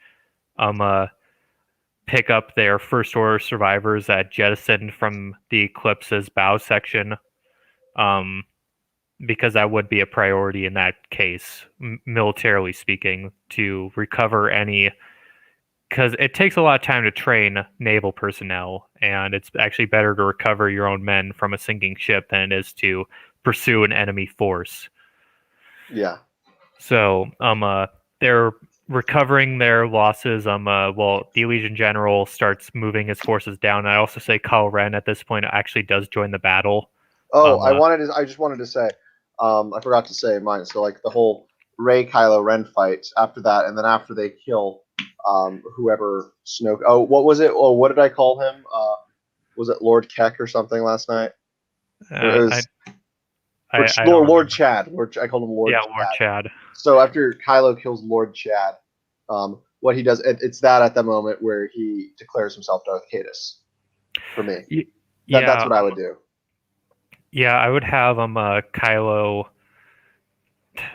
pick up their first order survivors that jettisoned from the Eclipse's bow section, because that would be a priority in that case, militarily speaking, to recover any. Because it takes a lot of time to train naval personnel, and it's actually better to recover your own men from a sinking ship than it is to pursue an enemy force. yeah. So, they're recovering their losses. The Legion General starts moving his forces down. I also say Kylo Ren at this point actually does join the battle. Oh, I just wanted to say, I forgot to say mine. So like the whole Rey Kylo Ren fight after that, and then after they kill whoever Snoke. Oh, what was it? Oh, what did I call him? Was it Lord Keck or something last night? It was I Lord Chad. I called him Lord. Yeah, Chad. Lord Chad. So after Kylo kills Lord Chad, what he does, it's that at the moment where he declares himself Darth Caedus. For me, that's what I would do. Yeah, I would have Kylo.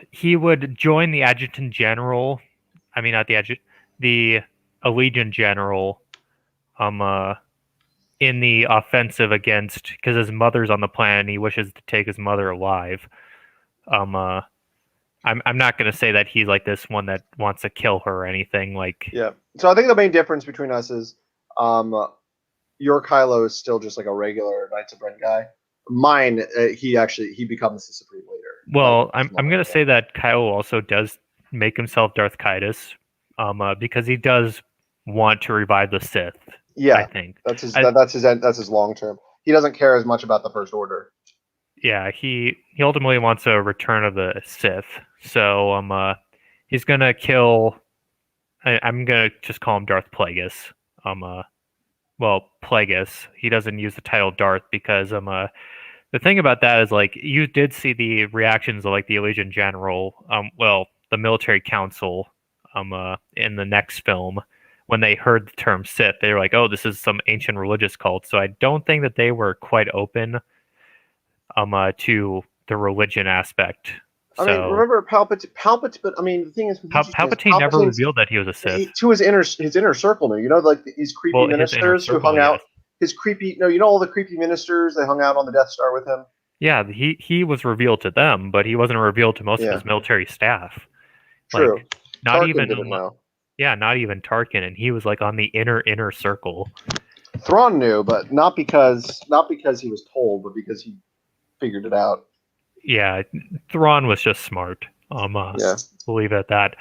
He would join the Adjutant General. I mean, not the Adjutant, the Allegiant General. In the offensive against, because his mother's on the planet, and he wishes to take his mother alive. I'm not going to say that he's like this one that wants to kill her or anything. Like, yeah. So I think the main difference between us is, your Kylo is still just like a regular Knights of Ren guy. Mine, he becomes the Supreme Leader. Well, I'm going to say that Kylo also does make himself Darth Caedus, because he does want to revive the Sith. Yeah, I think that's his long term. He doesn't care as much about the First Order. Yeah, he ultimately wants a return of the Sith. So he's gonna kill. I'm gonna just call him Darth Plagueis. Plagueis. He doesn't use the title Darth because the thing about that is, like, you did see the reactions of like the Legion General, the military council, in the next film. When they heard the term Sith, they were like, "Oh, this is some ancient religious cult." So I don't think that they were quite open to the religion aspect. I mean, remember Palpatine? But I mean, the thing is, Palpatine never revealed that he was a Sith. To his inner circle, you know, like these creepy ministers who hung out. His creepy, you know, all the creepy ministers, they hung out on the Death Star with him. Yeah, he was revealed to them, but he wasn't revealed to most of his military staff. True. Like, not Tarkin even didn't know. Yeah, not even Tarkin, and he was like on the inner circle. Thrawn knew, but not because he was told, but because he figured it out. Yeah, Thrawn was just smart. Yeah. We'll leave it at that.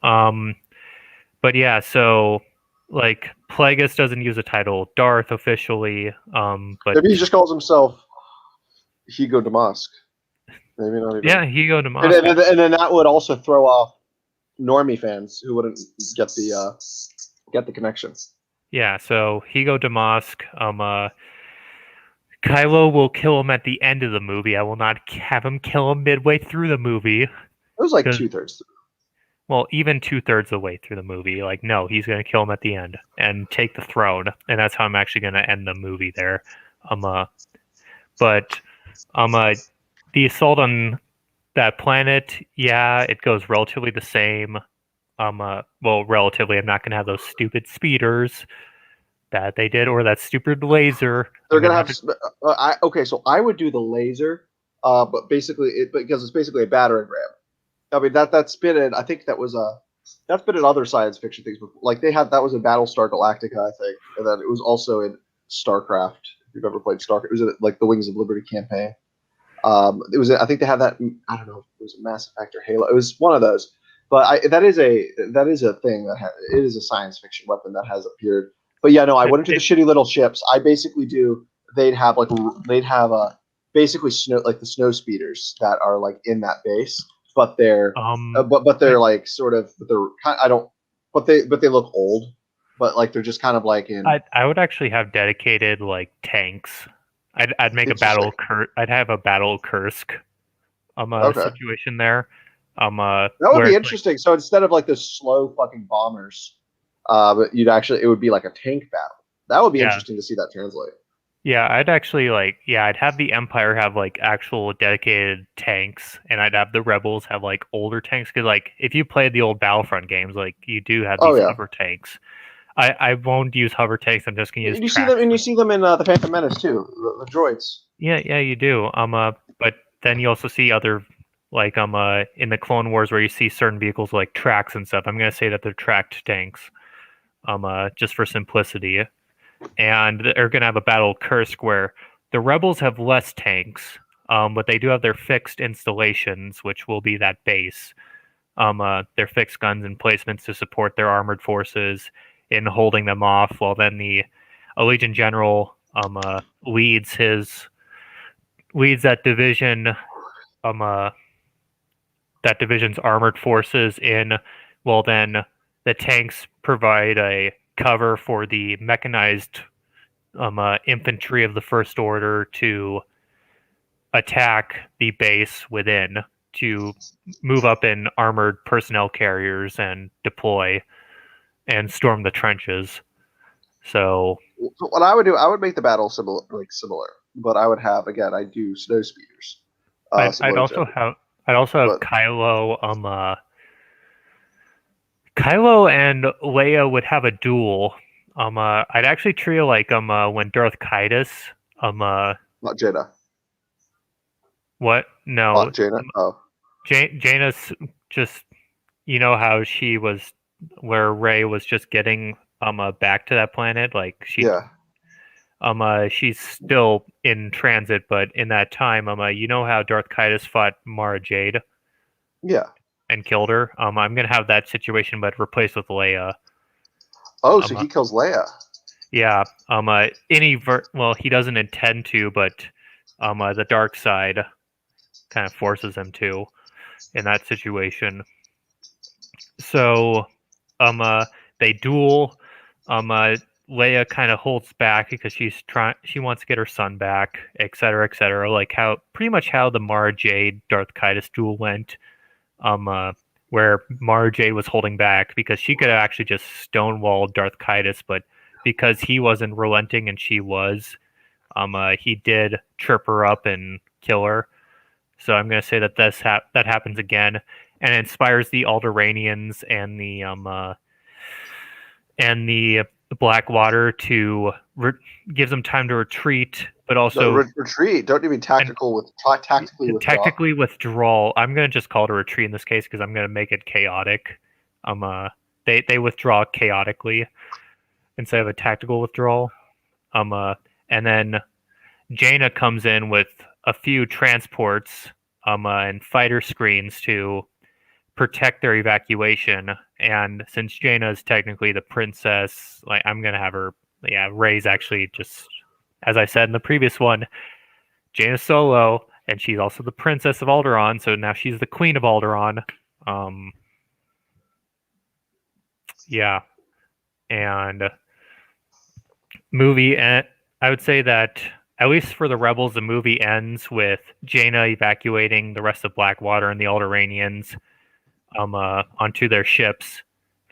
But yeah, so like Plagueis doesn't use the title Darth officially. But maybe he just calls himself Higo Damask. Maybe not even. Yeah, Higo Damask. And then that would also throw off normie fans who wouldn't get the connection. Yeah, so Higo Damask. Kylo will kill him at the end of the movie. I will not have him kill him midway through the movie. It was like 2/3. Well, even 2/3 of the way through the movie. Like, no, he's going to kill him at the end and take the throne. And that's how I'm actually going to end the movie there. But the assault on that planet, yeah, it goes relatively the same. Relatively, I'm not going to have those stupid speeders that they did, or that stupid laser. They're gonna have. So I would do the laser, but because it's basically a battering ram. I mean that's been in. I think that's been in other science fiction things before. Like that was in Battlestar Galactica, I think, and then it was also in StarCraft. If you've ever played StarCraft, it was in like the Wings of Liberty campaign. It was. I think they had that. I don't know if it was a Mass Effect or Halo. It was one of those. But that is a thing it is a science fiction weapon that has appeared. But yeah, no, I wouldn't do the shitty little ships. I basically do. They'd have basically snow, like the snow speeders that are like in that base but they're but they're like sort of but they're kind. I don't. But they look old. But like they're just kind of like in. I would actually have dedicated like tanks. I'd make a Interesting. I'd have a battle Kursk Okay. situation there. That would Where be it's interesting. So instead of like the slow fucking bombers, but it would be like a tank battle. That would be yeah. interesting to see that translate. Yeah, I'd actually I'd have the Empire have like actual dedicated tanks, and I'd have the Rebels have like older tanks. Because like if you played the old Battlefront games, like you do have Oh these yeah. hover tanks. I won't use hover tanks. I'm just gonna use. You see them, and you see them in the Phantom Menace too. The droids. Yeah, you do. But then you also see other like in the Clone Wars where you see certain vehicles like tracks and stuff. I'm gonna say that they're tracked tanks. Just for simplicity. And they're gonna have a battle Kursk where the rebels have less tanks, but they do have their fixed installations, which will be that base. Their fixed guns and placements to support their armored forces in holding them off, while then the Legion General leads that division, that division's armored forces in. Well, then the tanks provide a cover for the mechanized infantry of the First Order to attack the base within, to move up in armored personnel carriers and deploy and storm the trenches. So what I would do, I would make the battle similar, but I would have again, I do snow speeders. I'd also have Kylo. Kylo and Leia would have a duel. I'd actually trio like when Darth Kaitis not Jaina. what? No, Not Jaina. Oh, Jaina's just, you know how she was, where Rey was just getting back to that planet, like she's still in transit, but in that time you know how Darth Kaitis fought Mara Jade yeah. and killed her. I'm gonna have that situation but replaced with Leia. Oh, so he kills Leia. Yeah. Well, he doesn't intend to, but the dark side kind of forces him to in that situation. So they duel. Leia kind of holds back because she wants to get her son back, etc., etc. Like pretty much how the Mara Jade Darth Kaitis duel went. Where Mara Jade was holding back because she could have actually just stonewalled Darth Kaitis, but because he wasn't relenting and she was, he did trip her up and kill her. So I'm gonna say that that happens again, and inspires the Alderanians and the Blackwater to gives them time to retreat, but also retreat. Don't even tactically withdrawal. I'm gonna just call it a retreat in this case because I'm gonna make it chaotic. They withdraw chaotically instead of a tactical withdrawal. And then Jaina comes in with a few transports and fighter screens to protect their evacuation. And since Jaina is technically the princess, like I'm gonna have her. Yeah, Rey's actually just, as I said in the previous one, Jaina Solo, and she's also the princess of Alderaan. So now she's the queen of Alderaan. Yeah, and movie, and I would say that at least for the Rebels, the movie ends with Jaina evacuating the rest of Blackwater and the Alderanians onto their ships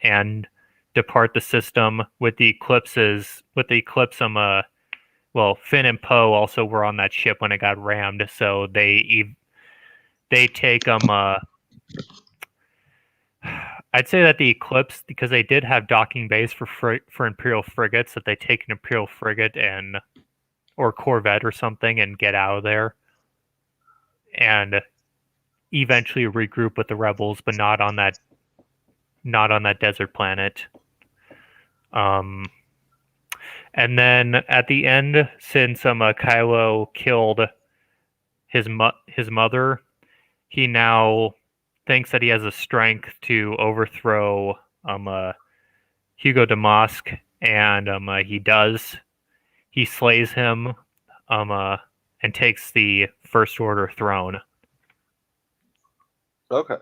and depart the system with the eclipses. With the eclipse, well, Finn and Poe also were on that ship when it got rammed, so they take I'd say that the Eclipse, because they did have docking bays for Imperial frigates, that they take an Imperial frigate or Corvette or something and get out of there, and eventually regroup with the rebels, but not on that desert planet. And then at the end, since Kylo killed his mother, he now thinks that he has the strength to overthrow Hugo Damask, and he does. He slays him and takes the First Order throne. Okay.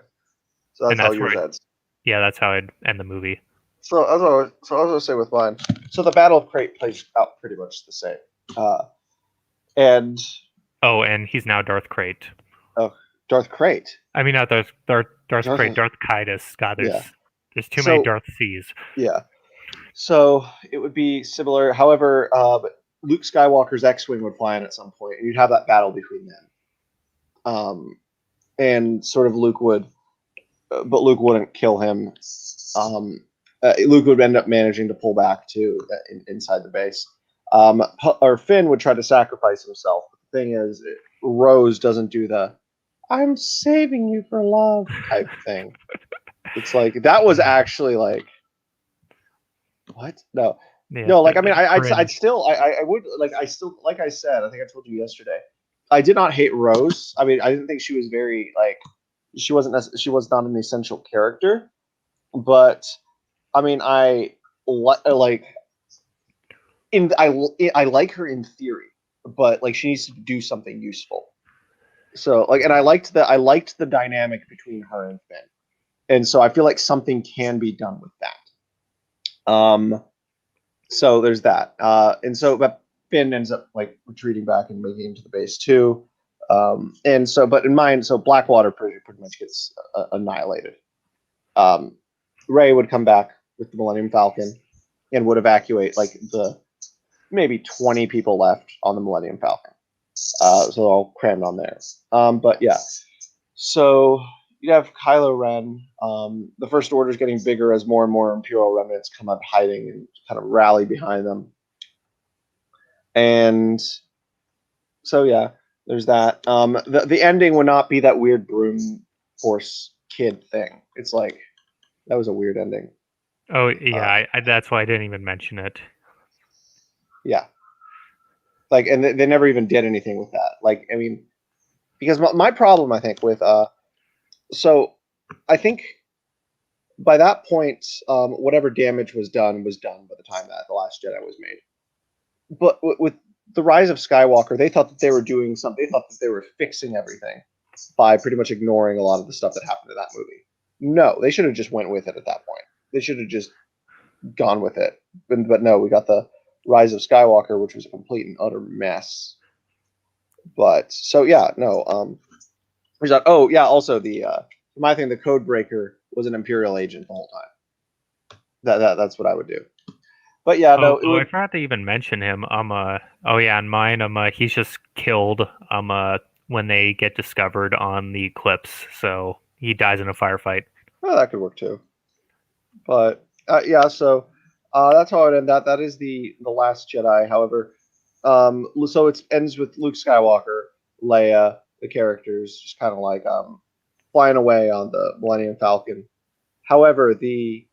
So And that's how that's yours where ends. yeah, that's how I'd end the movie. So as I was gonna say with mine. So the Battle of Crate plays out pretty much the same. And Oh, and he's now Darth Crate. oh, Darth Crate. I mean, not Darth Crate, Darth- Darth Kaitis. God, Yeah. there's too many So Darth C's. yeah. So it would be similar. However, Luke Skywalker's X-wing would fly in at some point, and you'd have that battle between them. And sort of Luke would, but Luke wouldn't kill him. Luke would end up managing to pull back to inside the base. Or Finn would try to sacrifice himself. The thing is, Rose doesn't do the "I'm saving you for love" type thing. It's like that was actually like what? No, Yeah, no. Like I mean, I'd cringe. still I would like I still like I said. I think I told you yesterday. I did not hate Rose. I mean, I didn't think she was very like she was not an essential character, but I mean, like I like her in theory, but like she needs to do something useful. So like, and I liked the dynamic between her and Finn, and so I feel like something can be done with that. So there's that, and so but Finn ends up like retreating back and making it into the base too. And so, but in mine, so Blackwater pretty much gets annihilated. Ray would come back with the Millennium Falcon and would evacuate like the maybe 20 people left on the Millennium Falcon. So they're all crammed on there. But yeah, so you have Kylo Ren. The First Order is getting bigger as more and more Imperial remnants come up hiding and kind of rally behind them. And so yeah, there's that. The ending would not be that weird broom force kid thing. It's like that was a weird ending. Oh yeah, that's why I didn't even mention it. Yeah. Like, and they never even did anything with that. Like, I mean, because my problem, I think, with so I think by that point, whatever damage was done by the time that the Last Jedi was made. But with the Rise of Skywalker, they thought that they were doing something. They thought that they were fixing everything by pretty much ignoring a lot of the stuff that happened in that movie. No, they should have just went with it at that point. They should have just gone with it. But no, we got the Rise of Skywalker, which was a complete and utter mess. But so yeah, no. We thought, oh yeah, also the my thing, the code breaker was an Imperial agent the whole time. That's what I would do. But yeah, no, it I would. forgot to even mention him. Oh yeah, in mine, he's just killed. When they get discovered on the Eclipse, so he dies in a firefight. Well, that could work too. But yeah, so that's how it ended. That is the Last Jedi. However, so it ends with Luke Skywalker, Leia, the characters just kind of like flying away on the Millennium Falcon. However, the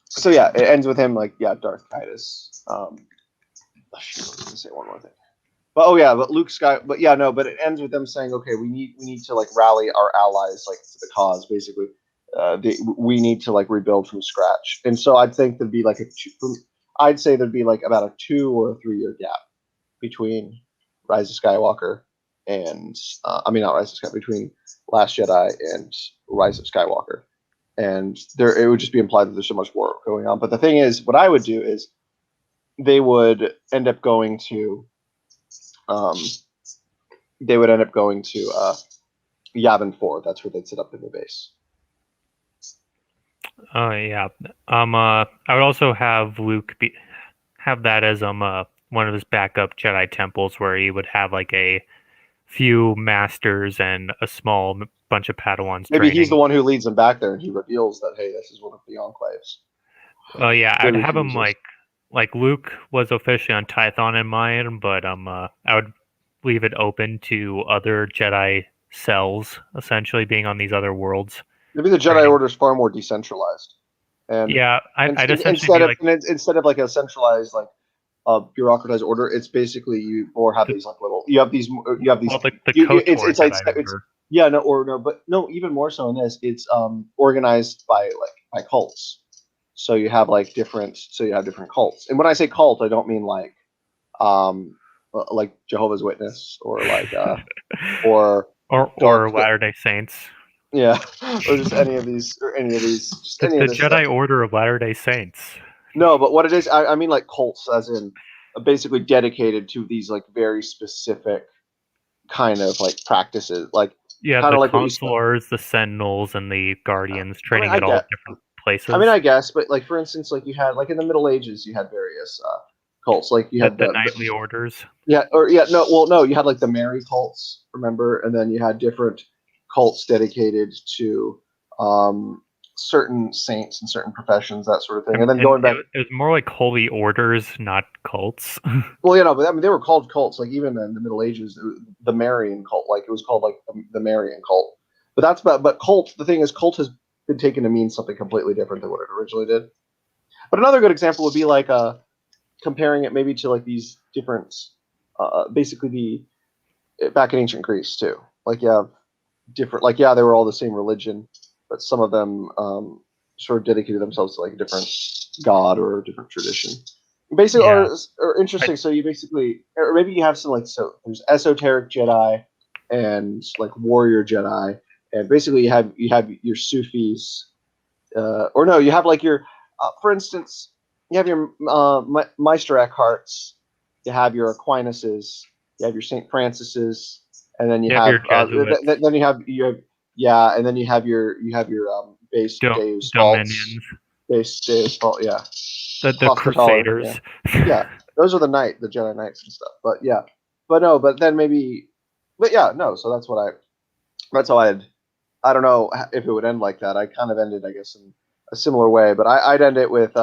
so yeah, it ends with him like Darth Kaitis. Shoot, I was gonna say one more thing. But oh yeah, but yeah, no, but it ends with them saying, okay, we need to like rally our allies like to the cause, basically. We need to like rebuild from scratch, and so I'd think there'd be like I'd say there'd be like about a 2 or a 3 year gap between Rise of Skywalker and I mean not Rise of Skywalker, between Last Jedi and Rise of Skywalker, and there it would just be implied that there's so much war going on. But the thing is, what I would do is they would end up going to Yavin 4. That's where they'd set up in the base. Oh yeah. I would also have Luke have that as one of his backup Jedi temples where he would have like a few masters and a small bunch of Padawans. Maybe training. he's the one who leads them back there, and he reveals that hey, this is one of the enclaves. Oh yeah, I'd Maybe have he him uses- like Luke was officially on Tython in mine, but I would leave it open to other Jedi cells essentially being on these other worlds. Maybe the Jedi training. Order is far more decentralized, and Yeah, I'd essentially instead be of like instead of like a centralized like bureaucratized order, it's basically you more have these like little you have these well, the it's KOTOR it's, Jedi it's Order. yeah no or no but no even more so in this it's organized by cults. So you have like different cults, and when I say cult, I don't mean like like Jehovah's Witness or like or or Dark, Latter-day Saints. yeah, or just any of these, just The any of this Jedi stuff. Order of Latter-day Saints. No, but what it is, I mean like cults, as in basically dedicated to these like very specific kind of like practices, like Yeah, kind the of like what you saw. Consulars, the Sentinels, and the Guardians I mean, training I at all get. different places. I mean, I guess, but like for instance, like you had like in the Middle Ages, you had various cults. Like you had the Knightly Orders. yeah, or yeah, no, well, no, you had like the Mary cults, remember, and then you had different cults dedicated to certain saints and certain professions, that sort of thing. And then going back, it was more like holy orders, not cults. well, you know, but I mean, they were called cults. Like even in the Middle Ages, the Marian cult, like it was called like the Marian cult. But that's but cult. The thing is, cult has been taken to mean something completely different than what it originally did. But another good example would be like comparing it maybe to like these different, basically the back in ancient Greece too. Like you have different, like yeah, they were all the same religion, but some of them sort of dedicated themselves to like a different god or a different tradition. Basically, Yeah. or interesting. So you basically, or maybe you have some like, so there's esoteric Jedi and like warrior Jedi, and basically you have your Sufis, or no, you have like your, for instance, you have your Meister Eckharts, you have your Aquinas, you have your Saint Francis's, and then you have your Jesuits. then you have yeah, and then you have your base Deus Dominions. base Deus Vult, yeah, The Hospitaller, Crusaders. yeah, those are the Jedi Knights and stuff. But yeah, but no, but then maybe, but yeah, no. So that's how I don't know if it would end like that. I kind of ended, I guess, in a similar way, but I'd end it with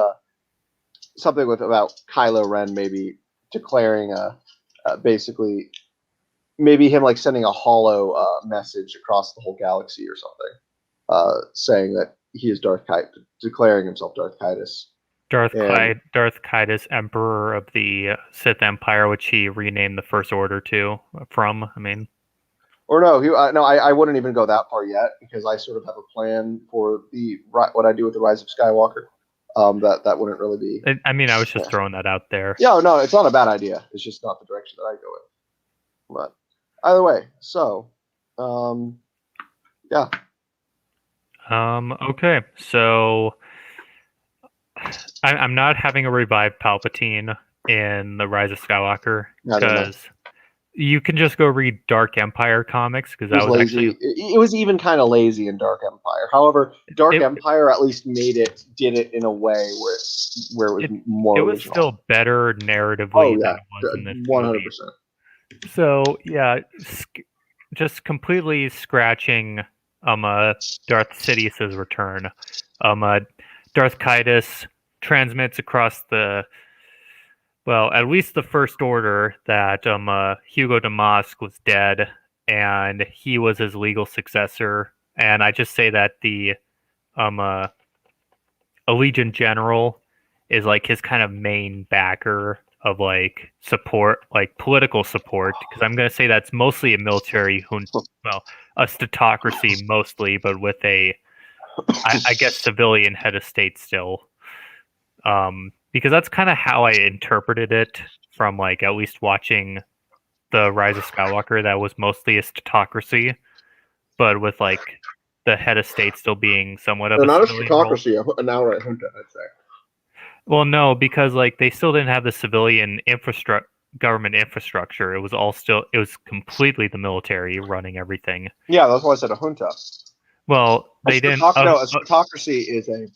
something with about Kylo Ren maybe declaring basically maybe him like sending a hollow message across the whole galaxy or something, saying that he is declaring himself Darth Kaitis. Darth Kaitis, Emperor of the Sith Empire, which he renamed the First Order from. I mean, or no, I wouldn't even go that far yet because I sort of have a plan for what I do with the Rise of Skywalker. That wouldn't really be. I mean, I was just throwing that out there. Yeah, no, it's not a bad idea. It's just not the direction that I go in. But either way, so yeah. Okay, so I'm not having a revived Palpatine in the Rise of Skywalker because you can just go read Dark Empire comics because that was lazy. Actually it was even kind of lazy in Dark Empire. However, Dark Empire at least did it in a way where it was more. It was original. Still better narratively than it was in this 100%. Movie. So yeah, just completely scratching Darth Sidious's return. Darth Kaitis transmits across at least the First Order that Hugo Damask was dead and he was his legal successor. And I just say that the Allegiant General is like his kind of main backer of like support, like political support, because I'm going to say that's mostly a military a statocracy mostly, but with I guess civilian head of state still. Because that's kind of how I interpreted it from like at least watching the Rise of Skywalker. That was mostly a statocracy, but with like the head of state still being somewhat of not a statocracy, an hour I'd say. Well, no, because like they still didn't have the civilian government infrastructure. It was completely the military running everything. Yeah, that's why I said a junta. Well, they didn't. A statocracy is a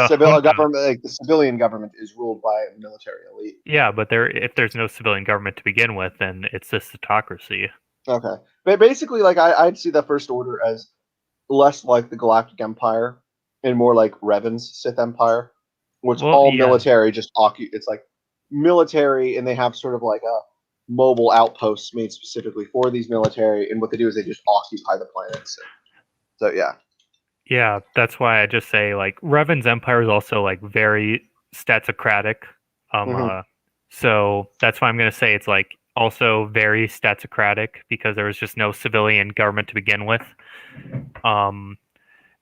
civil government. Like the civilian government is ruled by a military elite. Yeah, but if there's no civilian government to begin with, then it's a statocracy. Okay, but basically, like I'd see the First Order as less like the Galactic Empire and more like Revan's Sith Empire, which military just it's like military, and they have sort of like a mobile outposts made specifically for these military, and what they do is they just occupy the planets. So yeah. Yeah, that's why I just say like Revan's Empire is also like very statocratic. So that's why I'm going to say it's like also very statocratic because there was just no civilian government to begin with.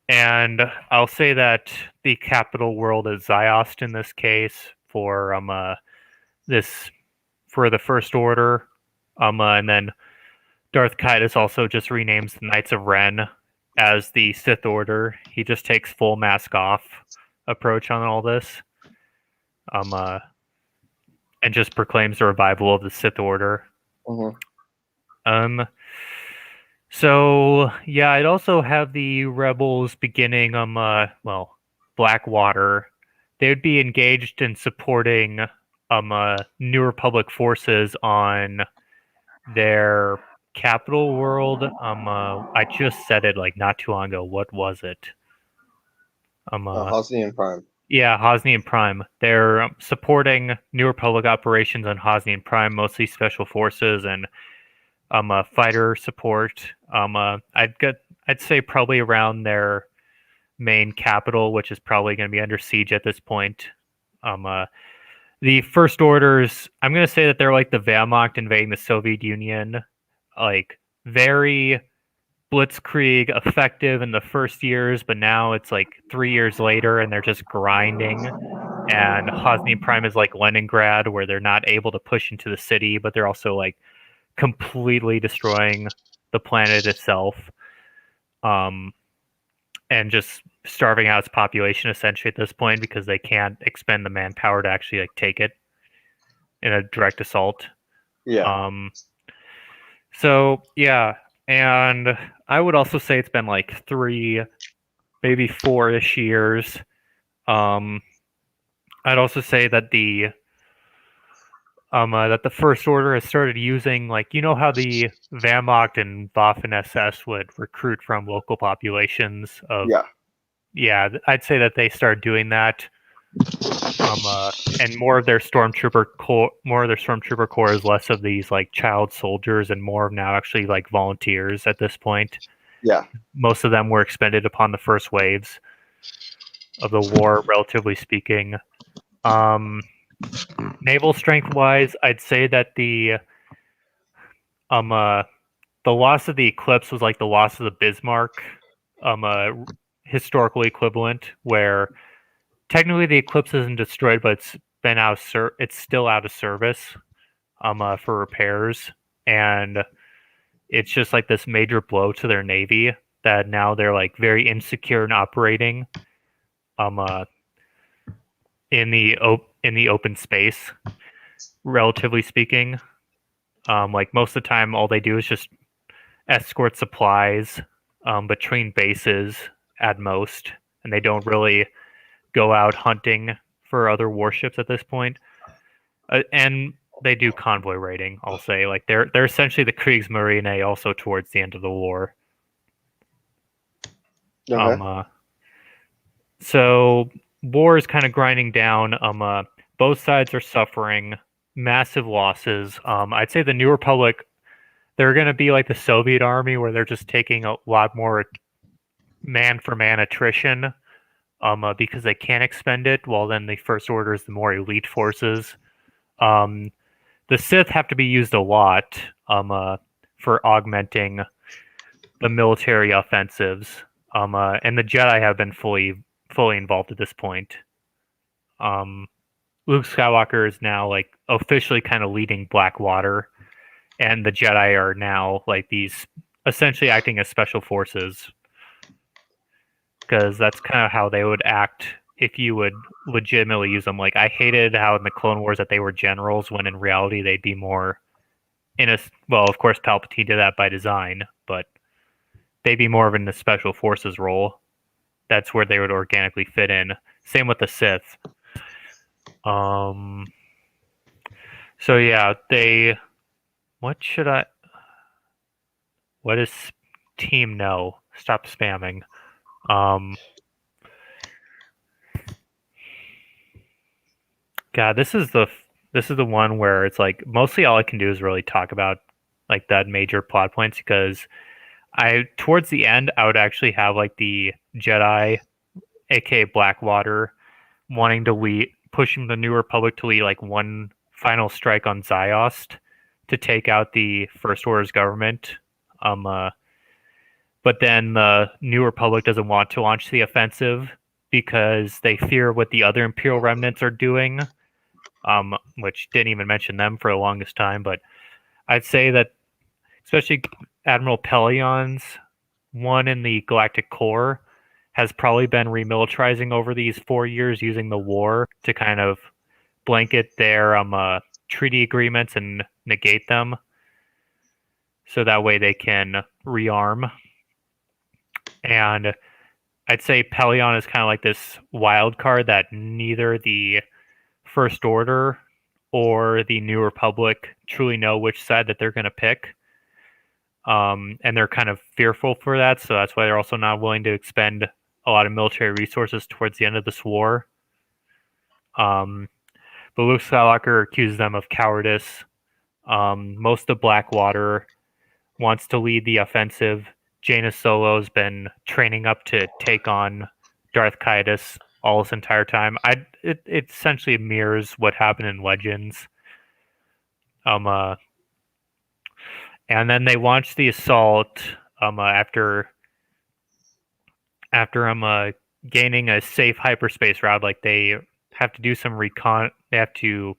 And I'll say that the capital world is Ziost in this case for this for the First Order. And then Darth Kaitis also just renames the Knights of Ren as the Sith Order. He just takes full mask off approach on all this. And just proclaims the revival of the Sith Order. Mm-hmm. So yeah, I'd also have the rebels beginning Blackwater. They would be engaged in supporting New Republic forces on their capital world. I just said it like not too long ago. What was it? Hosnian Prime. Yeah, Hosnian Prime. They're supporting New Republic operations on Hosnian Prime, mostly special forces and fighter support. I'd say probably around their main capital, which is probably going to be under siege at this point. The First Orders, I'm going to say that they're like the Wehrmacht invading the Soviet Union, like very blitzkrieg effective in the first years, but now it's like 3 years later and they're just grinding. And Hosnian Prime is like Leningrad, where they're not able to push into the city, but they're also like completely destroying the planet itself, and just starving out its population essentially at this point because they can't expend the manpower to actually like take it in a direct assault. Yeah. So yeah, and I would also say it's been like 3, maybe 4-ish years. I'd also say that the First Order has started using, like, you know how the Wehrmacht and Waffen SS would recruit from local populations of. Yeah, I'd say that they started doing that. And more of their stormtrooper corps is less of these like child soldiers and more of now actually like volunteers at this point. Yeah. Most of them were expended upon the first waves of the war, relatively speaking. Naval strength wise, I'd say that the loss of the Eclipse was like the loss of the Bismarck, historical equivalent, where technically the Eclipse isn't destroyed, but it's still out of service for repairs, and it's just like this major blow to their navy that now they're like very insecure in operating in the open space, relatively speaking. Like most of the time all they do is just escort supplies between bases at most, and they don't really go out hunting for other warships at this point. And they do convoy raiding, I'll say. Like they're essentially the Kriegsmarine also towards the end of the war. Okay. So war is kind of grinding down. Both sides are suffering massive losses. I'd say the New Republic, they're going to be like the Soviet army, where they're just taking a lot more man-for-man attrition because they can't expend it, while then the First Order is the more elite forces. The Sith have to be used a lot for augmenting the military offensives, and the Jedi have been fully involved at this point. Luke Skywalker is now like officially kind of leading Blackwater, and the Jedi are now like these essentially acting as special forces, because that's kind of how they would act if you would legitimately use them. Like, I hated how in the Clone Wars that they were generals, when in reality they'd be more of course Palpatine did that by design, but they'd be more of in the special forces role. That's where they would organically fit in. Same with the Sith. So yeah, what does team know? Stop spamming. God, this is the one where it's like mostly all I can do is really talk about like that major plot points, because towards the end I would actually have like the Jedi, aka Blackwater, wanting to pushing the New Republic to lead like one final strike on Ziost to take out the First Order's government. But then the New Republic doesn't want to launch the offensive because they fear what the other Imperial remnants are doing. which didn't even mention them for the longest time. But I'd say that, especially Admiral Pelion's one in the Galactic Core, has probably been remilitarizing over these 4 years, using the war to kind of blanket their treaty agreements and negate them, so that way they can rearm. And I'd say Pelion is kind of like this wild card that neither the First Order or the New Republic truly know which side that they're going to pick. And they're kind of fearful for that, so that's why they're also not willing to expend a lot of military resources towards the end of this war. But Luke Skywalker accuses them of cowardice. Most of Blackwater wants to lead the offensive. Jaina Solo's been training up to take on Darth Caedus all this entire time. It essentially mirrors what happened in Legends. And then they launch the assault after gaining a safe hyperspace route. Like, they have to do some recon. They have to.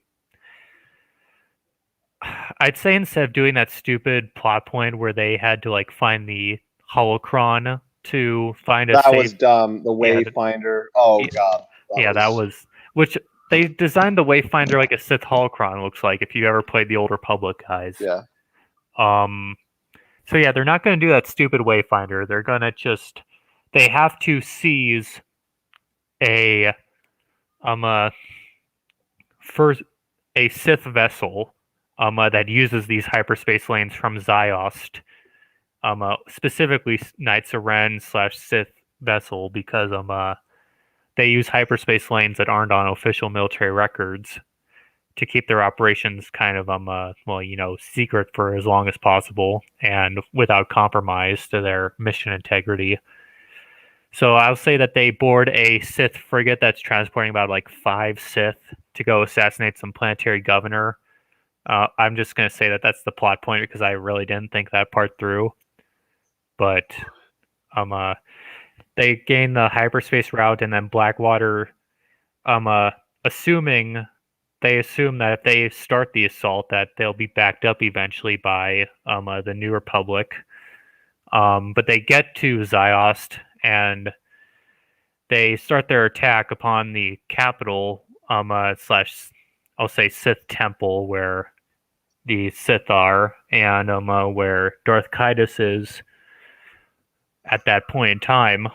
I'd say instead of doing that stupid plot point where they had to like find the holocron to find a That safe. was dumb. The Wayfinder. Oh Yeah. god. That was which they designed the Wayfinder like a Sith holocron. Looks like, if you ever played the Old Republic, guys. Yeah. So yeah, they're not going to do that stupid Wayfinder. They're going to they have to seize a Sith vessel that uses these hyperspace lanes from Ziost, specifically Knights of Ren / Sith vessel, because they use hyperspace lanes that aren't on official military records to keep their operations kind of secret for as long as possible and without compromise to their mission integrity. So I'll say that they board a Sith frigate that's transporting about like 5 Sith to go assassinate some planetary governor. I'm just going to say that that's the plot point because I really didn't think that part through. But they gain the hyperspace route, and then Blackwater, they assume that if they start the assault, that they'll be backed up eventually by the New Republic. But they get to Ziost, and they start their attack upon the capital / I'll say Sith temple, where the Sith are, and where Darth Caedus is at that point in time.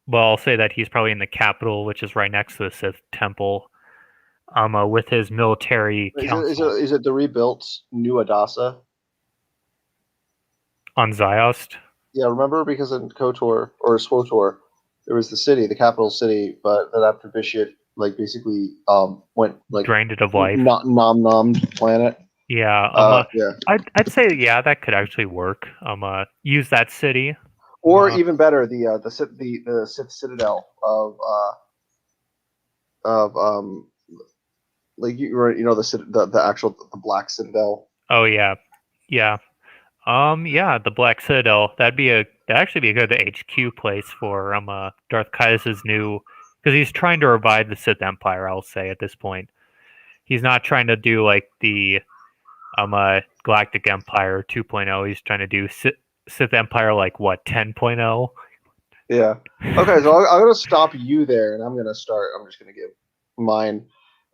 Well, I'll say that he's probably in the capital, which is right next to the Sith temple, with his military council. Is it the rebuilt New Adasa? On Ziost? Yeah, remember, because in KOTOR or SWOTOR, there was the city, the capital city, but then after Vitiate, like, basically went like drained it of life. Nom planet. Yeah. Yeah. I'd say that could actually work. Use that city. Or even better, the Sith Citadel of like the actual Black Citadel. Oh yeah. The Black Citadel. That'd actually be a good HQ place for Darth Caedus's new, because he's trying to revive the Sith Empire. I'll say at this point, he's not trying to do like the Galactic Empire 2.0. He's trying to do Sith Empire like what 10.0. Yeah. Okay, so I'm gonna stop you there, and I'm just gonna give mine.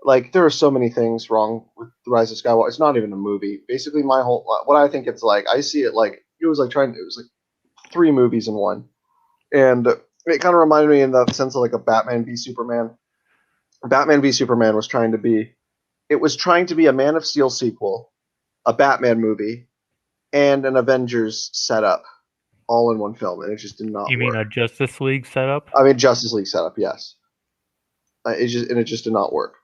Like, there are so many things wrong with The Rise of Skywalker. It's not even a movie. Basically, what I think it's like, I see it like it was like 3 movies in one, and it kind of reminded me in the sense of like a Batman v Superman. Batman v Superman was trying to be a Man of Steel sequel, a Batman movie, and an Avengers setup, all in one film, and it just did not. You mean work. a Justice League setup? I mean, Justice League setup, yes. It just did not work.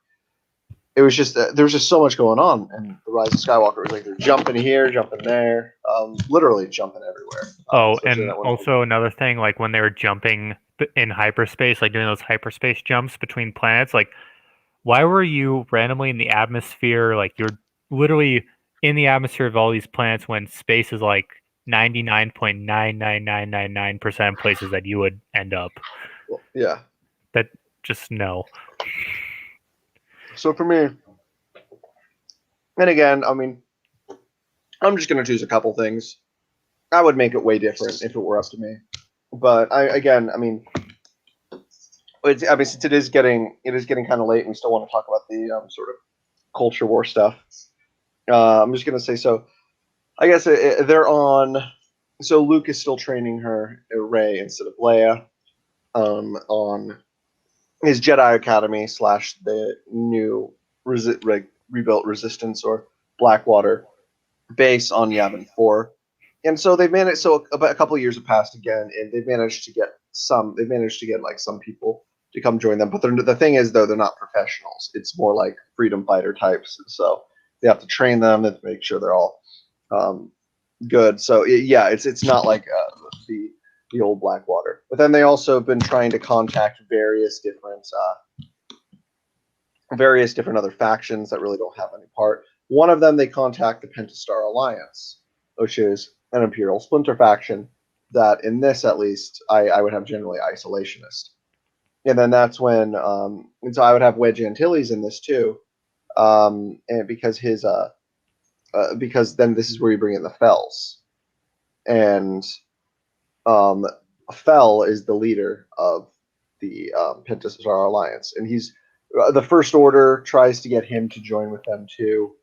It was just there was just so much going on, and The Rise of Skywalker was like they're jumping here, jumping there, literally jumping everywhere. And also another thing, like when they were jumping in hyperspace, like doing those hyperspace jumps between planets, like why were you randomly in the atmosphere? Like, you're literally in the atmosphere of all these planets when space is like 99.99999% places that you would end up. Well, yeah. That just no. So for me, and again, I mean, I'm just gonna choose a couple things. I would make it way different if it were up to me. But I mean, since it is getting kind of late, and we still want to talk about the sort of culture war stuff. I'm just gonna say so. I guess they're on. So Luke is still training her Rey instead of Leia on his Jedi Academy / the new rebuilt Resistance or Blackwater base on Yavin 4. And so they've managed. So about a couple of years have passed again, and they've managed to get some. They've managed to get like some people to come join them. But the thing is, though, they're not professionals. It's more like freedom fighter types. So they have to train them and make sure they're all good. So yeah, it's not like the old Blackwater. But then they also have been trying to contact various different other factions that really don't have any part. One of them, they contact the Pentastar Alliance, which is an Imperial splinter faction that, in this at least, I would have generally isolationist. And then that's when, and so I would have Wedge Antilles in this too, and because because then this is where you bring in the Fells, and Fell is the leader of the Pentastar Alliance, and he's the First Order tries to get him to join with them too,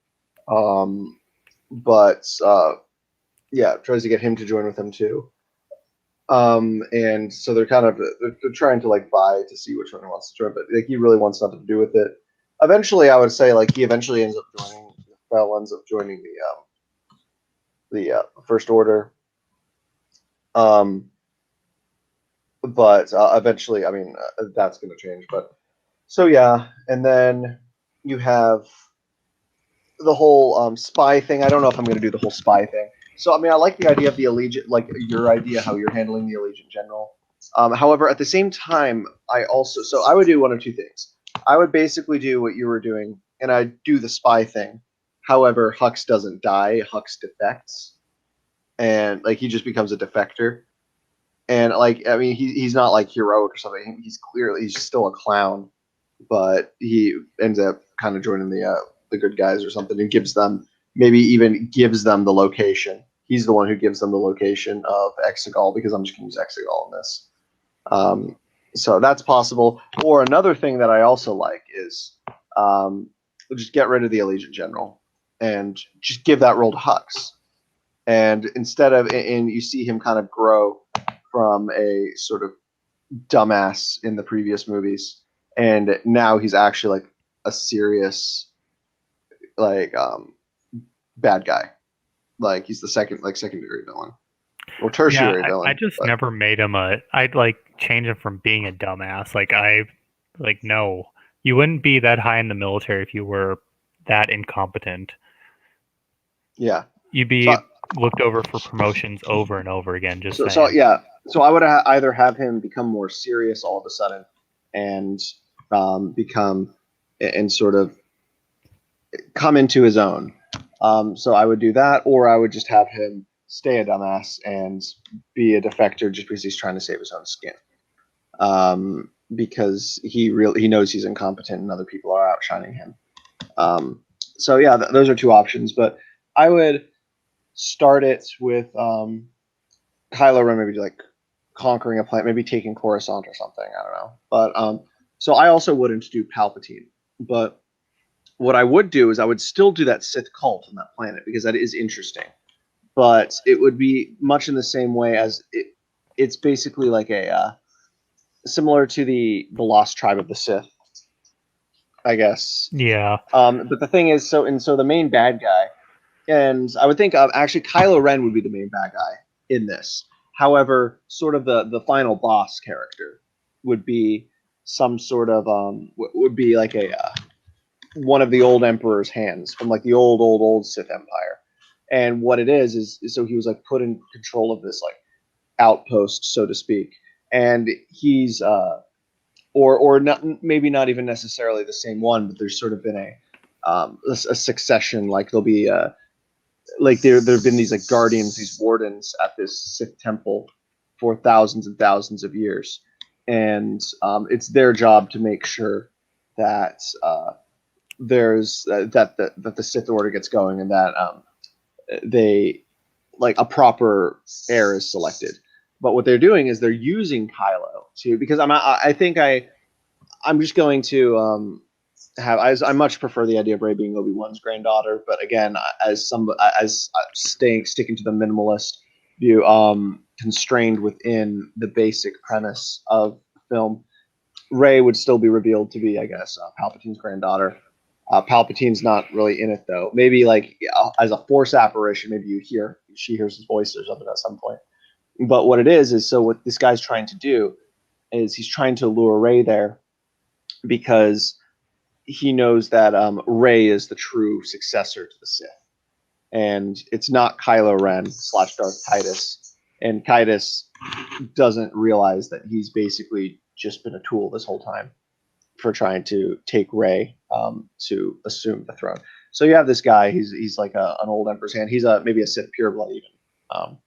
but yeah, tries to get him to join with them too. And so they're kind of they're trying to like vie to see which one he wants to join, but like he really wants nothing to do with it. Eventually, I would say like he eventually ends up joining. Fell ends up joining the First Order. But eventually, I mean, that's going to change. But so yeah, and then you have the whole spy thing. I don't know if I'm going to do the whole spy thing. So I mean, I like the idea of the Allegiant, like your idea how you're handling the Allegiant General. However, at the same time, I would do one of two things. I would basically do what you were doing, and I'd do the spy thing. However, Hux doesn't die. Hux defects, and like he just becomes a defector. And like I mean, he's not like heroic or something. He's still a clown, but he ends up kind of joining the good guys or something, and even gives them the location. He's the one who gives them the location of Exegol, because I'm just going to use Exegol in this. So that's possible. Or another thing that I also like is just get rid of the Allegiant General and just give that role to Hux. And and you see him kind of grow from a sort of dumbass in the previous movies, and now he's actually like a serious like bad guy. Like he's the secondary villain or tertiary villain. I just never made him I'd like change him from being a dumbass. No, you wouldn't be that high in the military if you were that incompetent. Yeah, you'd be looked over for promotions over and over again. So I would either have him become more serious all of a sudden, and become and sort of come into his own. So I would do that, or I would just have him stay a dumbass and be a defector just because he's trying to save his own skin. Because he knows he's incompetent and other people are outshining him. So yeah, those are two options. But I would start it with Kylo Ren, maybe like conquering a planet, maybe taking Coruscant or something. I don't know. But so I also wouldn't do Palpatine, but what I would do is I would still do that Sith cult on that planet, because that is interesting. But it would be much in the same way as it's basically like a similar to the Lost Tribe of the Sith, I guess. Yeah. But the thing is, so the main bad guy, and I would think actually Kylo Ren would be the main bad guy in this. However, sort of the final boss character would be some sort of would be like a one of the old Emperor's hands from like the old Sith Empire. And what it is so he was like put in control of this like outpost, so to speak. And he's or not, maybe not even necessarily the same one, but there's sort of been a succession. Like there'll be like there've been these like guardians, these wardens at this Sith temple for thousands and thousands of years, and it's their job to make sure that there's that the Sith Order gets going, and that they like a proper heir is selected. But what they're doing is they're using Kylo to because I'm just going to I much prefer the idea of Rey being Obi-Wan's granddaughter, but again, as sticking to the minimalist view, constrained within the basic premise of the film, Rey would still be revealed to be, I guess, Palpatine's granddaughter. Palpatine's not really in it though. Maybe like as a Force apparition, maybe she hears his voice or something at some point. But what it is so what this guy's trying to do is he's trying to lure Rey there because he knows that Rey is the true successor to the Sith, and it's not Kylo Ren / Darth Titus. And Titus doesn't realize that he's basically just been a tool this whole time for trying to take Rey to assume the throne. So you have this guy. He's like an old Emperor's hand. He's maybe a Sith pureblood even.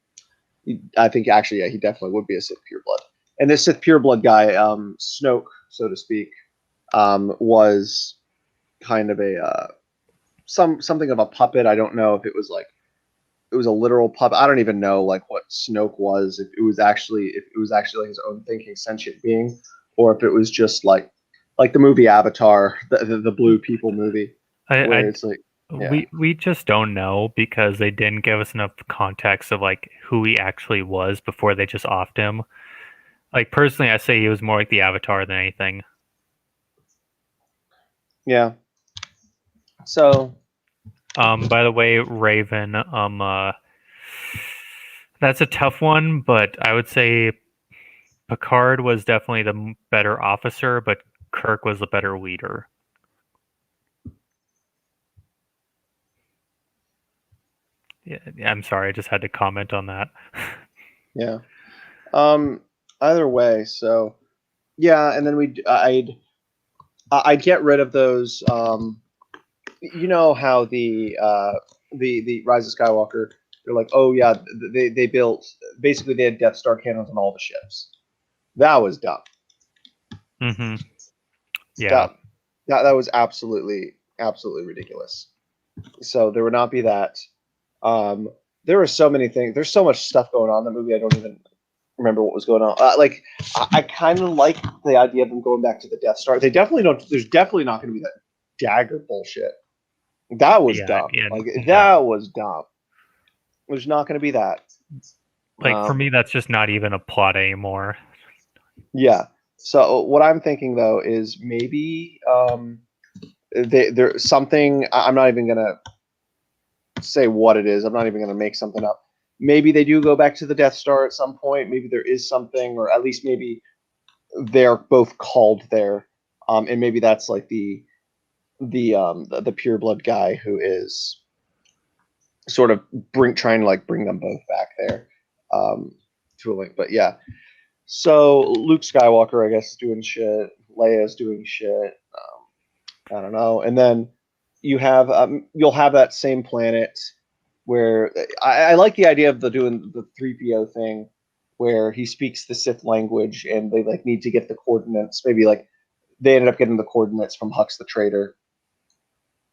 I think actually, yeah, he definitely would be a Sith pureblood. And this Sith pureblood guy, Snoke, so to speak, was kind of a something of a puppet. I don't know if it was a literal puppet. I don't even know like what Snoke was. If it was actually like his own thinking sentient being, or if it was just like the movie Avatar, the blue people movie, where it's like. Yeah. We just don't know because they didn't give us enough context of like who he actually was before they just offed him. Like personally, I say he was more like the Avatar than anything. Yeah. So. By the way, Raven, that's a tough one, but I would say Picard was definitely the better officer, but Kirk was the better leader. Yeah, I'm sorry, I just had to comment on that. Yeah. Either way, so yeah, and then I'd get rid of those. You know how the Rise of Skywalker, they're like, oh yeah, they built basically they had Death Star cannons on all the ships. That was dumb. Mm-hmm. Yeah. Dumb. That was absolutely ridiculous. So there would not be that. There were so many things. There's so much stuff going on in the movie. I don't even remember what was going on. I kind of like the idea of them going back to the Death Star. They definitely don't. There's definitely not going to be that dagger bullshit. That was dumb. That was dumb. There's not going to be that. Like for me, that's just not even a plot anymore. Yeah. So what I'm thinking though is maybe there's something. I'm not even gonna say what it is. I'm not even gonna make something up. Maybe they do go back to the Death Star at some point. Maybe there is something, or at least maybe they're both called there, and maybe that's like the pureblood guy who is sort of trying to bring them both back there to a link. But yeah, so Luke Skywalker, I guess, is doing shit. Leia's doing shit. I don't know. And then you'll have that same planet where I like the idea of doing the 3PO thing where he speaks the Sith language and they need to get the coordinates. Maybe they ended up getting the coordinates from Hux the Traitor.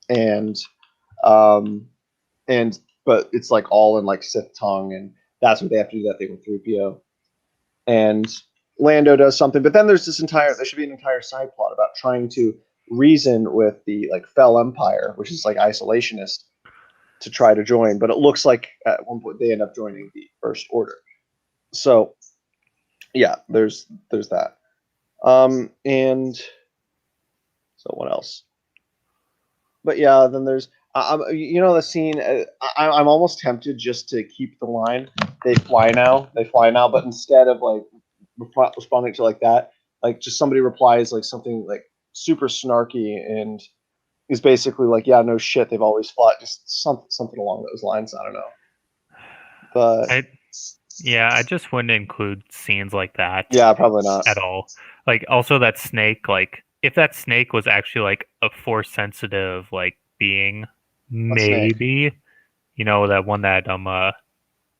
And but it's all in Sith tongue, and that's what they have to do that thing with 3PO. And Lando does something, but then there should be an entire side plot about trying to reason with the Fel Empire, which is isolationist, to try to join. But it looks like at one point they end up joining the First Order. So yeah, there's that. And so what else? But yeah, then there's the scene. I'm almost tempted just to keep the line. They fly now, but instead of responding to that, just somebody replies something super snarky and is basically yeah, no shit, they've always fought, just something along those lines. I don't know, but I just wouldn't include scenes like that. Yeah, probably not at all. Also that snake, if that snake was actually a force sensitive being, maybe that one that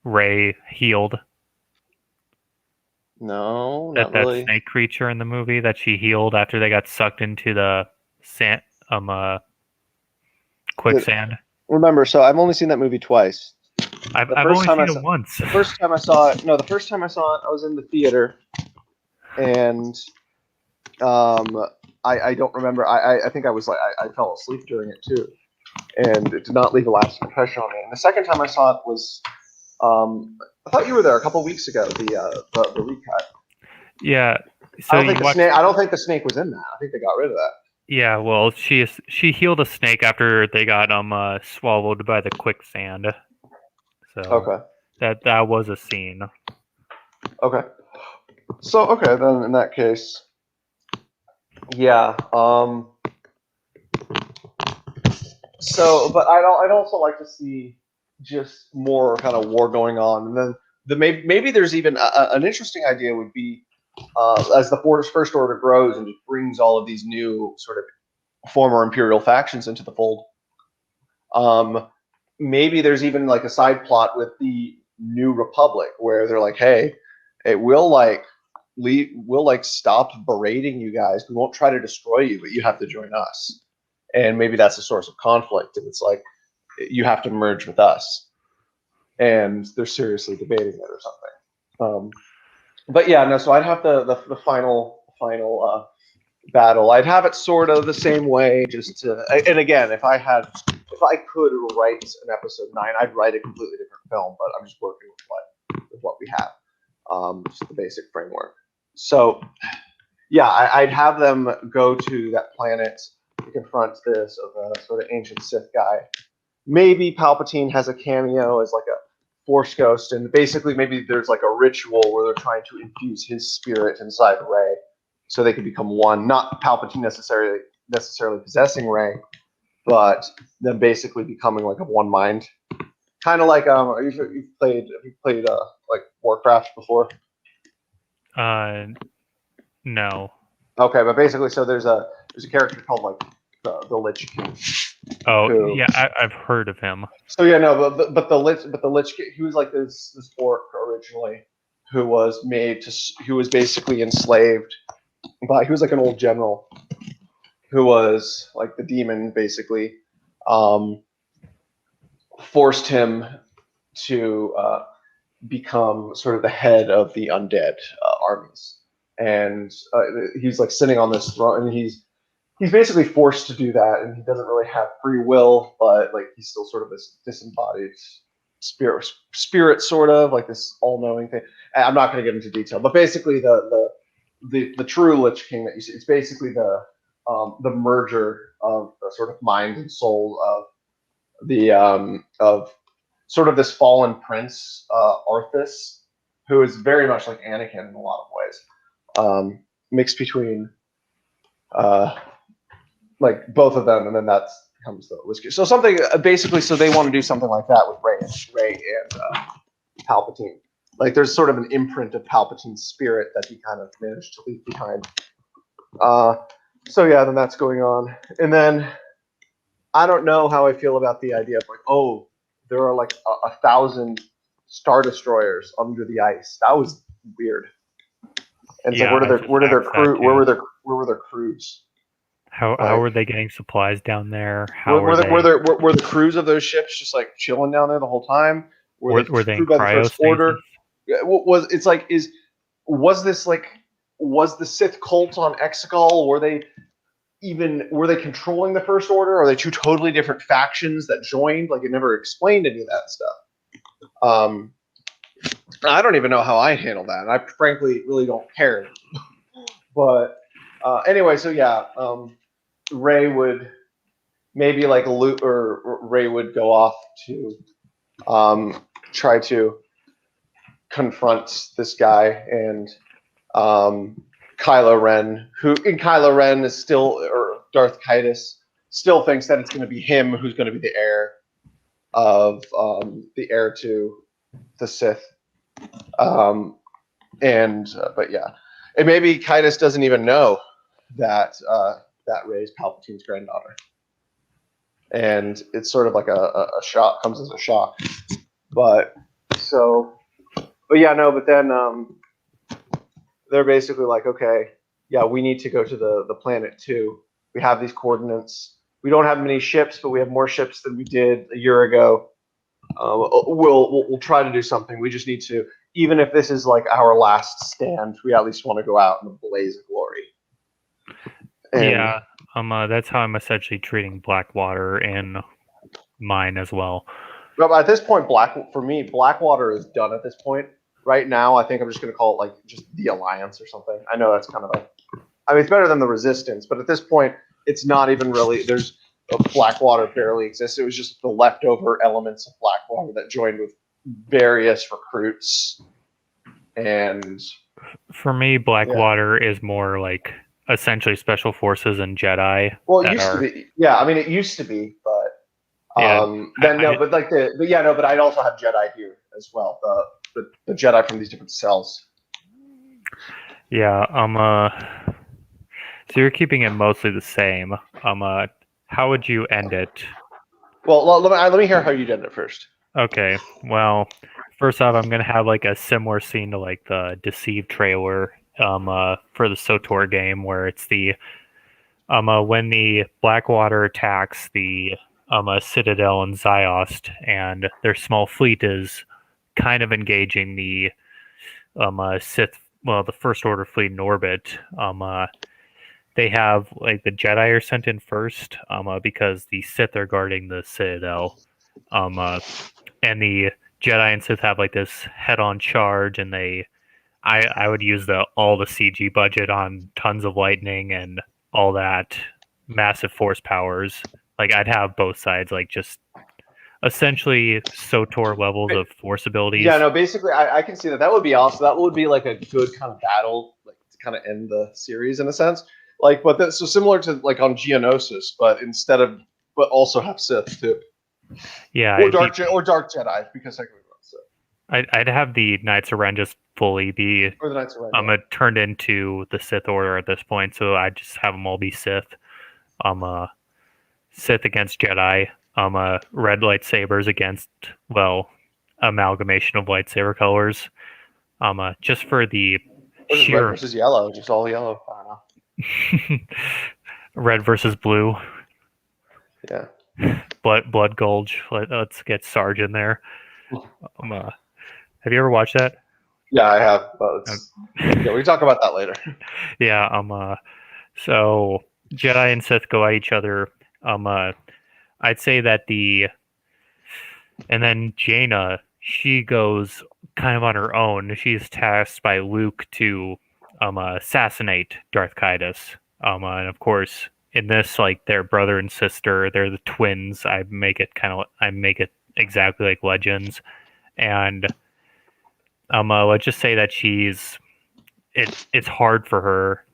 Rey healed. No, that not really. Snake creature in the movie that she healed after they got sucked into the quicksand. Remember, so I've only seen that movie twice. I've first only time seen I it saw- once. The first time I saw it, I was in the theater, and I don't remember. I think I was like I fell asleep during it too, and it did not leave a lasting impression on me. And the second time I saw it was, I thought you were there a couple weeks ago. The recut. Yeah. I So don't you think the watched. snake. I don't think the snake was in that. I think they got rid of that. Yeah. Well, she healed a snake after they got swallowed by the quicksand. So Okay. that was a scene. Okay. So okay, then in that case, yeah. So, but I'd also like to see just more kind of war going on, and then maybe there's even an interesting idea would be as the First Order grows and just brings all of these new sort of former Imperial factions into the fold. Maybe there's even like a side plot with the New Republic where they're like, hey, we'll stop berating you guys. We won't try to destroy you, but you have to join us. And maybe that's a source of conflict. And it's like, you have to merge with us. And they're seriously debating it or something. But yeah, no. So I'd have the final battle. I'd have it sort of the same way. And again, if I could write an episode 9, I'd write a completely different film. But I'm just working with what we have, just the basic framework. So yeah, I'd have them go to that planet to confront this sort of ancient Sith guy. Maybe Palpatine has a cameo as like a Force ghost, and basically maybe there's like a ritual where they're trying to infuse his spirit inside Rey, so they can become one. Not Palpatine necessarily possessing Rey, but them basically becoming like a one mind. Kind of like you've played like Warcraft before? No. Okay, but basically, so there's a character called like the Lich King. Oh, yeah, I've heard of him. So yeah, no, but the Lich King, he was like this orc originally, who was basically enslaved by, he was like an old general, who was like the demon basically, forced him to become sort of the head of the undead armies, and he's like sitting on this throne, and he's basically forced to do that, and he doesn't really have free will, but like he's still sort of this disembodied spirit sort of like this all-knowing thing. I'm not going to get into detail, but basically the true Lich King that you see, it's basically the merger of the sort of mind and soul of the of sort of this fallen prince, Arthas, who is very much like Anakin in a lot of ways, mixed between like both of them, and then that comes the Lich King. So something basically, so they want to do something like that with Rey and Palpatine. Like there's sort of an imprint of Palpatine's spirit that he kind of managed to leave behind. So yeah, then that's going on, and then I don't know how I feel about the idea of like, oh, there are like 1,000 Star Destroyers under the ice. That was weird. And it's Yeah, like, where were their crews? How were they getting supplies down there? Were the crews of those ships just like chilling down there the whole time? Were they in crewed by the First Order? cryostasis? Was the Sith cult on Exegol? Were they controlling the First Order? Are they two totally different factions that joined? Like it never explained any of that stuff. I don't even know how I handle that, and I frankly really don't care. But anyway, so yeah, Rey would maybe like Luke or Rey would go off to try to confront this guy, and Kylo Ren is still, or Darth Caedus still thinks that it's going to be him who's going to be the heir to the Sith. But yeah, and maybe Caedus doesn't even know that Rey's Palpatine's granddaughter, and it's sort of like a shock, comes as a shock. But then they're basically like, okay, yeah, we need to go to the planet too. We have these coordinates. We don't have many ships, but we have more ships than we did a year ago. We'll try to do something. We just need to, even if this is like our last stand, we at least want to go out in a blaze of glory. And Yeah, that's how I'm essentially treating Blackwater in mine as well. But at this point, Blackwater is done at this point. Right now, I think I'm just going to call it like just the Alliance or something. I know that's kind of it's better than the Resistance, but at this point, it's not even really. Blackwater barely exists. It was just the leftover elements of Blackwater that joined with various recruits. And for me, Blackwater is more like essentially special forces and Jedi. Well, it used to be. Yeah, I mean, it used to be, but but I'd also have Jedi here as well. The Jedi from these different cells. Yeah. So you're keeping it mostly the same. How would you end it? Well, let me hear how you'd end it first. Okay. Well, first off, I'm gonna have like a similar scene to like the Deceived trailer. For the SOTOR game, where it's the when the Blackwater attacks the Citadel and Ziost, and their small fleet is kind of engaging the Sith, the First Order fleet in orbit. They have like the Jedi are sent in first, because the Sith are guarding the Citadel, and the Jedi and Sith have like this head-on charge, and I would use all the CG budget on tons of lightning and all that massive force powers. Like I'd have both sides like just essentially SOTOR levels of force abilities. Yeah, no, basically I can see that. That would be awesome. That would be like a good kind of battle, like to kind of end the series in a sense. Like, but that's so similar to like on Geonosis, but but also have Sith too. Yeah, or Dark Jedi because I can run Sith. I'd have the Knights of Ren just fully be or the Knights of Ren. Turned into the Sith Order at this point, so I just have them all be Sith. Sith against Jedi. Red lightsabers against amalgamation of lightsaber colors. Just for the sheer red versus yellow, just all yellow. I don't know. Red versus blue. Yeah. Blood Gulch. Let's get Sarge in there. Have you ever watched that? Yeah, I have. But we can talk about that later. Yeah. So Jedi and Sith go at each other. I'd say that and then Jaina, she goes kind of on her own. She's tasked by Luke to assassinate Darth Caedus. And of course, in this, like they're brother and sister, they're the twins. I make it exactly like Legends, and let's just say that it's hard for her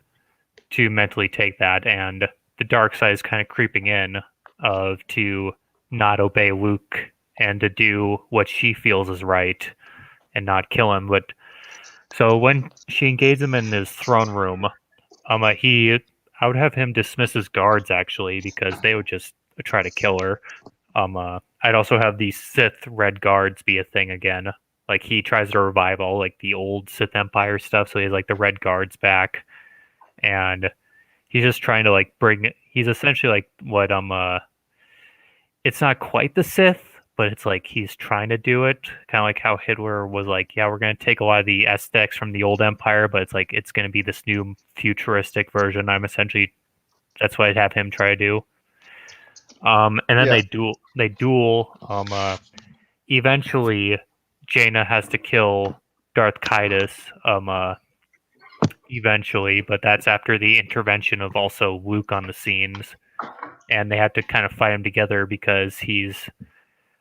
to mentally take that, and the dark side is kind of creeping in to not obey Luke and to do what she feels is right and not kill him. But so when she engages him in his throne room, I would have him dismiss his guards actually, because they would just try to kill her. I'd also have the Sith Red Guards be a thing again. Like he tries to revive all like the old Sith Empire stuff, so he has like the Red Guards back, and he's just trying to like he's essentially like what it's not quite the Sith, but it's like he's trying to do it, kind of like how Hitler was like, yeah, we're going to take a lot of the aesthetics from the old empire, but it's like it's going to be this new futuristic version. That's what I'd have him try to do. And then they duel. Eventually Jaina has to kill Darth Caedus, eventually, but that's after the intervention of also Luke on the scenes, and they have to kind of fight him together because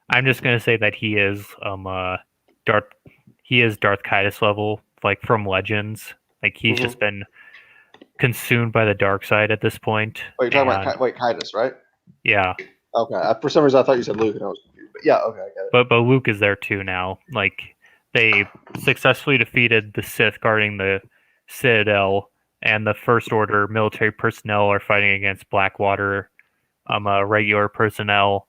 I'm just gonna say that he is Darth Caedus level, like from Legends. Like he's just been consumed by the dark side at this point. Wait, you're talking about Caedus, right? Yeah. Okay. For some reason, I thought you said Luke, and I was confused. But yeah, okay, I get it. But Luke is there too now. Like they successfully defeated the Sith guarding the Citadel, and the First Order military personnel are fighting against Blackwater regular personnel.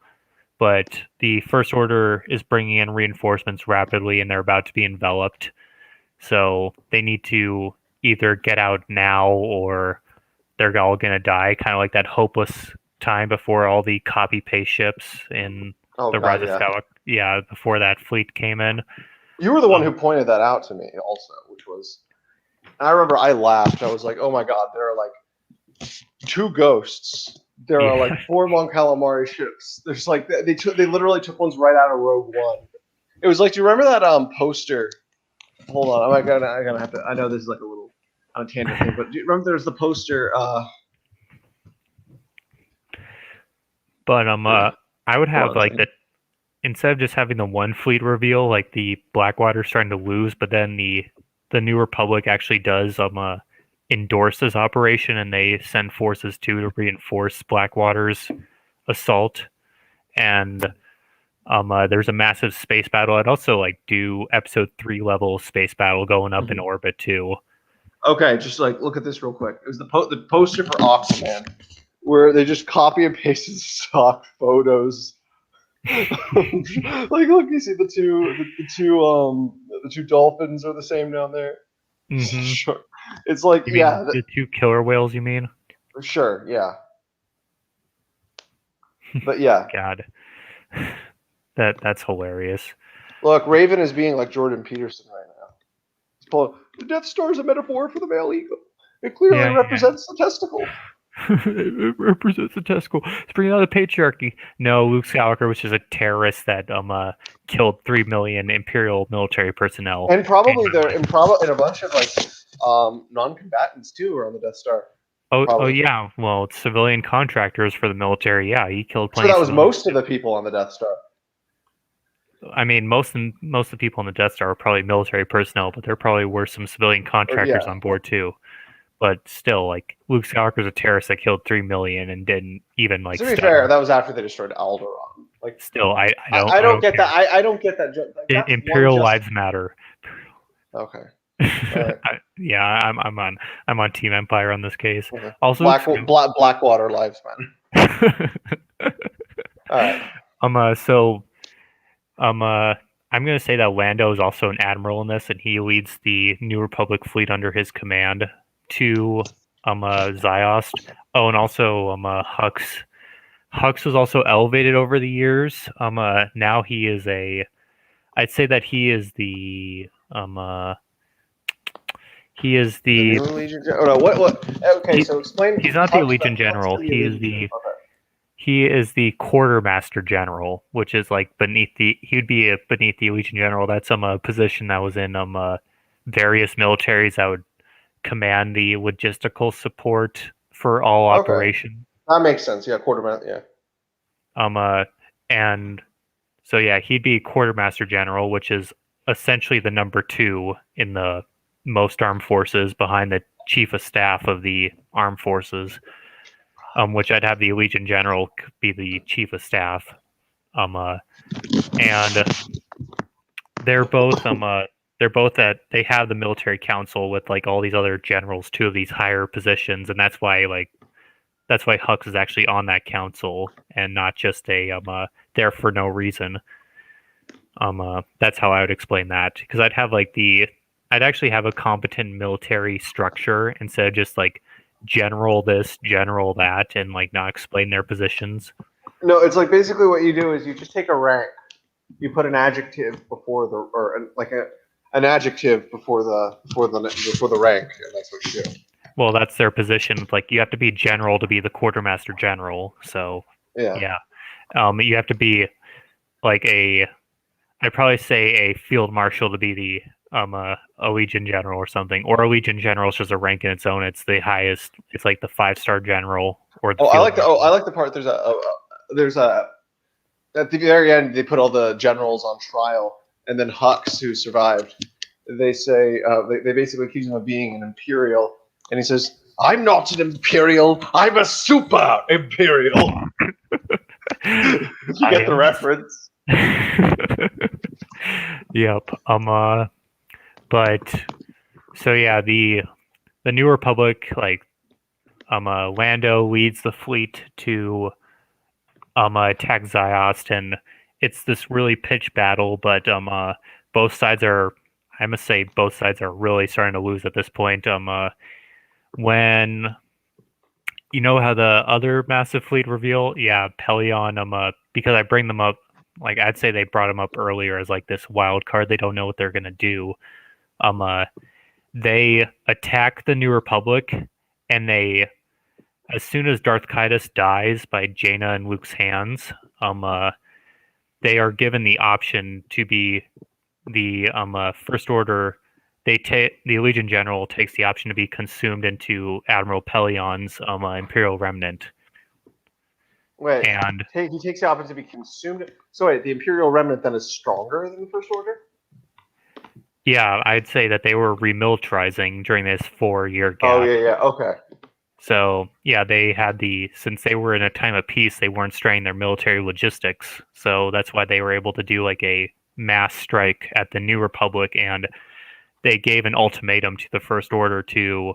But the First Order is bringing in reinforcements rapidly, and they're about to be enveloped. So they need to either get out now, or they're all going to die. Kind of like that hopeless time before all the copy paste ships in Oh the god, Rise of yeah. Skywalker. Yeah, before that fleet came in. You were the one who pointed that out to me, also, which was. I remember I laughed. I was like, "Oh my god, there are like 2 ghosts. There are like 4 Mon Calamari ships. There's like they literally took ones right out of Rogue One. It was like, do you remember that poster? Hold on, I'm gonna have to. I know this is like a little on a tangent thing, but do you remember there's the poster? But I would have Hold on a like the instead of just having the one fleet reveal, like the Blackwater's starting to lose, but then the New Republic actually does endorse this operation, and they send forces to reinforce Blackwater's assault. And there's a massive space battle. I'd also like do episode 3 level space battle going up in orbit too. Okay, just like look at this real quick. It was the poster for Oxyman, where they just copy and pasted stock photos. Like, look, you see the two dolphins are the same down there. Mm-hmm. Sure, it's like You mean the 2 killer whales? You mean? Sure, yeah. But yeah, God, that's hilarious. look, Raven is being like Jordan Peterson right now. He's pulling, the Death Star is a metaphor for the male ego. It clearly represents the testicle. It represents the testicle. It's bringing out the patriarchy. No, Luke Skywalker was just a terrorist that killed 3 million Imperial military personnel. And probably and a bunch of like non-combatants too are on the Death Star. Oh yeah. Well, it's civilian contractors for the military. Yeah, he killed plenty. So that was most of the people on the Death Star. I mean, most of the people on the Death Star are probably military personnel, but there probably were some civilian contractors on board too. But still, like, Luke Skywalker's a terrorist that killed 3 million and didn't even like. To be fair, that was after they destroyed Alderaan. Like, still, I don't get that. I don't get that joke. Like, Imperial lives matter. Okay. Right. Yeah, I'm on Team Empire on this case. Okay. Also, Blackwater lives matter. All right. I'm gonna say that Lando is also an admiral in this, and he leads the New Republic fleet under his command to Ziost. Oh, and also Hux. Hux was also elevated over the years. Now he is I'd say that he is the The new Legion General. No, what? Okay, so explain. He's not the Legion General. He is the Quartermaster General, which is like he would be beneath the Legion General. That's a position that was in various militaries that would command the logistical support for all operation. That makes sense. Yeah, Quartermaster. Yeah. And so yeah, he'd be Quartermaster General, which is essentially the number 2 in the most armed forces, behind the Chief of Staff of the Armed Forces. Which I'd have the Legion General be the Chief of Staff. And they're both that they have the military council with like all these other generals, 2 of these higher positions, and that's why Hux is actually on that council and not just there for no reason. That's how I would explain that, because I'd actually have a competent military structure instead of just like general this, general that, and like not explain their positions. No, it's like basically what you do is you just take a rank, you put an adjective before an adjective before the rank, and that's what you do. Well, that's their position. Like, you have to be general to be the Quartermaster General. So yeah. You have to be like I'd probably say a Field Marshal to be the a Legion General or something, or a Legion General is just a rank in its own. It's the highest. It's like the 5-star general. Or the I like the part. There's a at the very end they put all the generals on trial, and then Hux, who survived, they say they basically accuse him of being an Imperial, and he says, "I'm not an Imperial. I'm a super Imperial." You get the reference. Yep. But so yeah, the New Republic, like Lando leads the fleet to attack Ziost, and it's this really pitched battle, but both sides are, I must say, really starting to lose at this point. When you know how the other massive fleet reveal? Yeah, Pelion. Because I bring them up, like I'd say they brought them up earlier as like this wild card. They don't know what they're gonna do. They attack the New Republic, and as soon as Darth Kaitis dies by Jaina and Luke's hands, they are given the option to be the First Order. The Legion General takes the option to be consumed into Admiral Pelion's Imperial Remnant. Wait, And he takes the option to be consumed. So wait, the Imperial Remnant then is stronger than the First Order? yeah, I'd say that they were remilitarizing during this 4-year gap. Oh yeah, okay. So yeah, since they were in a time of peace, they weren't straining their military logistics. So that's why they were able to do like a mass strike at the New Republic, and they gave an ultimatum to the First Order to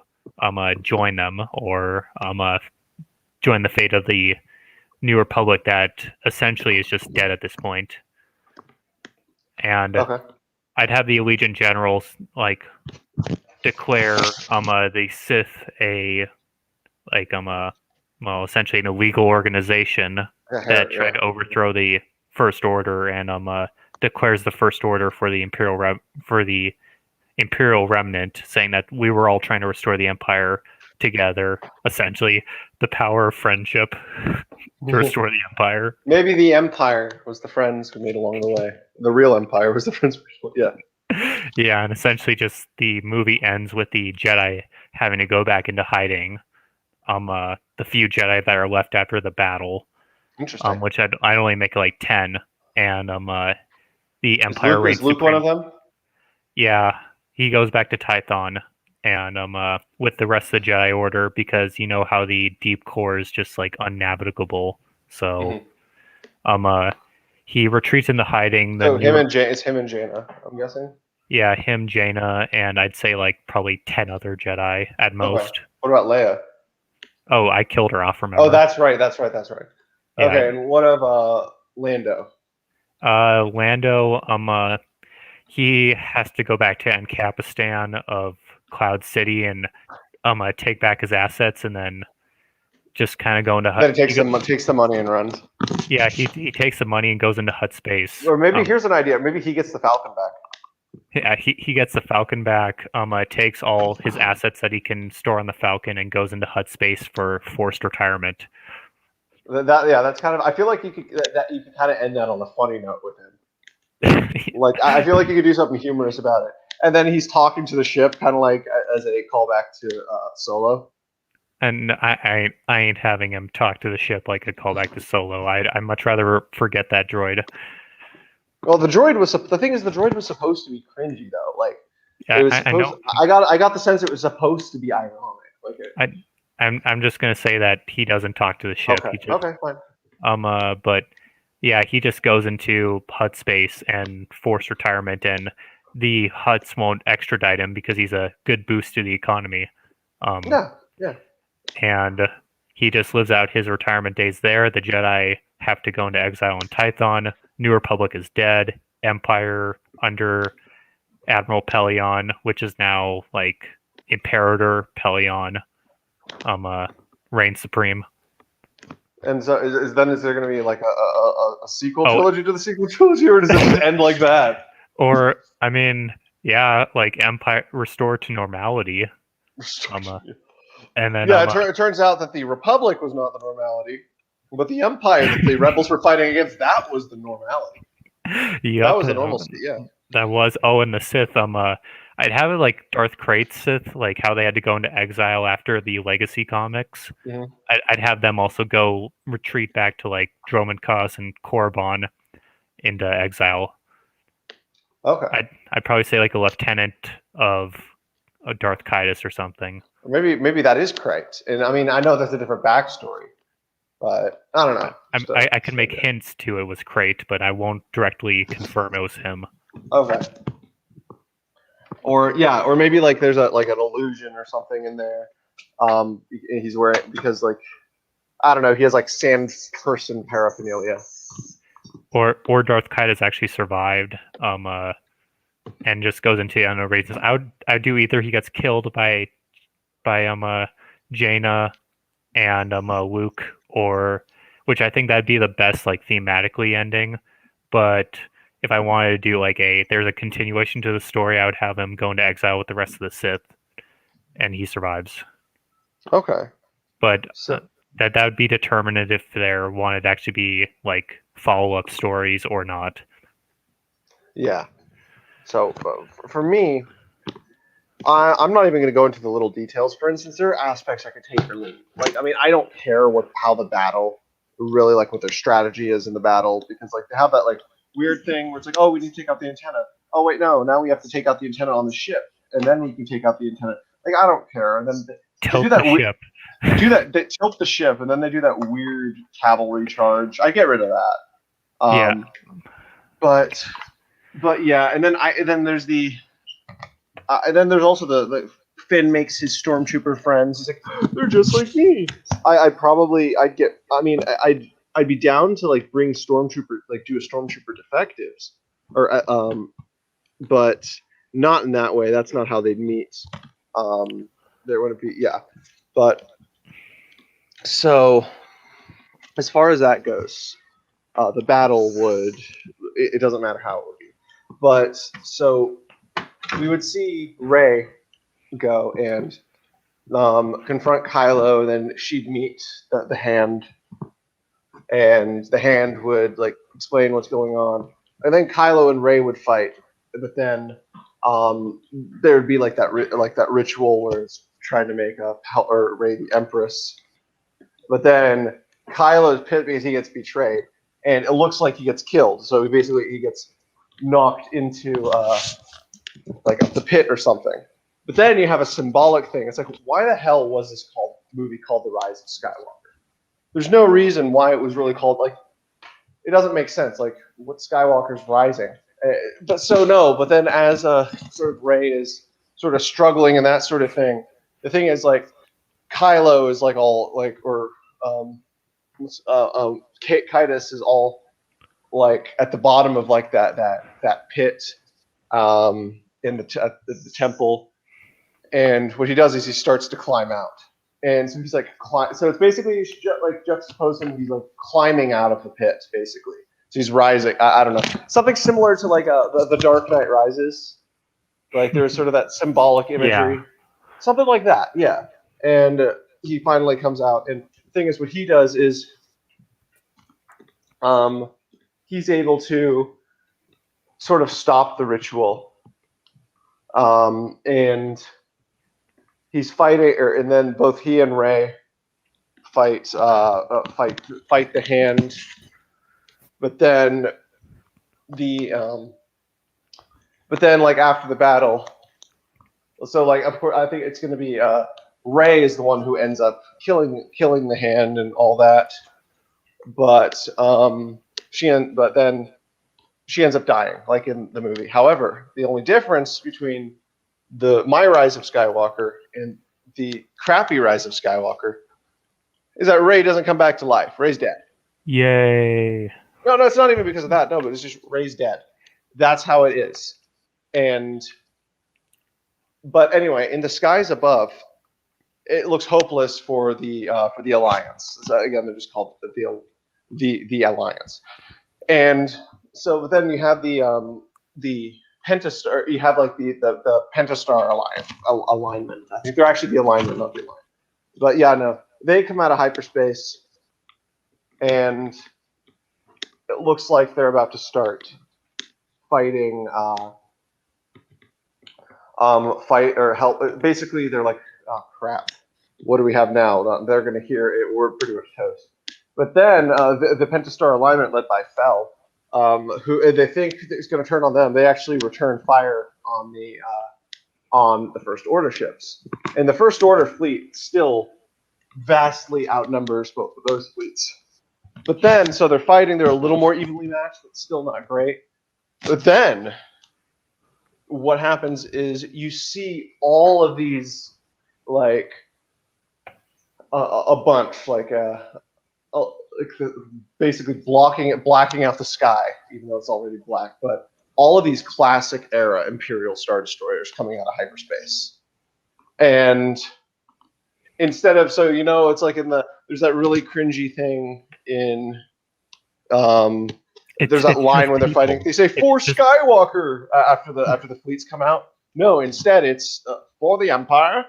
join them or join the fate of the New Republic that essentially is just dead at this point. And Okay. I'd have the Legion generals like declare the Sith essentially an illegal organization that tried to overthrow the First Order, and declares the First Order for the Imperial Remnant, saying that we were all trying to restore the Empire together. Essentially, the power of friendship to restore the Empire. Maybe the Empire was the friends we made along the way. The real Empire was the friends. Yeah. Yeah, and essentially, just the movie ends with the Jedi having to go back into hiding. The few Jedi that are left after the battle. Interesting. Which I'd only make like 10, and the Empire is Luke one of them? Yeah, he goes back to Tython, and with the rest of the Jedi Order, because you know how the deep core is just like unnavigable. So, he retreats into hiding. It's him and Jaina, I'm guessing. Yeah, him, Jaina, and I'd say like probably 10 other Jedi at most. Okay. What about Leia? Oh, I killed her off. Remember? Oh, that's right. Yeah, okay, and what of Lando? Lando, he has to go back to Ancapistan of Cloud City and take back his assets, and then just kind of go into Hut. Then takes the money and runs. Yeah, he takes the money and goes into Hut space. Or maybe here's an idea. Maybe he gets the Falcon back. Yeah, he gets the Falcon back. Takes all his assets that he can store on the Falcon and goes into Hut space for forced retirement. That's kind of. I feel like you could kind of end that on a funny note with him. Like I feel like you could do something humorous about it, and then he's talking to the ship, kind of like as a callback to Solo. And I ain't having him talk to the ship like a callback to Solo. I'd much rather forget that droid. Well, the droid was supposed to be cringy though. Like yeah, it was I know. I got the sense it was supposed to be ironic. Like I'm just gonna say that he doesn't talk to the ship. Okay. Okay, fine. But yeah, he just goes into Hut space and forced retirement, and the Huts won't extradite him because he's a good boost to the economy. Yeah. And he just lives out his retirement days there. The Jedi have to go into exile on Tython. New Republic is dead. Empire under Admiral Pelion, which is now like Imperator Pelion, reigns supreme. And so is there going to be like a sequel trilogy to the sequel trilogy, or does it just end like that? Or I mean, yeah, like Empire restored to normality. And then it turns out that the Republic was not the normality, but the Empire that the rebels were fighting against, that was the normality. Yep, that was the normalcy. Yeah, that was. Oh, and the Sith. I'd have it like Darth Krayt's Sith, like how they had to go into exile after the Legacy comics. Mm-hmm. I'd have them also go retreat back to like Dromund Kaas and Korriban into exile. Okay. I'd probably say like a lieutenant of a Darth Kaitis or something. Or maybe that is correct. And I mean, I know that's a different backstory, but I don't know. I can make hints to it was Krayt, but I won't directly confirm it was him. Okay. Or maybe like there's an illusion or something in there. He's wearing because like I don't know, he has like sand person paraphernalia. Or Darth Kaitis actually survived, and just goes into unknown reasons. I'd do either he gets killed by Jaina, and Luke, or which I think that'd be the best like thematically ending. But if I wanted to do like there's a continuation to the story, I would have him go into exile with the rest of the Sith, and he survives. Okay. But So that would be determined if there wanted to actually be like follow-up stories or not. yeah. So for me, I'm not even going to go into the little details. For instance, there are aspects I could take or leave. Like, I mean, I don't care how the battle, really like what their strategy is in the battle, because like they have that like weird thing where it's like, oh, we need to take out the antenna. Oh wait, no, now we have to take out the antenna on the ship, and then we can take out the antenna. Like, I don't care. And then they do Tilt that. the ship. They tilt the ship, and then they do that weird cavalry charge. I get rid of that. Yeah. But yeah, and then there's also the Finn makes his stormtrooper friends. He's like, they're just like me. I'd be down to like bring stormtrooper, like do a stormtrooper defectives, or but not in that way. That's not how they'd meet. There wouldn't be, yeah, but so as far as that goes, the battle it doesn't matter how it would be, but so we would see Rey go and confront Kylo, and then she'd meet the Hand, and the Hand would like explain what's going on, and then Kylo and Rey would fight, but then there would be like that ritual where it's trying to make Rey the Empress, but then Kylo's pissed because he gets betrayed, and it looks like he gets killed. So he gets knocked into like the pit or something. But then you have a symbolic thing. It's like, why the hell was this movie called The Rise of Skywalker? There's no reason why it was really called, like, it doesn't make sense. Like, what Skywalker's rising? But then as sort of Rey is sort of struggling and that sort of thing, the thing is like Kylo is like all like, or Kaitis is all like at the bottom of like that pit in the temple, and what he does is he starts to climb out, and so he's like so it's basically like juxtaposing, he's like climbing out of the pit basically. So he's rising. I don't know, something similar to like the Dark Knight Rises. Like there's sort of that symbolic imagery, Yeah. something like that. Yeah, and he finally comes out, and the thing is, what he does is he's able to sort of stop the ritual, and he's fighting, and then both he and Rey fight the Hand, but then like after the battle, so like of course I think it's going to be Rey is the one who ends up killing the Hand and all that, but then she ends up dying, like in the movie. However, the only difference between my Rise of Skywalker and the crappy Rise of Skywalker is that Rey doesn't come back to life. Rey's dead. Yay. No, it's not even because of that. No, but it's just Rey's dead. That's how it is. But anyway, in the skies above, it looks hopeless for the Alliance. So again, they're just called the Alliance. And so then you have the Pentastar. You have like the Pentastar alignment. I think they're actually the alignment, not the alignment. But yeah, no, they come out of hyperspace, and it looks like they're about to start fighting. Fight or help. Basically, they're like, oh crap, what do we have now? They're going to hear it. We're pretty much toast. But then the Pentastar alignment, led by Fel, who they think is going to turn on them, they actually return fire on the First Order ships, and the First Order fleet still vastly outnumbers both of those fleets. But then, so they're fighting. They're a little more evenly matched, but still not great. But then, what happens is you see all of these, like a bunch, like basically blacking out the sky, even though it's already black. But all of these classic era Imperial Star Destroyers coming out of hyperspace, and instead of it's like there's that really cringy thing in there's that It's line just when they're people. fighting. They say It's for just Skywalker after the fleets come out. No, instead it's for the Empire,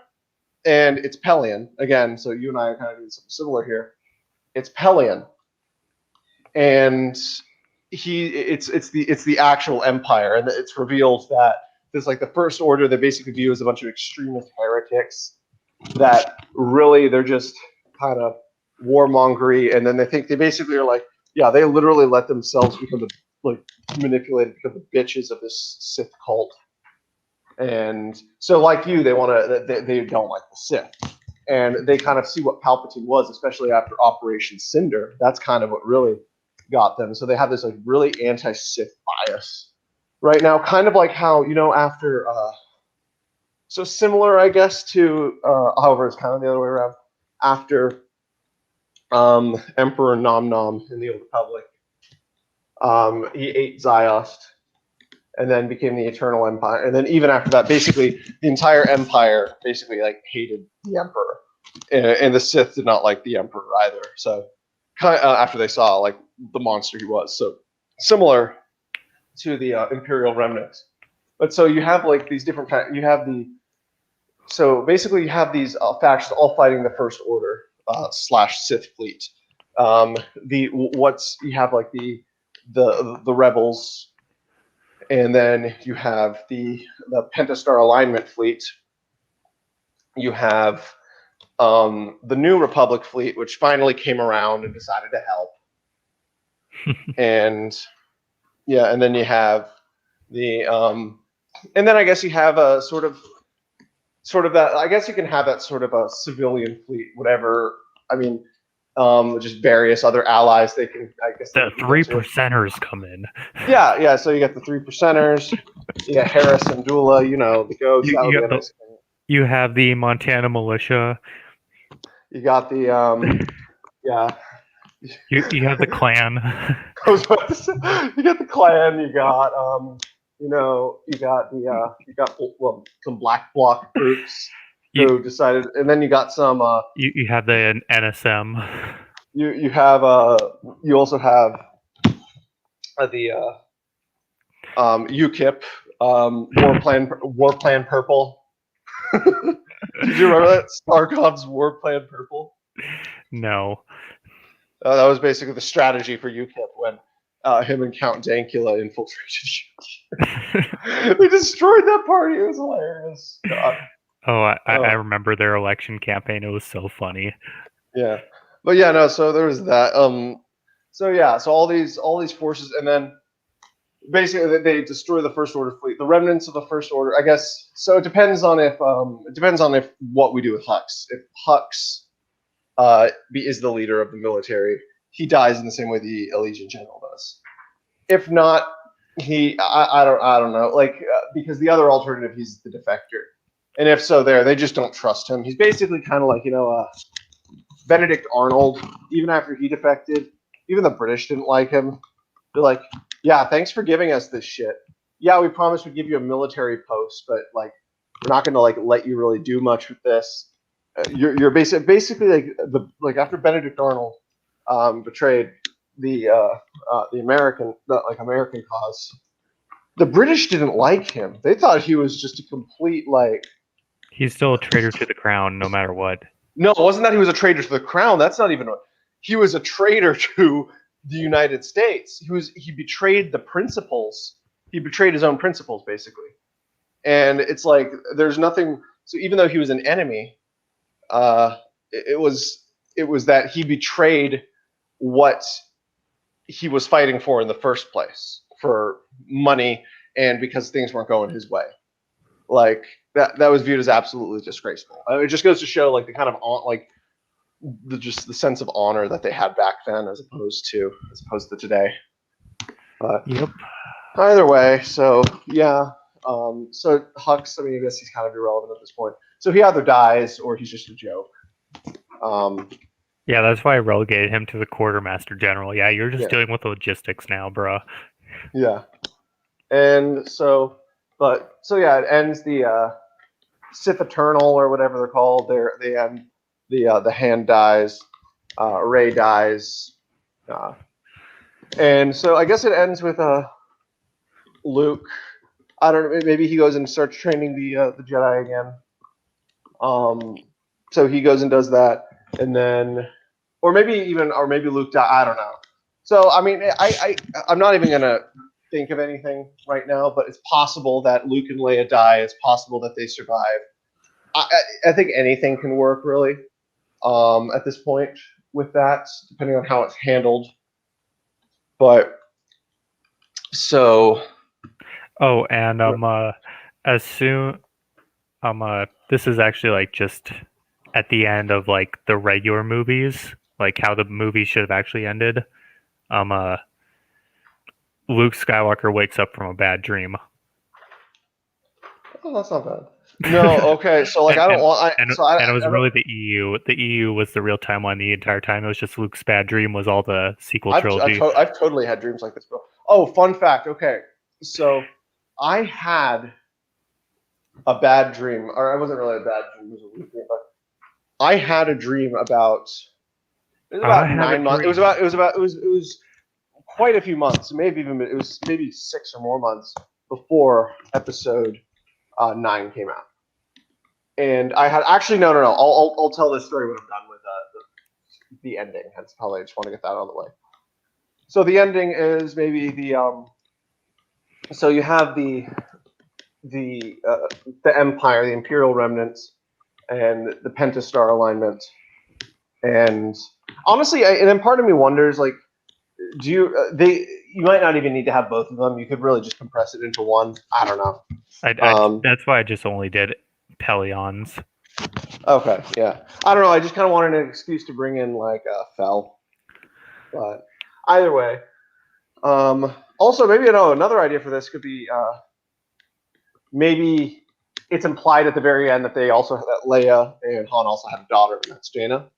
and it's Pelion again. So you and I are kind of doing something similar here. It's Pelion, and it's the actual Empire, and it's revealed that there's like the First Order they basically view as a bunch of extremist heretics that really they're just kind of warmongery, and then they basically are like, yeah, they literally let themselves become manipulated, become the bitches of this Sith cult. And so, like you, they don't like the Sith, and they kind of see what Palpatine was, especially after Operation Cinder. That's kind of what really got them. So they have this like really anti-Sith bias right now, kind of like how after so similar, I guess, to however it's kind of the other way around. After Emperor Nom Nom in the Old Republic, he ate Ziost and then became the Eternal Empire. And then even after that, basically the entire Empire basically like hated the Emperor, and the Sith did not like the Emperor either. So after they saw like the monster he was, so similar to the Imperial remnants. But so you have like these different so basically you have these factions all fighting the First Order / Sith fleet. You have like the rebels, and then you have the Pentastar Alignment fleet. You have the New Republic fleet, which finally came around and decided to help. And yeah, and then you have the and then I guess you have a sort of that. I guess you can have that sort of a civilian fleet, whatever. I mean, just various other allies. They can, I guess, the 3%ers come in. Yeah. So you got the 3%ers. You got Harris and Dula. The ghosts. You have the Montana militia. You got the yeah. You have the clan. I was about to say, you got the clan. You got some black bloc groups who decided, and then you got some. You have the NSM. You have you also have the UKIP, War Plan Purple. Did you remember that Starkov's War Plan Purple? No. That was basically the strategy for UKIP when him and Count Dankula infiltrated. They destroyed that party. It was hilarious. God. I remember their election campaign. It was so funny. Yeah, but yeah, no. So there was that. So all these forces, and then basically they destroy the First Order fleet, the remnants of the First Order. I guess so. It depends on if what we do with Hux. If Hux is the leader of the military, he dies in the same way the Allegiant General does. If not, I don't know, because the other alternative, he's the defector, and if so, they just don't trust him. He's basically kind of like Benedict Arnold. Even after he defected, even the British didn't like him. They're like, yeah, thanks for giving us this shit. Yeah, we promised we'd give you a military post, but we're not going to let you really do much with this. You're basically after Benedict Arnold betrayed the American cause. The British didn't like him. They thought he was just a complete He's still a traitor to the crown, no matter what. No, it wasn't that he was a traitor to the crown. That's not even. He was a traitor to the United States. He betrayed the principles. He betrayed his own principles, basically. And it's like there's nothing. So even though he was an enemy, it was that he betrayed what he was fighting for in the first place, for money and because things weren't going his way. That was viewed as absolutely disgraceful. It just goes to show the kind of the sense of honor that they had back then as opposed to today. But yep. Either way, so yeah. So Hux, I guess he's kind of irrelevant at this point. So he either dies or he's just a joke. Yeah, that's why I relegated him to the Quartermaster General. Yeah, you're just dealing with logistics now, bruh. Yeah. And so it ends the Sith Eternal or whatever they're called. They end The hand dies. Rey dies. And so I guess it ends with Luke. I don't know. Maybe he goes and starts training the Jedi again. So he goes and does that, and then, or maybe Luke died. I don't know. So I mean, I'm not even gonna think of anything right now, but it's possible that Luke and Leia die. It's possible that they survive. I think anything can work really. At this point with that, depending on how it's handled. But so. Oh, and as soon this is actually like just at the end of like the regular movies, like how the movie should have actually ended. Luke Skywalker wakes up from a bad dream. Oh, that's not bad. No, okay. So like, I don't want. And it was really the EU. The EU was the real timeline the entire time. It was just Luke's bad dream was all the sequel trilogy. I've totally had dreams like this, bro. Oh, fun fact. Okay, so I had a bad dream, or it wasn't really a bad dream. It was a weird dream, but I had a dream about. It was about 9 months. It was quite a few months. It was maybe 6 or more months before episode 9 came out. And I had actually no. I'll tell this story when I'm done with the ending. That's probably I just want to get that out of the way. So the ending is maybe the so you have the Empire, the Imperial remnants, and the Pentastar alignment. And honestly, and then part of me wonders, like, do you might not even need to have both of them. You could really just compress it into one. I don't know. That's why I just only did Pelions. Okay, yeah. I don't know. I just kind of wanted an excuse to bring in like Fel. But either way, also maybe another idea for this could be maybe it's implied at the very end that that Leia and Han also had a daughter, and that's Jaina.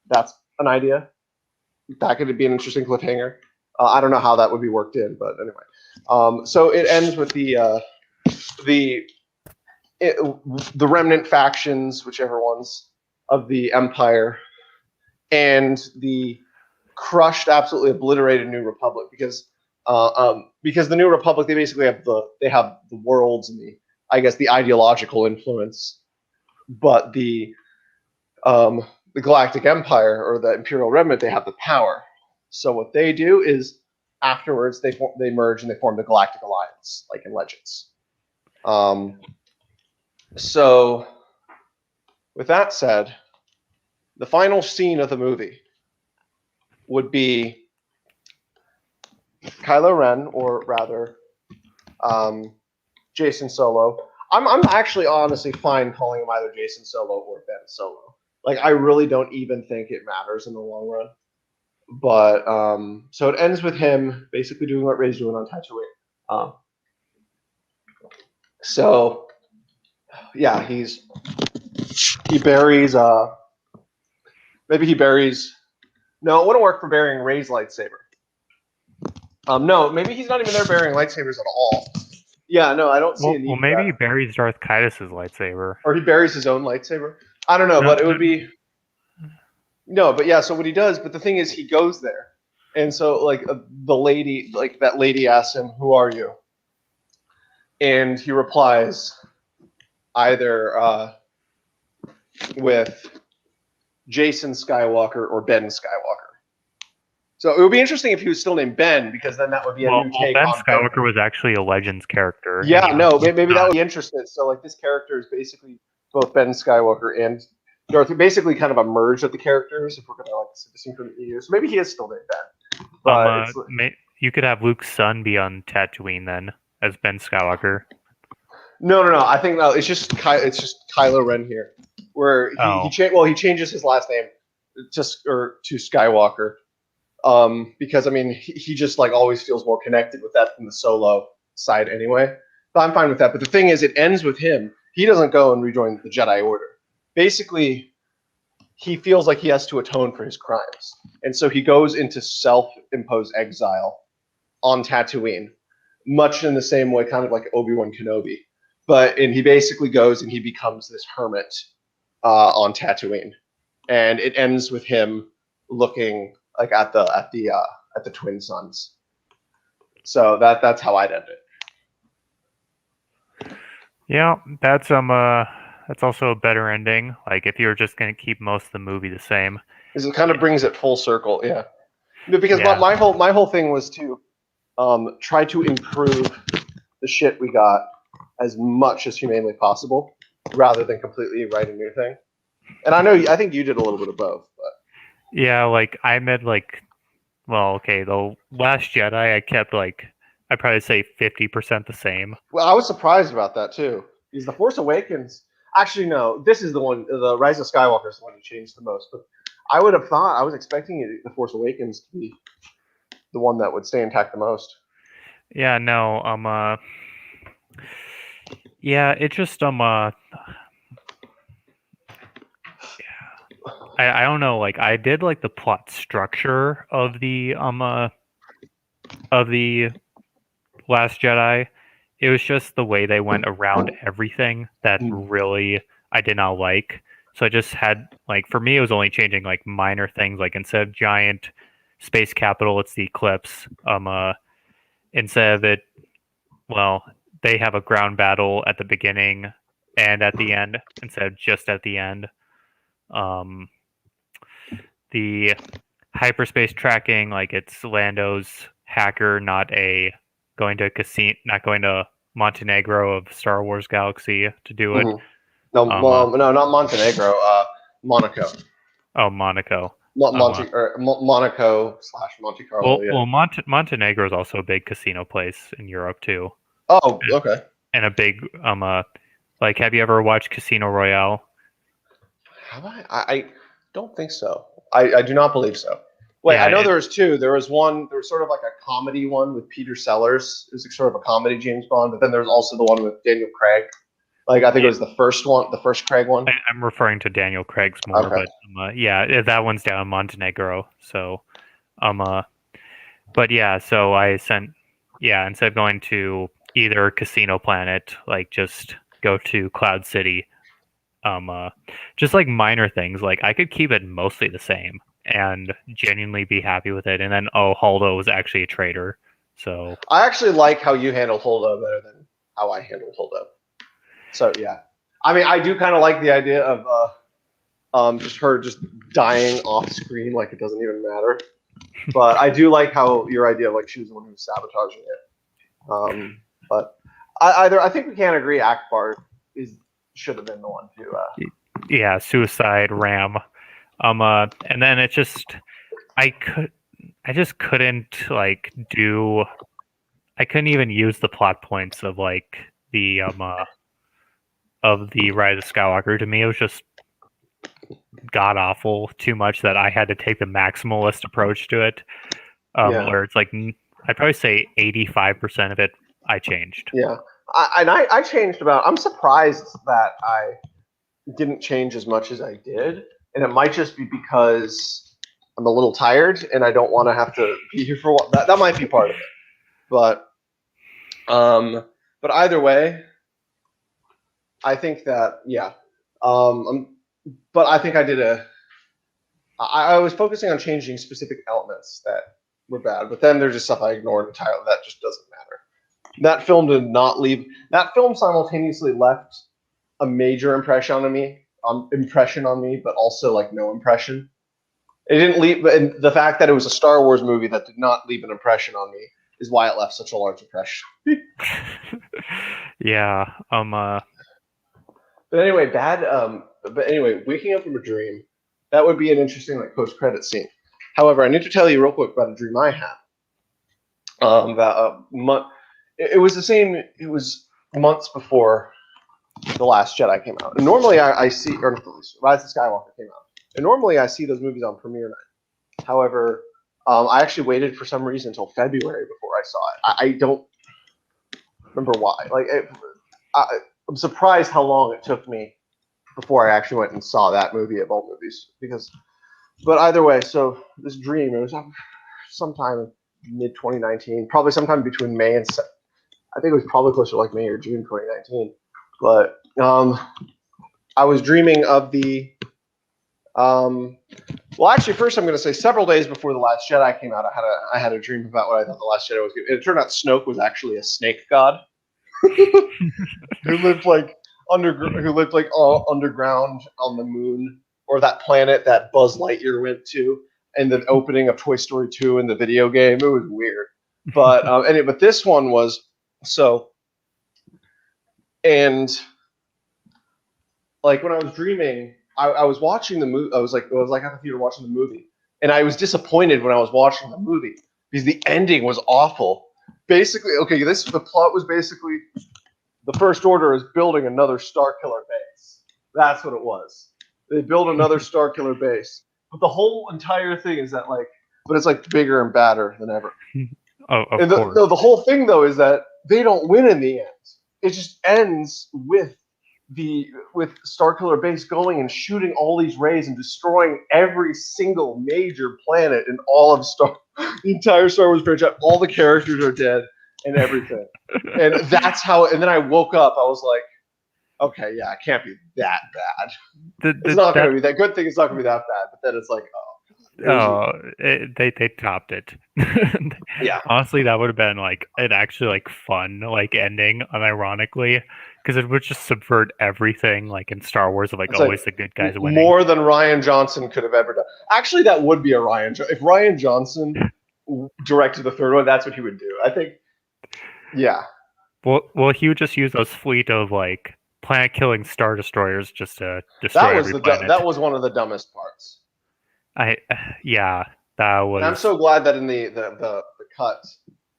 That's an idea. That could be an interesting cliffhanger. I don't know how that would be worked in, but anyway. So it ends with the remnant factions, whichever ones, of the Empire, and the crushed, absolutely obliterated New Republic, because the New Republic, they basically have the worlds and the ideological influence, but the Galactic Empire or the Imperial Remnant, they have the power. So what they do is afterwards they merge and they form the Galactic Alliance, like in Legends. So with that said, the final scene of the movie would be Kylo Ren, or rather, Jason Solo. I'm actually honestly fine calling him either Jason Solo or Ben Solo. Like, I really don't even think it matters in the long run. But so it ends with him basically doing what Rey's doing on Tatooine. So yeah, he buries maybe he buries. No, it wouldn't work for burying Rey's lightsaber. No, maybe he's not even there burying lightsabers at all. Yeah, no, I don't see a need. Well, maybe he buries Darth Caedus' lightsaber, or he buries his own lightsaber. I don't know, but it would be. No, but yeah. So what he does, but the thing is, he goes there, and so like the lady, like that lady asks him, "Who are you?" And he replies, either with Jason Skywalker or Ben Skywalker. So it would be interesting if he was still named Ben, because then that would be a new take Ben on Skywalker Ben. was actually a Legends character. Yeah, no, maybe that would be interesting. So like this character is basically both Ben Skywalker and Darth, basically kind of a merge of the characters, if we're going to like distinct from the EU. So maybe he is still named Ben. But you could have Luke's son be on Tatooine then as Ben Skywalker. No. I think no. It's just Kylo Ren here, where he changes his last name to Skywalker, because I mean he just like always feels more connected with that than the Solo side anyway. But I'm fine with that. But the thing is, it ends with him. He doesn't go and rejoin the Jedi Order. Basically, he feels like he has to atone for his crimes, and so he goes into self-imposed exile on Tatooine, much in the same way, kind of like Obi-Wan Kenobi. And he basically goes and he becomes this hermit on Tatooine. and it ends with him looking like at the twin suns. So that's how I'd end it. Yeah, that's also a better ending. Like if you were just gonna keep most of the movie the same. Because it kind of brings it full circle, yeah. Because Yeah. my whole thing was to try to improve the shit we got as much as humanly possible, rather than completely write a new thing. And I think you did a little bit of both. But Yeah, like I meant like, well, okay, the Last Jedi I kept like I'd probably say 50% the same. well, I was surprised about that too. Because the Force Awakens, actually no, this is the one. The Rise of Skywalker is the one that changed the most. But I would have thought I was expecting the Force Awakens to be the one that would stay intact the most. Yeah, no, yeah, it just I don't know, like I did like the plot structure of the Last Jedi. It was just the way they went around everything that really I did not like. So I just had like for me it was only changing like minor things, like instead of giant space capital it's the Eclipse. Instead of it, well, they have a ground battle at the beginning and at the end instead of just at the end. The hyperspace tracking, like it's Lando's hacker, not going to Montenegro of Star Wars Galaxy to do it. No, no, not Montenegro. Monaco. Oh, Monaco. Monaco / Monte Carlo. Well, Montenegro is also a big casino place in Europe too. Oh, okay. And a big like, have you ever watched Casino Royale? Have I? I don't think so. I do not believe so. Wait, Yeah, I know there was two. There was one. There was sort of like a comedy one with Peter Sellers. It was sort of a comedy James Bond. But then there was also the one with Daniel Craig. Like I think it was the first one, the first Craig one. I'm referring to Daniel Craig's more, Okay. but yeah, that one's down in Montenegro. So, but yeah, so instead of going to either Casino Planet, like just go to Cloud City. Just like minor things, like I could keep it mostly the same and genuinely be happy with it. And then, Holdo was actually a traitor. So I actually like how you handled Holdo better than how I handled Holdo. So yeah, I mean, I do kind of like the idea of just her just dying off screen, like it doesn't even matter. But I do like how your idea of like she was the one who was sabotaging it. But I think we can agree Akbar should have been the one to. Yeah, suicide ram. And then it just I just couldn't like do. I couldn't even use the plot points of like the of the Rise of Skywalker. To me, it was just god awful, too much that I had to take the maximalist approach to it. Where it's like I'd probably say 85% of it I changed. Yeah, I changed about. I'm surprised that I didn't change as much as I did, and it might just be because I'm a little tired and I don't want to have to be here for what that might be part of it. But either way, I think that but I think I did I was focusing on changing specific elements that were bad, but then there's just stuff I ignored entirely that just doesn't matter. That film did not leave. That film simultaneously left a major impression on me, but also like no impression. It didn't leave, and the fact that it was a Star Wars movie that did not leave an impression on me is why it left such a large impression. Yeah. But anyway, waking up from a dream, that would be an interesting like post-credit scene. However, I need to tell you real quick about a dream I had. It was the same. It was months before The Last Jedi came out. And normally I see, or Rise of Skywalker came out. And normally I see those movies on premiere night. However, I actually waited for some reason until February before I saw it. I don't remember why. Like, I'm surprised how long it took me before I actually went and saw that movie at both movies. But either way, so this dream, it was sometime mid 2019, probably sometime between May and I think it was probably closer to like May or June 2019. But I was dreaming of the Well, actually, first I'm going to say several days before The Last Jedi came out, I had a dream about what I thought The Last Jedi was. It turned out Snoke was actually a snake god who lived like underground on the moon or that planet that Buzz Lightyear went to, and the opening of Toy Story 2 in the video game. It was weird, but but this one was so. And like when I was dreaming, I was watching the movie. I was like at the theater watching the movie, and I was disappointed when I was watching the movie because the ending was awful. Basically, okay, the plot was basically the First Order is building another Starkiller base. That's what it was. They build another Starkiller base, but the whole entire thing is that but it's like bigger and badder than ever. Oh, of And course. the whole thing though is that they don't win in the end. It just ends with Starkiller Base going and shooting all these rays and destroying every single major planet in all of the entire Star Wars franchise. All the characters are dead and everything. And that's how. And then I woke up. I was like, okay, yeah, it can't be that bad. It's not going to be that good thing. It's not going to be that bad. But then it's like, they topped it. Yeah. Honestly, that would have been like an actually like fun like ending, unironically, because it would just subvert everything like in Star Wars of like It's always like the good guys winning. more than Ryan Johnson could have ever done. Actually, that would be a if Ryan Johnson directed the third one, that's what he would do. I think. Yeah. Well, he would just use those fleet of like planet-killing Star Destroyers just to destroy every planet. That was one of the dumbest parts. Yeah, that was. And I'm so glad that in the cut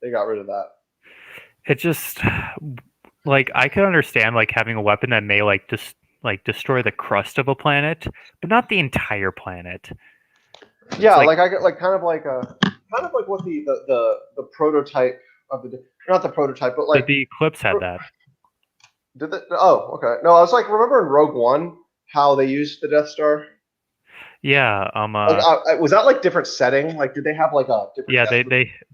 they got rid of that. It just like I could understand like having a weapon that may like just destroy the crust of a planet, but not the entire planet. Yeah, like I got kind of like what the prototype of not the prototype, but like the Eclipse had that. Did they? Oh, okay. No, I was like, remember in Rogue One how they used the Death Star? Yeah. Was that like different setting? Like, did they have like a different? Yeah,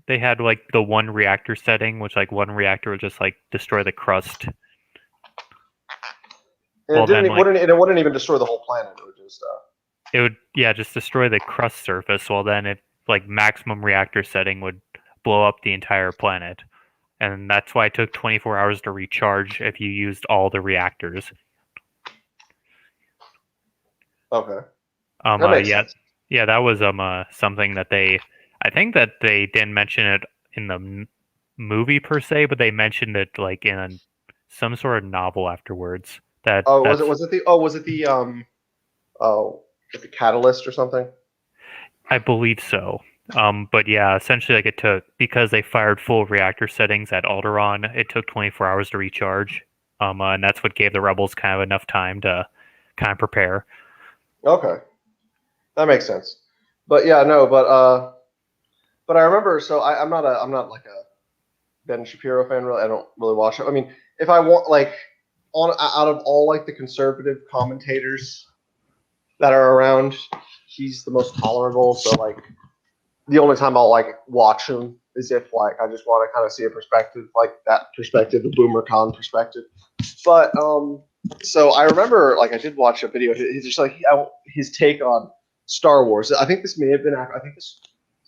they had like the one reactor setting, which like one reactor would just like destroy the crust. And it wouldn't even destroy the whole planet. It would just. It would just destroy the crust surface. Well, then it like maximum reactor setting would blow up the entire planet, and that's why it took 24 hours to recharge if you used all the reactors. Okay. That makes sense. Yeah, that was something that I think that they didn't mention it in the movie per se, but they mentioned it like in some sort of novel afterwards. Was it the catalyst or something? I believe so. But yeah, essentially like it took, because they fired full reactor settings at Alderaan, it took 24 hours to recharge. And that's what gave the rebels kind of enough time to kind of prepare. Okay. That makes sense. But yeah, no, but I remember, so I'm not like a Ben Shapiro fan really. I don't really watch it. I mean, if I want like out of all like the conservative commentators that are around, he's the most tolerable. So like the only time I'll like watch him is if like I just want to kind of see a perspective, like that perspective, the Boomer Con perspective. But so I remember like I did watch a video. He's just like his take on Star Wars. I think this may have been this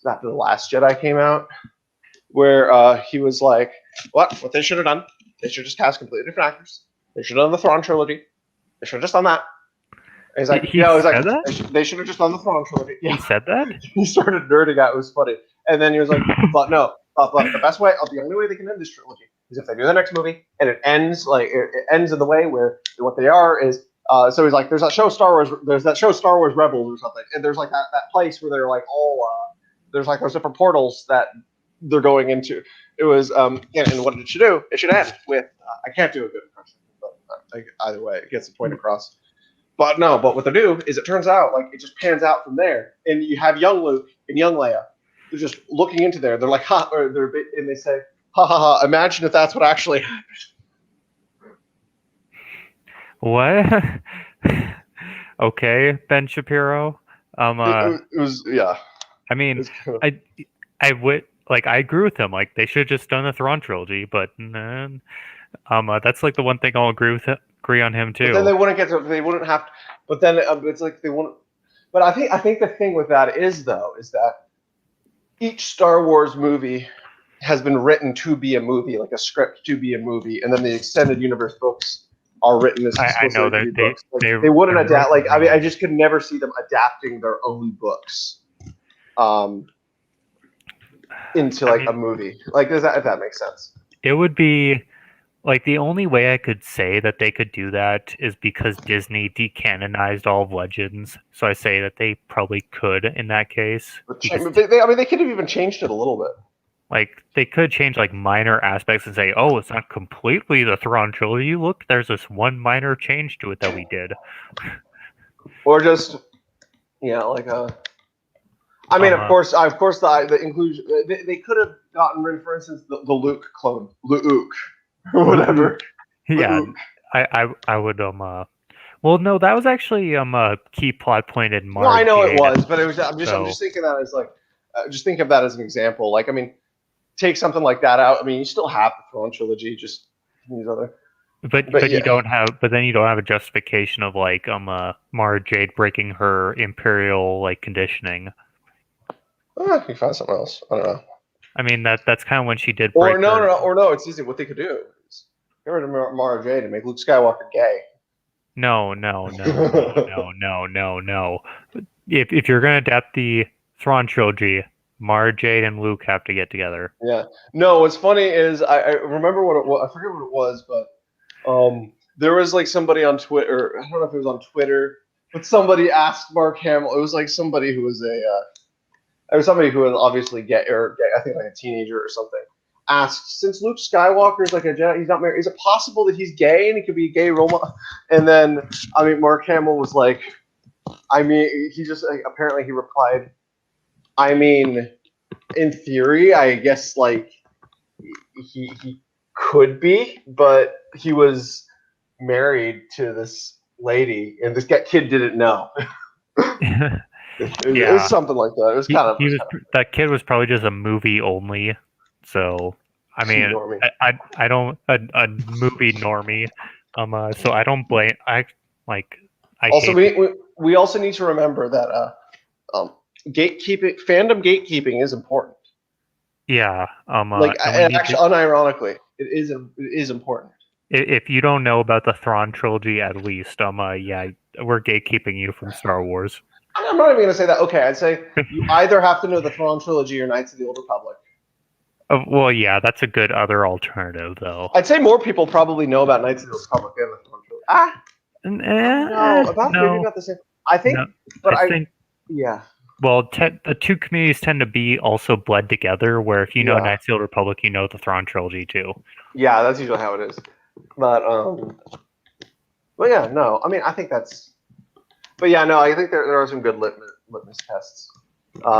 was after The Last Jedi came out, where he was like, what they should have done, they should just cast completely different actors. They should have done the Thrawn trilogy. They should have just done that. And he's like, they should have just done the Thrawn trilogy. Yeah. He said that? He started nerding out. It was funny. And then he was like, but no, but the best way, the only way they can end this trilogy is if they do the next movie and it ends in the way where what they are is. So he's like, there's that show Star Wars Rebels or something, and there's like that place where they're like all there's like those different portals that they're going into. It was and what it should do, it should end with I can't do a good impression, but either way, it gets the point across. But what they do is it turns out like it just pans out from there, and you have young Luke and young Leia. They're just looking into there. They're like, and they say, ha ha ha! Imagine if that's what actually happened. What? Okay, Ben Shapiro. It was yeah. I mean, I would like I agree with him. Like they should have just done the Thrawn trilogy, but that's like the one thing I'll agree on him too. But then they wouldn't have. But then it's like they wouldn't. But I think the thing with that is that each Star Wars movie has been written to be a movie, like a script to be a movie, and then the extended universe books are written as I know explicitly to be books. Like, they they wouldn't they're adapt. Like, I mean, I written- just could never see them adapting their own books into I like mean, a movie. Like, does that, if that makes sense? it would be like the only way I could say that they could do that is because Disney decanonized all of Legends. So I say that they probably could in that case. Because I mean, they could have even changed it a little bit. like they could change like minor aspects and say, "Oh, it's not completely the Thrawn trilogy. Look, there's this one minor change to it that we did." Or just, like I mean, Uh-huh. of course, the inclusion. They could have gotten rid, for instance, the Luke clone, Luke, or whatever. Yeah, Luke. I would Well, no, that was actually a key plot point in Well, I know it Jade. was, but it was. I'm just thinking that as like, just think of that as an example. Like, I mean, take something like that out. I mean, you still have the Throne trilogy, just use other. But yeah. you don't have then you don't have a justification of like Mara Jade breaking her imperial like conditioning. You find something else. I don't know. I mean that's kind of when she did break Or no, her. no. It's easy. What they could do is get rid of Mara Jade and make Luke Skywalker gay. No. If you're gonna adapt the Thrawn trilogy, Mara Jade and Luke have to get together. Yeah. No, what's funny is I remember what it was. I forget what it was, but there was like somebody on Twitter. I don't know if it was on Twitter, but somebody asked Mark Hamill. It was like somebody who was it was somebody who was obviously gay, I think like a teenager or something. Asked, since Luke Skywalker is like a Jedi, he's not married. Is it possible that he's gay and he could be a gay role model? And then, I mean, Mark Hamill was like, I mean, he just apparently he replied, I mean, in theory, I guess like he could be, but he was married to this lady, and this kid didn't know. It was something like that. It was kind of. That kid was probably just a movie only. So I mean, I don't a movie normie. So I don't blame. Also, we also need to remember that fandom gatekeeping is important. Yeah. Actually, unironically, it is important. If you don't know about the Thrawn trilogy, at least, yeah, we're gatekeeping you from Star Wars. I'm not even going to say that. Okay, I'd say you either have to know the Thrawn trilogy or Knights of the Old Republic. Well, yeah, that's a good other alternative, though. I'd say more people probably know about Knights of the Old Republic than the Thrawn trilogy. Maybe not the same. I think, yeah. Well, the two communities tend to be also bled together, where if you know Knights of the Old Republic, you know the Thrawn trilogy too. Yeah, that's usually how it is. But yeah, no. I mean, I think that's. But yeah, no. I think there are some good litmus tests.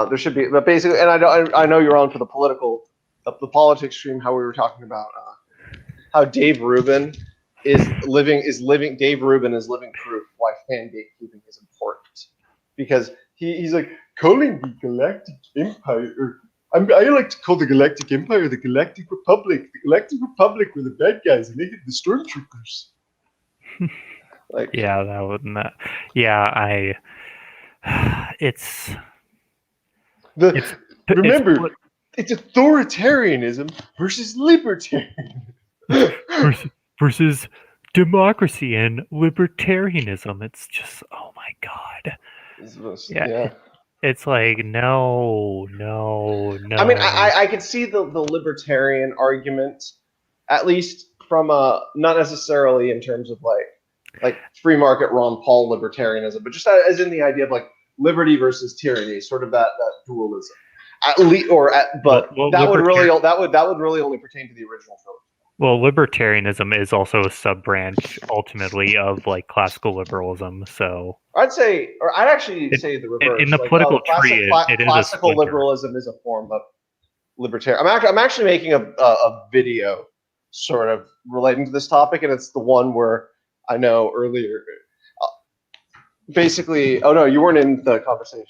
There should be, but basically, and I know you're on for the politics stream. How we were talking about how Dave Rubin is living. Dave Rubin is living proof why fan gatekeeping is important, because he's like calling the Galactic Empire. I like to call the Galactic Empire the Galactic Republic. The Galactic Republic were the bad guys, and they hit the stormtroopers. Yeah, that wouldn't. Yeah, remember, it's authoritarianism versus libertarian versus democracy and libertarianism. It's just, oh my god. Yeah. It's like no. I mean, I could see the libertarian argument, at least from not necessarily in terms of like free market Ron Paul libertarianism, but just as in the idea of like liberty versus tyranny, sort of that dualism. That would really only pertain to the original film. Well, libertarianism is also a sub-branch, ultimately, of like classical liberalism. So I'd actually say the reverse. In the political tree, it is classical liberalism is a form of libertarian. I'm actually making a video sort of relating to this topic, and it's the one where I know earlier. Basically, oh no, you weren't in the conversation.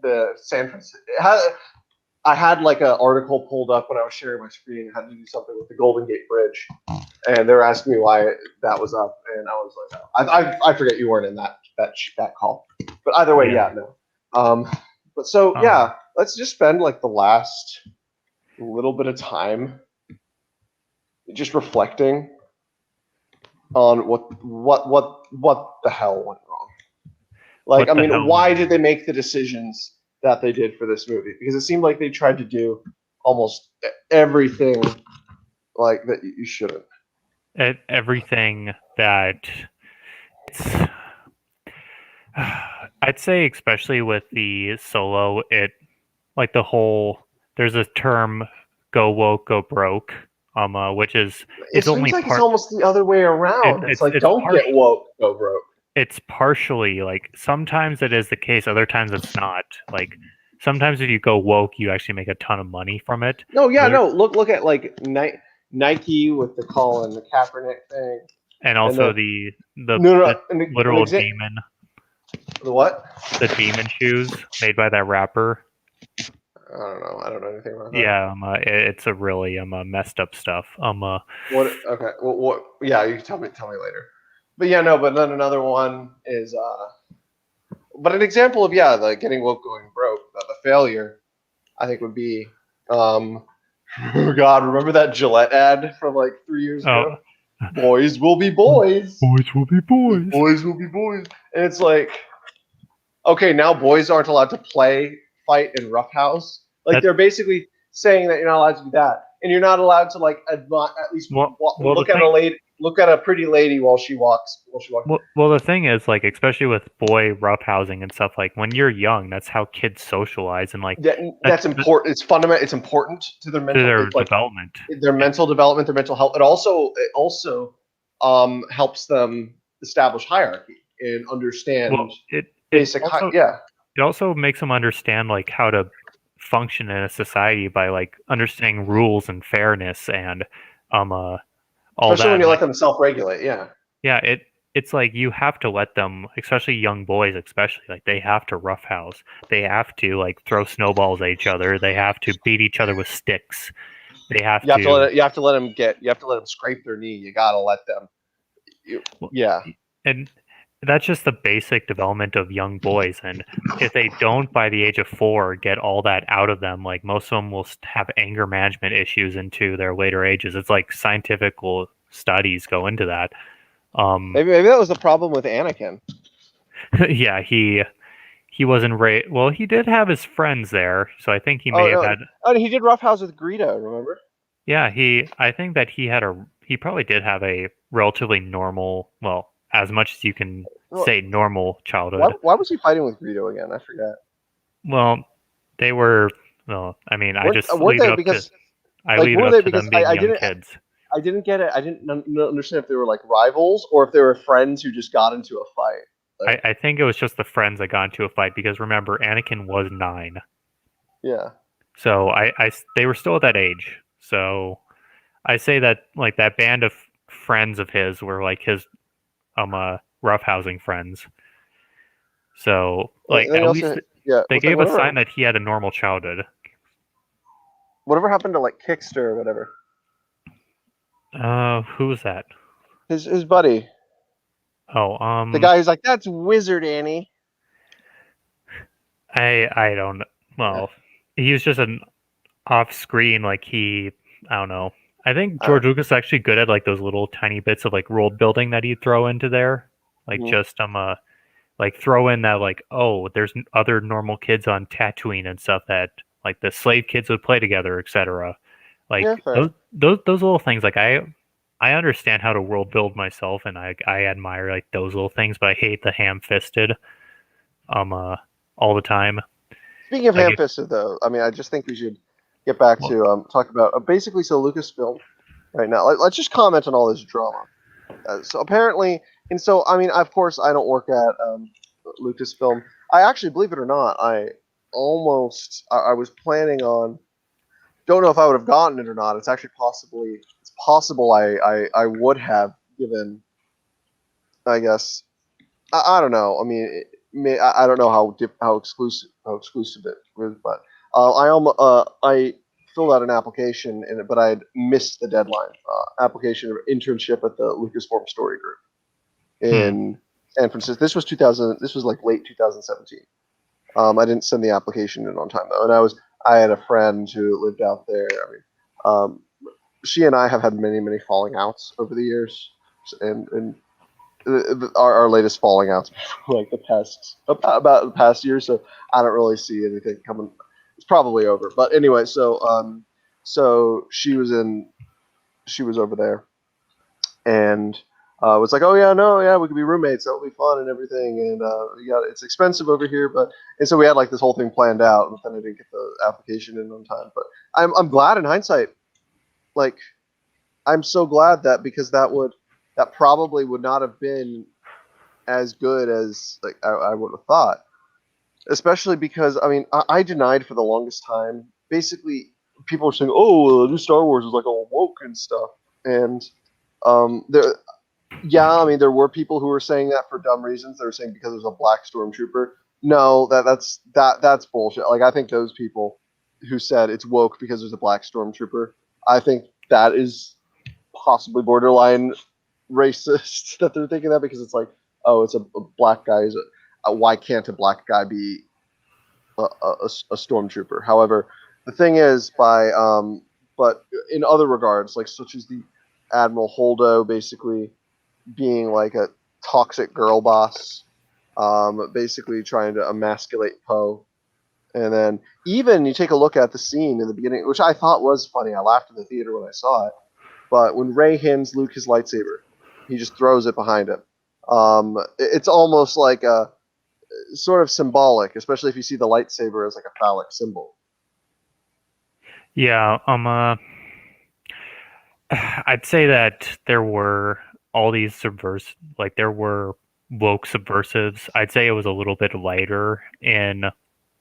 The San Francisco. I had like an article pulled up when I was sharing my screen. I had to do something with the Golden Gate Bridge, and they were asking me why that was up, and I was like, I forget you weren't in that call, But either way, Yeah. no. But so yeah, let's just spend like the last little bit of time just reflecting on what the hell went wrong. Like, What I the mean, hell why went did they make the decisions that they did for this movie? Because it seemed like they tried to do almost everything like that you shouldn't. Everything that it's I'd say especially with the Solo, it like the whole there's a term go woke go broke which is It it's only seems like it's part almost the other way around. It's like it's don't part get woke, go broke. it's partially like sometimes it is the case, other times it's not. Like sometimes if you go woke, you actually make a ton of money from it. No, yeah, Other, no. Look at like Nike with the Colin the Kaepernick thing, and and also then the no, no, the an literal demon, the what? the demon shoes made by that rapper. I don't know. I don't know anything about that. Yeah, it's a really messed up stuff. What? Okay. Well, what? Yeah, you can tell me later. But yeah, no. But then another one is, but an example of the getting woke, going broke, the failure, I think would be, oh God, remember that Gillette ad from like 3 years ago? Boys will be boys. Boys will be boys. Boys will be boys. And it's like, okay, now boys aren't allowed to play, fight, and roughhouse. Like they're basically saying that you're not allowed to do that, and you're not allowed to like at least look at a lady, look at a pretty lady while she walks. Well, the thing is, like, especially with boy roughhousing and stuff, like when you're young, that's how kids socialize, and like that's important. It's fundamental. It's important to their mental development, their mental development, their mental health. It also helps them establish hierarchy and understand basic. It also makes them understand like how to function in a society by like understanding rules and fairness and all especially that. When you let them self-regulate. Yeah, it's like you have to let them, especially young boys, especially like they have to roughhouse. They have to like throw snowballs at each other. They have to beat each other with sticks. They have you have to let them scrape their knee. You gotta let them. And that's just the basic development of young boys. And if they don't, by the age of 4, get all that out of them, like most of them will have anger management issues into their later ages. It's like scientific studies go into that. Maybe that was the problem with Anakin. Yeah, he wasn't well, he did have his friends there, so I think he may have had. Oh, he did roughhouse with Greedo, remember? Yeah, I think that he probably did have a relatively normal, well, as much as you can say normal childhood. Why was he fighting with Greedo again? I forget. Well, they were. Well, I mean, I just leave it it up because, to. I leave it up to them being young kids. I didn't get it. I didn't understand if they were like rivals or if they were friends who just got into a fight. Like, I think it was just the friends that got into a fight because remember, Anakin was 9. Yeah. So they were still at that age. So I say that like that band of friends of his were like his roughhousing friends. So like at least they gave a sign that he had a normal childhood. Whatever happened to like Kickster or whatever? Who was that? His buddy. Oh, the guy who's like, that's Wizard Annie. I don't know. Well, he was just an off-screen like I don't know. I think George Lucas is actually good at like those little tiny bits of like world building that he'd throw into there. Like just like throw in that like, oh, there's other normal kids on Tatooine and stuff that like the slave kids would play together, etc. Like those little things. Like I understand how to world build myself, and I admire like those little things, but I hate the ham-fisted all the time. Speaking of ham-fisted, though, I mean, I just think we should get back to talk about basically. So Lucasfilm, right now, let's just comment on all this drama. So apparently, and so I mean, of course, I don't work at Lucasfilm. I actually, believe it or not, I was planning on. Don't know if I would have gotten it or not. It's actually possible I would have given. I guess I don't know. I mean, I don't know how exclusive it was, but I filled out an application but I had missed the deadline. Application of internship at the Lucasfilm Story Group in San Francisco. This was 2000. This was like late 2017. I didn't send the application in on time though, and I had a friend who lived out there. I mean, she and I have had many falling outs over the years, and our latest falling outs like the past about the past year. So I don't really see anything coming. It's probably over. But anyway, so she was over there, and was like, oh yeah, no, yeah, we could be roommates. That'll be fun and everything. And it's expensive over here, and so we had like this whole thing planned out, but then I didn't get the application in on time. But I'm glad in hindsight, like I'm so glad that because that probably would not have been as good as like I would have thought. Especially because I mean I denied for the longest time. Basically, people were saying, "Oh, the new Star Wars is like all woke and stuff," and there, yeah, I mean there were people who were saying that for dumb reasons. They were saying because there's a black stormtrooper. No, that's bullshit. Like I think those people who said it's woke because there's a black stormtrooper, I think that is possibly borderline racist that they're thinking that because it's like, oh, it's a black guy. Why can't a black guy be a stormtrooper? However, the thing is, but in other regards, like such as the Admiral Holdo basically being like a toxic girl boss, basically trying to emasculate Poe. And then even you take a look at the scene in the beginning, which I thought was funny. I laughed in the theater when I saw it. But when Rey hands Luke his lightsaber, he just throws it behind him. It's almost like a sort of symbolic, especially if you see the lightsaber as like a phallic symbol. Yeah, I'd say that there were all these there were woke subversives. I'd say it was a little bit lighter in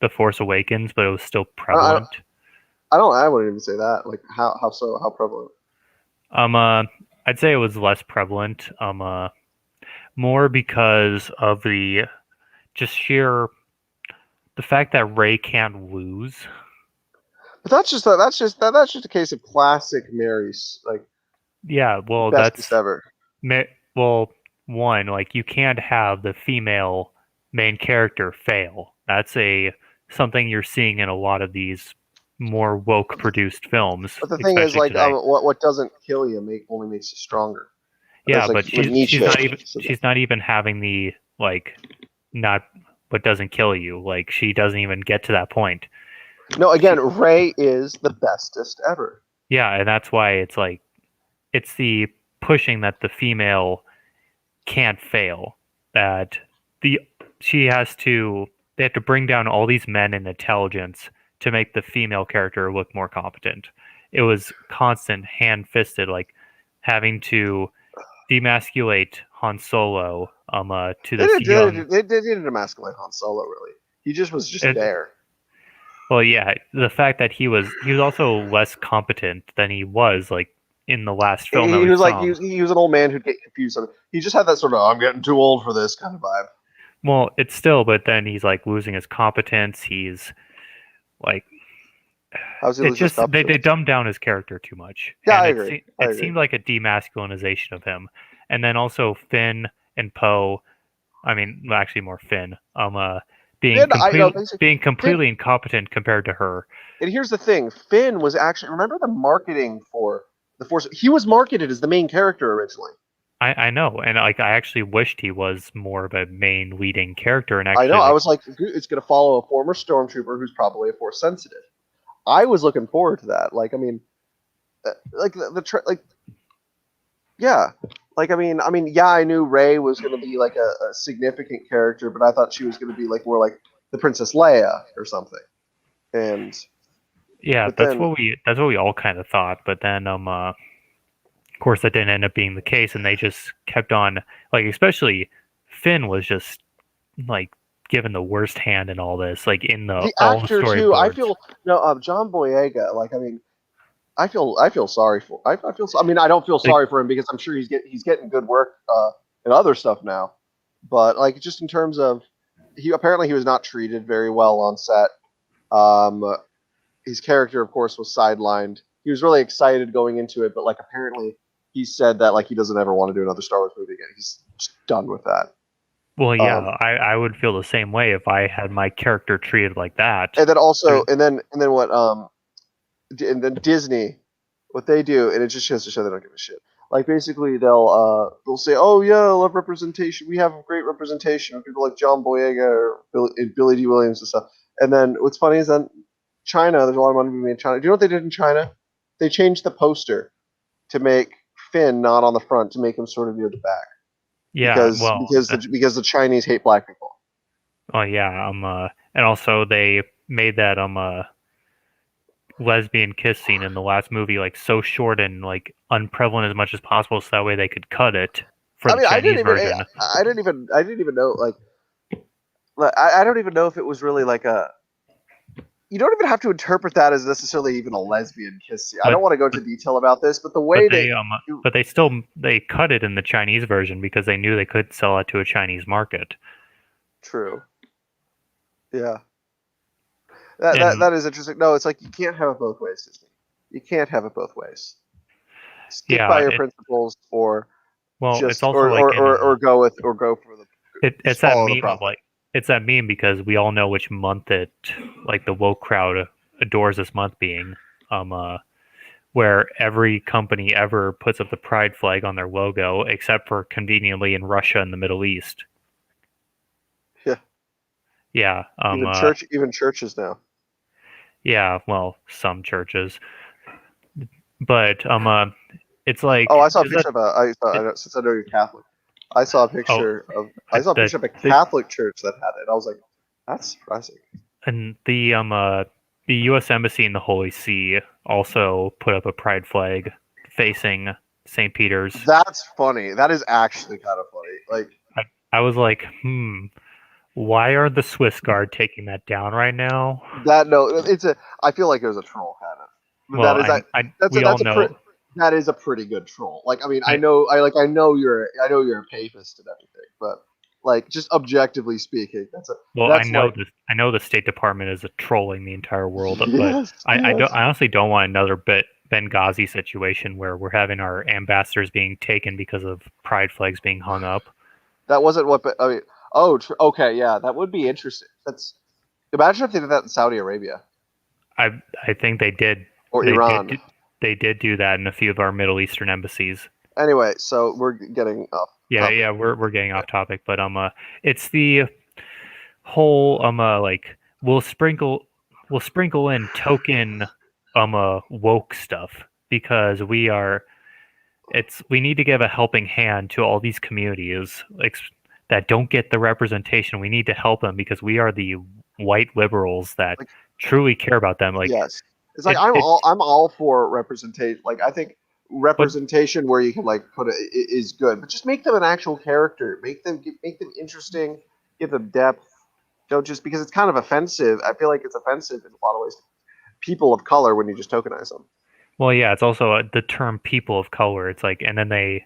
The Force Awakens, but it was still prevalent. I wouldn't even say that. Like how so? How prevalent? I'd say it was less prevalent. More because of the fact that Rey can't lose. But that's just a case of classic Mary's like. Yeah, well, bestest ever. Well, one, like you can't have the female main character fail. That's something you're seeing in a lot of these more woke produced films. But the thing is, like, what doesn't kill you only makes you stronger. Yeah, like but she's not even having the like, not what doesn't kill you. Like she doesn't even get to that point. No, again, Rey is the bestest ever. Yeah, and that's why it's like, it's the pushing that the female can't fail. That they have to bring down all these men in intelligence to make the female character look more competent. It was constant hand-fisted, like having to demasculate Han Solo to this young... They didn't demasculate Han Solo, really. He just was there. Well, yeah, the fact that he was also less competent than he was, like, in the last film. He was like he was an old man who'd get confused. He just had that sort of I'm getting too old for this kind of vibe. Well, it's still, but then he's like losing his competence. He's like, they dumbed down his character too much. Yeah, and I agree. It seemed like a demasculinization of him, and then also Finn and Poe. I mean, well, actually more Finn. Being completely incompetent compared to her. And here's the thing: Finn was actually, remember the marketing for the Force. He was marketed as the main character originally. I know, and like I actually wished he was more of a main leading character. And actually, I know, I was like, it's going to follow a former stormtrooper who's probably a Force sensitive. I was looking forward to that. Like, I mean, yeah. Like, I mean, yeah, I knew Rey was going to be like a significant character, but I thought she was going to be like more like the Princess Leia or something. And yeah, that's what we all kind of thought. But then, of course, that didn't end up being the case, and they just kept on, like, especially Finn was just like given the worst hand in all this, like in the actor too. I feel John Boyega. Like, I mean, I feel sorry for. I mean, I don't feel sorry for him because I'm sure he's getting good work and other stuff now. But like, just in terms of, he was not treated very well on set. His character, of course, was sidelined. He was really excited going into it, but like apparently he said that like he doesn't ever want to do another Star Wars movie again. He's just done with that. Well, yeah, I would feel the same way if I had my character treated like that. And then also, and then what? And then Disney, what they do, and it just goes to show they don't give a shit. Like basically, they'll say, "Oh yeah, I love representation. We have great representation of people like John Boyega or Billy D. Williams and stuff." And then what's funny is that China, there's a lot of money being made in China. Do you know what they did in China? They changed the poster to make Finn not on the front, to make him sort of near the back. Yeah, Because the Chinese hate black people. Oh yeah, and also they made that lesbian kiss scene in the last movie like so short and like unprevalent as much as possible, so that way they could cut it for the Chinese version. I didn't even know I don't even know if it was really like a. You don't even have to interpret that as necessarily even a lesbian kiss scene. I don't want to go into detail about this, but the way they cut it in the Chinese version because they knew they could sell it to a Chinese market. True. Yeah. That is interesting. No, it's like you can't have it both ways, Disney. You can't have it both ways. Stick by your principles, or it's also or go for the. It's that meme of like. It's that meme because we all know which month it, like the woke crowd adores this month being, where every company ever puts up the pride flag on their logo, except for conveniently in Russia and the Middle East. Yeah. Yeah. Even churches now. Yeah. Well, some churches, but it's like. Oh, I saw a picture since I know you're Catholic. I saw a picture of a Catholic church that had it. I was like, that's surprising. And the U.S. Embassy in the Holy See also put up a pride flag facing St. Peter's. That's funny. That is actually kind of funny. Like I was like, why are the Swiss Guard taking that down right now? I feel like it was a troll kind of. Well, that is a pretty good troll. Like, I mean, I know you're a papist and everything, but like, just objectively speaking, I know the State Department is trolling the entire world, but I honestly don't want another Benghazi situation where we're having our ambassadors being taken because of pride flags being hung up. That wasn't what. I mean, okay, yeah, that would be interesting. Imagine if they did that in Saudi Arabia. I think they did. Or Iran. They did do that in a few of our Middle Eastern embassies. Anyway, so we're getting off. Yeah, we're getting off topic, but it's the whole like we'll sprinkle in token woke stuff because we need to give a helping hand to all these communities that don't get the representation. We need to help them because we are the white liberals that truly care about them. Like, yes. It's like I'm all for representation. Like, I think representation where you can like put it is good, but just make them an actual character. Make them interesting. Give them depth. Don't just because it's kind of offensive. I feel like it's offensive in a lot of ways. People of color when you just tokenize them. Well, yeah, it's also the term "people of color." It's like, and then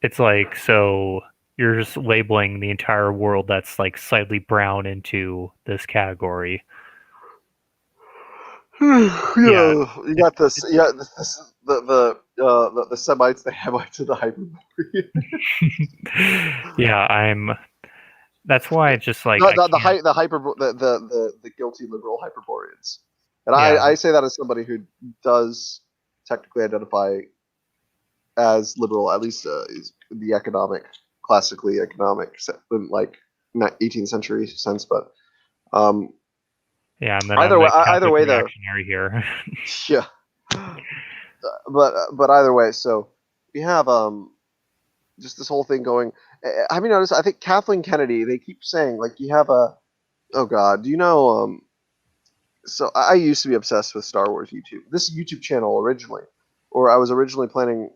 it's like so you're just labeling the entire world that's like slightly brown into this category. You got this. Yeah, the Semites, the Hamites, and the Hyperboreans. Yeah, that's why it's just like the guilty liberal Hyperboreans, and I say that as somebody who does technically identify as liberal, at least is the classically economic, like 18th century sense, but. Yeah, and then either way, though. Here. Yeah, but either way, so we have just this whole thing going. Have you noticed? I think Kathleen Kennedy. They keep saying like you have a. Oh God, do you know? So I used to be obsessed with Star Wars YouTube. This YouTube channel originally, or I was originally planning.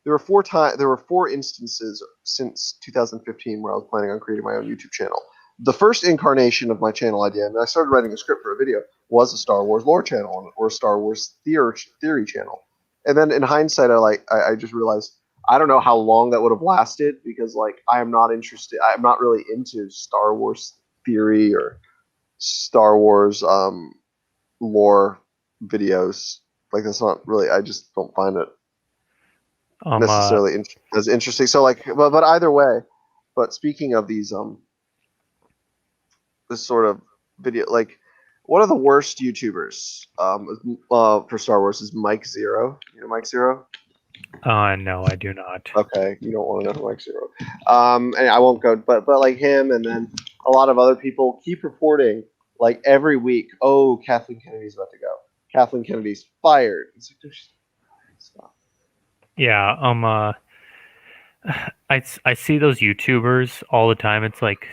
There were four instances since 2015 where I was planning on creating my own YouTube channel. The first incarnation of my channel idea, and I started writing a script for a video, was a Star Wars lore channel or a Star Wars theory channel. And then in hindsight, I just realized I don't know how long that would have lasted because like I'm not really into Star Wars theory or Star Wars lore videos. Like that's not really. I just don't find it necessarily as interesting. So like, but either way. But speaking of these this sort of video, like one of the worst YouTubers for Star Wars is Mike Zero. You know Mike Zero? No, I do not. Okay, you don't want to know Mike Zero. And I won't go, but like him, and then a lot of other people keep reporting like every week. Oh, Kathleen Kennedy's about to go. Kathleen Kennedy's fired. It's like, dude, stop. Yeah, I see those YouTubers all the time. It's like,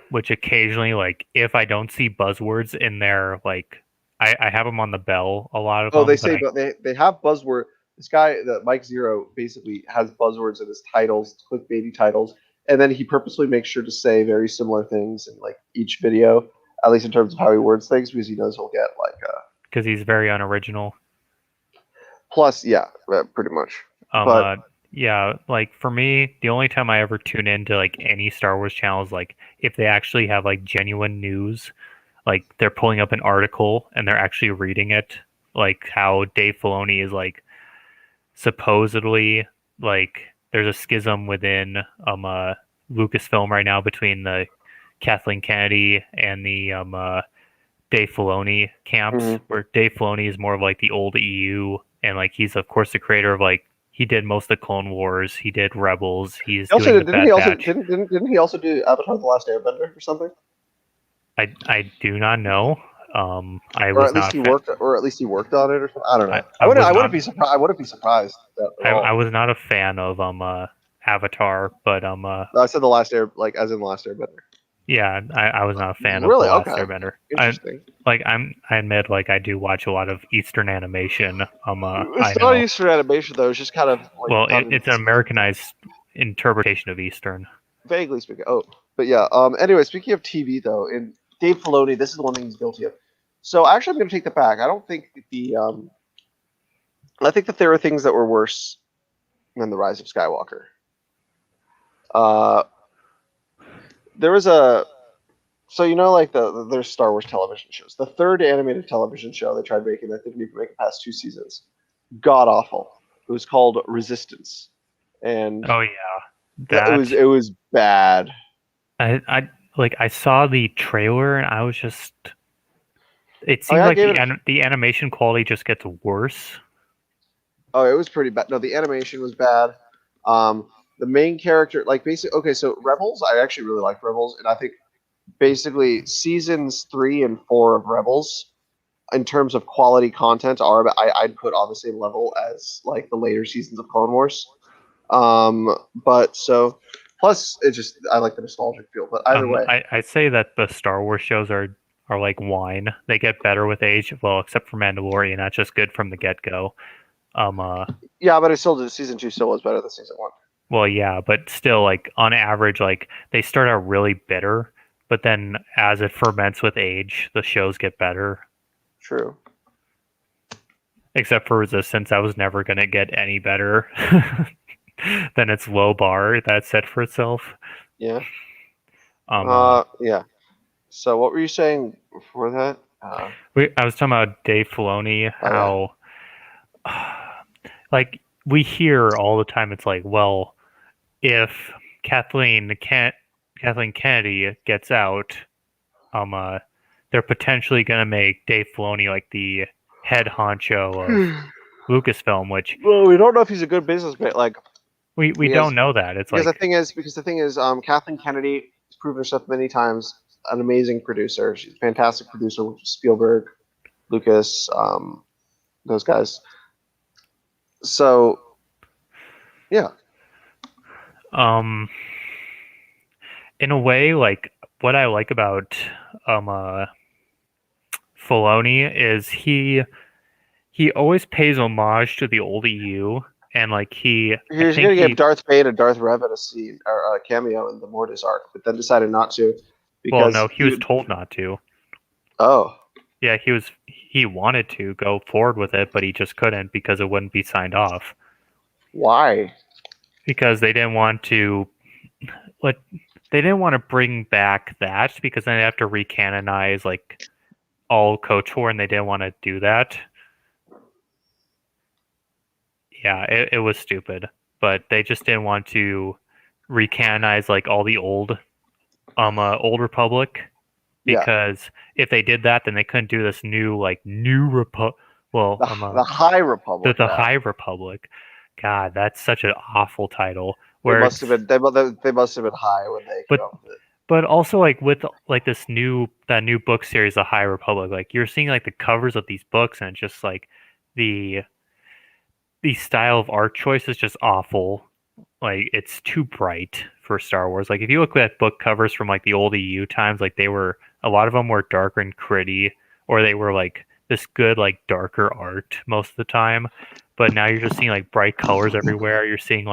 which occasionally, like, if I don't see buzzwords in there, like, I have them on the bell, a lot of Oh, them. they say, but they have buzzword. This guy, the Mike Zero, basically has buzzwords in his titles, clickbaity titles, and then he purposely makes sure to say very similar things in like each video, at least in terms of how he words things, because he knows he'll get like. Because he's very unoriginal. Plus, yeah, pretty much. Yeah, like for me, the only time I ever tune into like any Star Wars channel is like if they actually have like genuine news, like they're pulling up an article and they're actually reading it, like how Dave Filoni is like supposedly like there's a schism within Lucasfilm right now between the Kathleen Kennedy and the Dave Filoni camps, where Dave Filoni is more of like the old EU, and like he's of course the creator of like he did most of the Clone Wars, he did Rebels, he's also doing didn't he also do Avatar: The Last Airbender or something? I do not know. I or was at least not he worked, or at least he worked on it, or something. I don't know. I wouldn't be surprised. I wouldn't be surprised. I was not a fan of Avatar, but No, I said the Last Air, like as in the Last Airbender. yeah, I was not a fan of Really? the Last Okay. Airbender. Interesting. I admit like I do watch a lot of Eastern animation. It's not Eastern animation though. It's just kind of like well, it's an Americanized interpretation of Eastern. Vaguely speaking. Oh, but yeah. Anyway, speaking of TV though, in Dave Filoni, this is the one thing he's guilty of. So actually, I'm going to take that back. I don't think that I think that there are things that were worse than the Rise of Skywalker. There was so you know like there's Star Wars television shows. The third animated television show they tried making that didn't even make it past 2 seasons. God awful. It was called Resistance, and oh yeah, it was bad. I saw the trailer and I was just. It seems like the animation quality just gets worse. Oh, it was pretty bad. No, the animation was bad. The main character, like basically, okay, so Rebels, I actually really like Rebels, and I think basically seasons 3 and 4 of Rebels, in terms of quality content, I'd put on the same level as like the later seasons of Clone Wars. But so plus it just I like the nostalgic feel. But either way, I say that the Star Wars shows are like wine. They get better with age. Well, except for Mandalorian, that's just good from the get go. Yeah, but season 2 still was better than season 1. Well, yeah, but still, like on average, like they start out really bitter, but then as it ferments with age, the shows get better. True. Except for Resistance, that was never going to get any better than its low bar that set for itself. Yeah. Yeah. So what were you saying before that? I was talking about Dave Filoni, how like we hear all the time. It's like, well, if Kathleen Kennedy gets out, they're potentially gonna make Dave Filoni like the head honcho of Lucasfilm, which well, we don't know if he's a good businessman. Like we don't know that. It's because like the thing is, Kathleen Kennedy has proven herself many times an amazing producer. She's a fantastic producer with Spielberg, Lucas, those guys. So, yeah. In a way, like what I like about Filoni is he always pays homage to the old EU, and like he was going to give Darth Vader and Darth Revan a scene or a cameo in the Mortis arc, but then decided not to. Because well, no, he was told not to. Oh. Yeah, he wanted to go forward with it, but he just couldn't because it wouldn't be signed off. Why? Because they didn't want to bring back that because then they have to recanonize like all KOTOR, and they didn't want to do that. Yeah, it was stupid, but they just didn't want to recanonize like all the old Republic, Yeah. because if they did that, then they couldn't do this new Republic. Well, The High Republic. the yeah. High Republic. God, that's such an awful title. They Where must have been. They must have been high when they But- came up with it. But also, like, with like that new book series, The High Republic, like you're seeing like the covers of these books, and it's just like the style of art choice is just awful. Like, it's too bright for Star Wars. Like, if you look at book covers from like the old EU times, like a lot of them were darker and gritty, or they were like this good like darker art most of the time. But now you're just seeing like bright colors everywhere. You're seeing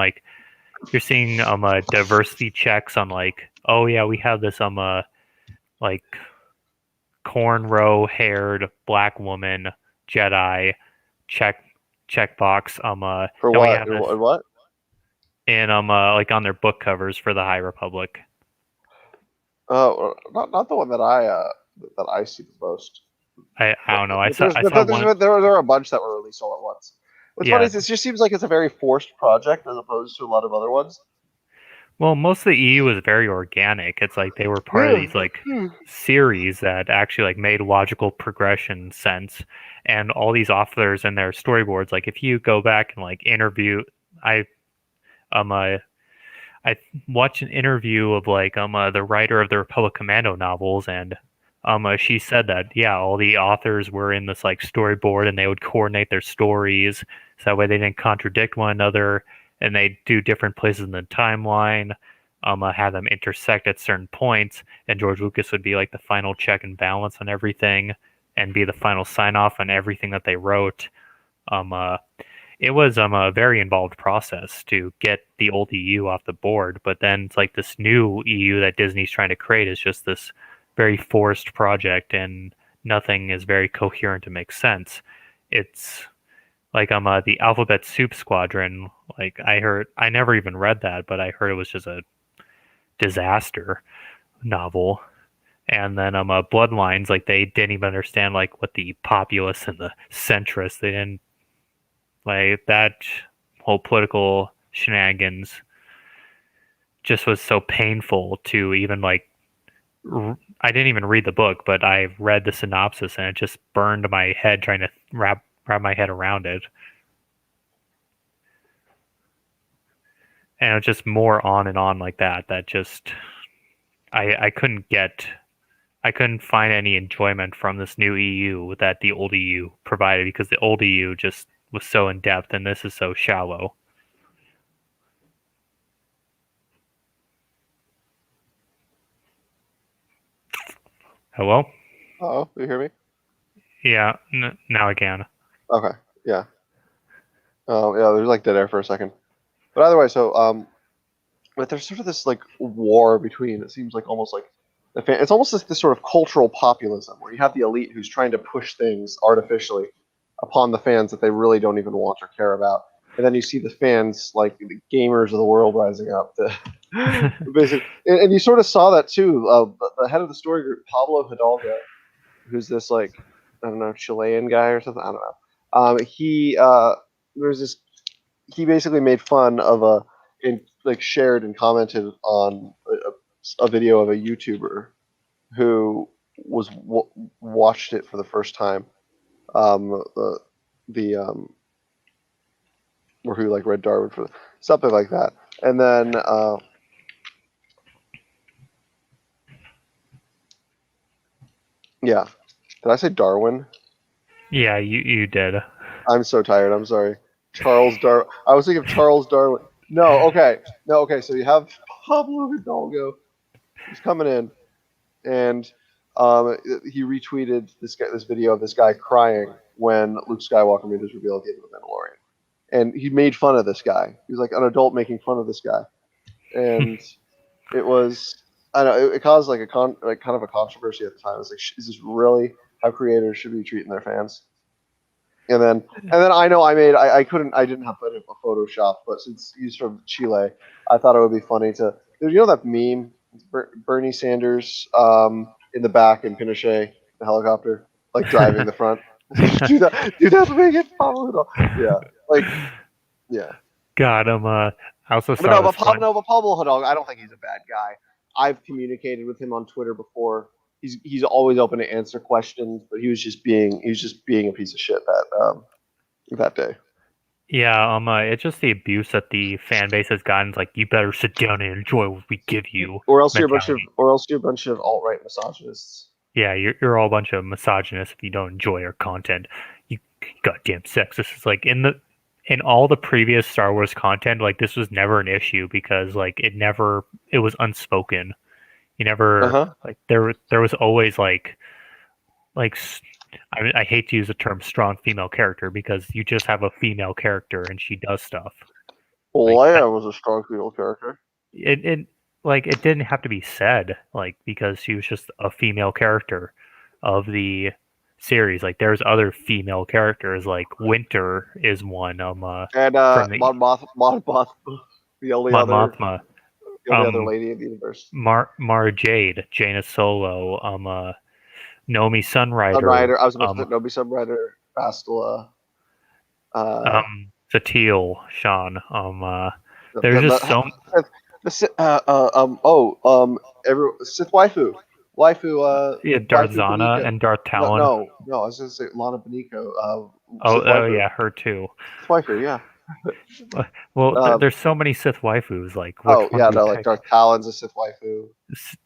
diversity checks on like, oh yeah, we have this like cornrow haired black woman Jedi checkbox For then we what? have this- What? and like on their book covers for the High Republic. Not the one that I see the most. I don't know. I But saw one. there were a bunch that were released all at once. What's Yeah. funny is it just seems like it's a very forced project as opposed to a lot of other ones. Well, most of the EU is very organic. It's like they were part of these like series that actually like made logical progression sense, and all these authors and their storyboards. Like if you go back and like interview, I watched an interview of like the writer of the Republic Commando novels, and she said that all the authors were in this like storyboard, and they would coordinate their stories so that way they didn't contradict one another, and they do different places in the timeline, have them intersect at certain points, and George Lucas would be like the final check and balance on everything, and be the final sign off on everything that they wrote. It was a very involved process to get the old EU off the board, but then it's like this new EU that Disney's trying to create is just this very forced project, and nothing is very coherent to make sense. It's like the Alphabet Soup Squadron. Like I never even read that, but I heard it was just a disaster novel. And then Bloodlines, like they didn't even understand like what the populace and the centrists, they didn't like that whole political shenanigans just was so painful to even like I didn't even read the book, but I read the synopsis and it just burned my head trying to wrap my head around it. And it was just more on and on like that just I couldn't find any enjoyment from this new EU that the old EU provided, because the old EU just was so in depth and this is so shallow. Hello? Oh, you hear me? Yeah, now again. Okay, yeah. Oh, yeah. There's like dead air for a second. But either way, so but there's sort of this like war between. It seems like almost like it's almost like this sort of cultural populism where you have the elite who's trying to push things artificially upon the fans that they really don't even want or care about, and then you see the fans, like the gamers of the world, rising up to basically. And you sort of saw that too. The head of the story group, Pablo Hidalgo, who's this like I don't know Chilean guy or something. I don't know. He basically made fun of shared and commented on a video of a YouTuber who was watched it for the first time. Or who like read Darwin for something like that, and then yeah, did I say Darwin? Yeah, you did. I'm so tired. I'm sorry. Charles Darwin. I was thinking of Charles Darwin. No, okay. So you have Pablo Hidalgo. He's coming in, and he retweeted this video of this guy crying when Luke Skywalker made his reveal at the end of The Mandalorian, and he made fun of this guy. He was like an adult making fun of this guy, and it was I don't know. It caused like kind of a controversy at the time. It was like, is this really how creators should be treating their fans? And then I know I didn't have a Photoshop, but since he's from Chile, I thought it would be funny to, that meme, Bernie Sanders in the back and Pinochet the helicopter, like driving the front. do that to make it Pablo. Yeah, like yeah. God, I also But saw no, but this one. Paul Mulhadog, I don't think he's a bad guy. I've communicated with him on Twitter before. He's always open to answer questions, but he was just being a piece of shit that day. Yeah, it's just the abuse that the fan base has gotten. It's like, you better sit down and enjoy what we give you. Or else you're mentality. a bunch of alt-right misogynists. Yeah, you're all a bunch of misogynists if you don't enjoy our content. You goddamn sexist. It's like in all the previous Star Wars content, like this was never an issue because like it was unspoken. You never like there was always like I hate to use the term strong female character because you just have a female character and she does stuff. Well, Leia was a strong female character. It like it didn't have to be said like because she was just a female character of the series. Like there's other female characters like Winter is one and from the Mon Mothma, the only Mon other Mothma, lady in the universe. Mara Jade, Jaina Solo, Nomi Sunrider, Sunrider. I was about to say Nomi Sunrider, Bastila. Satele, Sean. There's just so. Sith waifu. Yeah, Darth waifu Zana Beniko. and Darth Talon. No, I was going to say Lana Beniko. Oh, yeah, her too. Sith waifu, yeah. Well, there's so many Sith waifus. Like, like Darth Talon's a Sith waifu.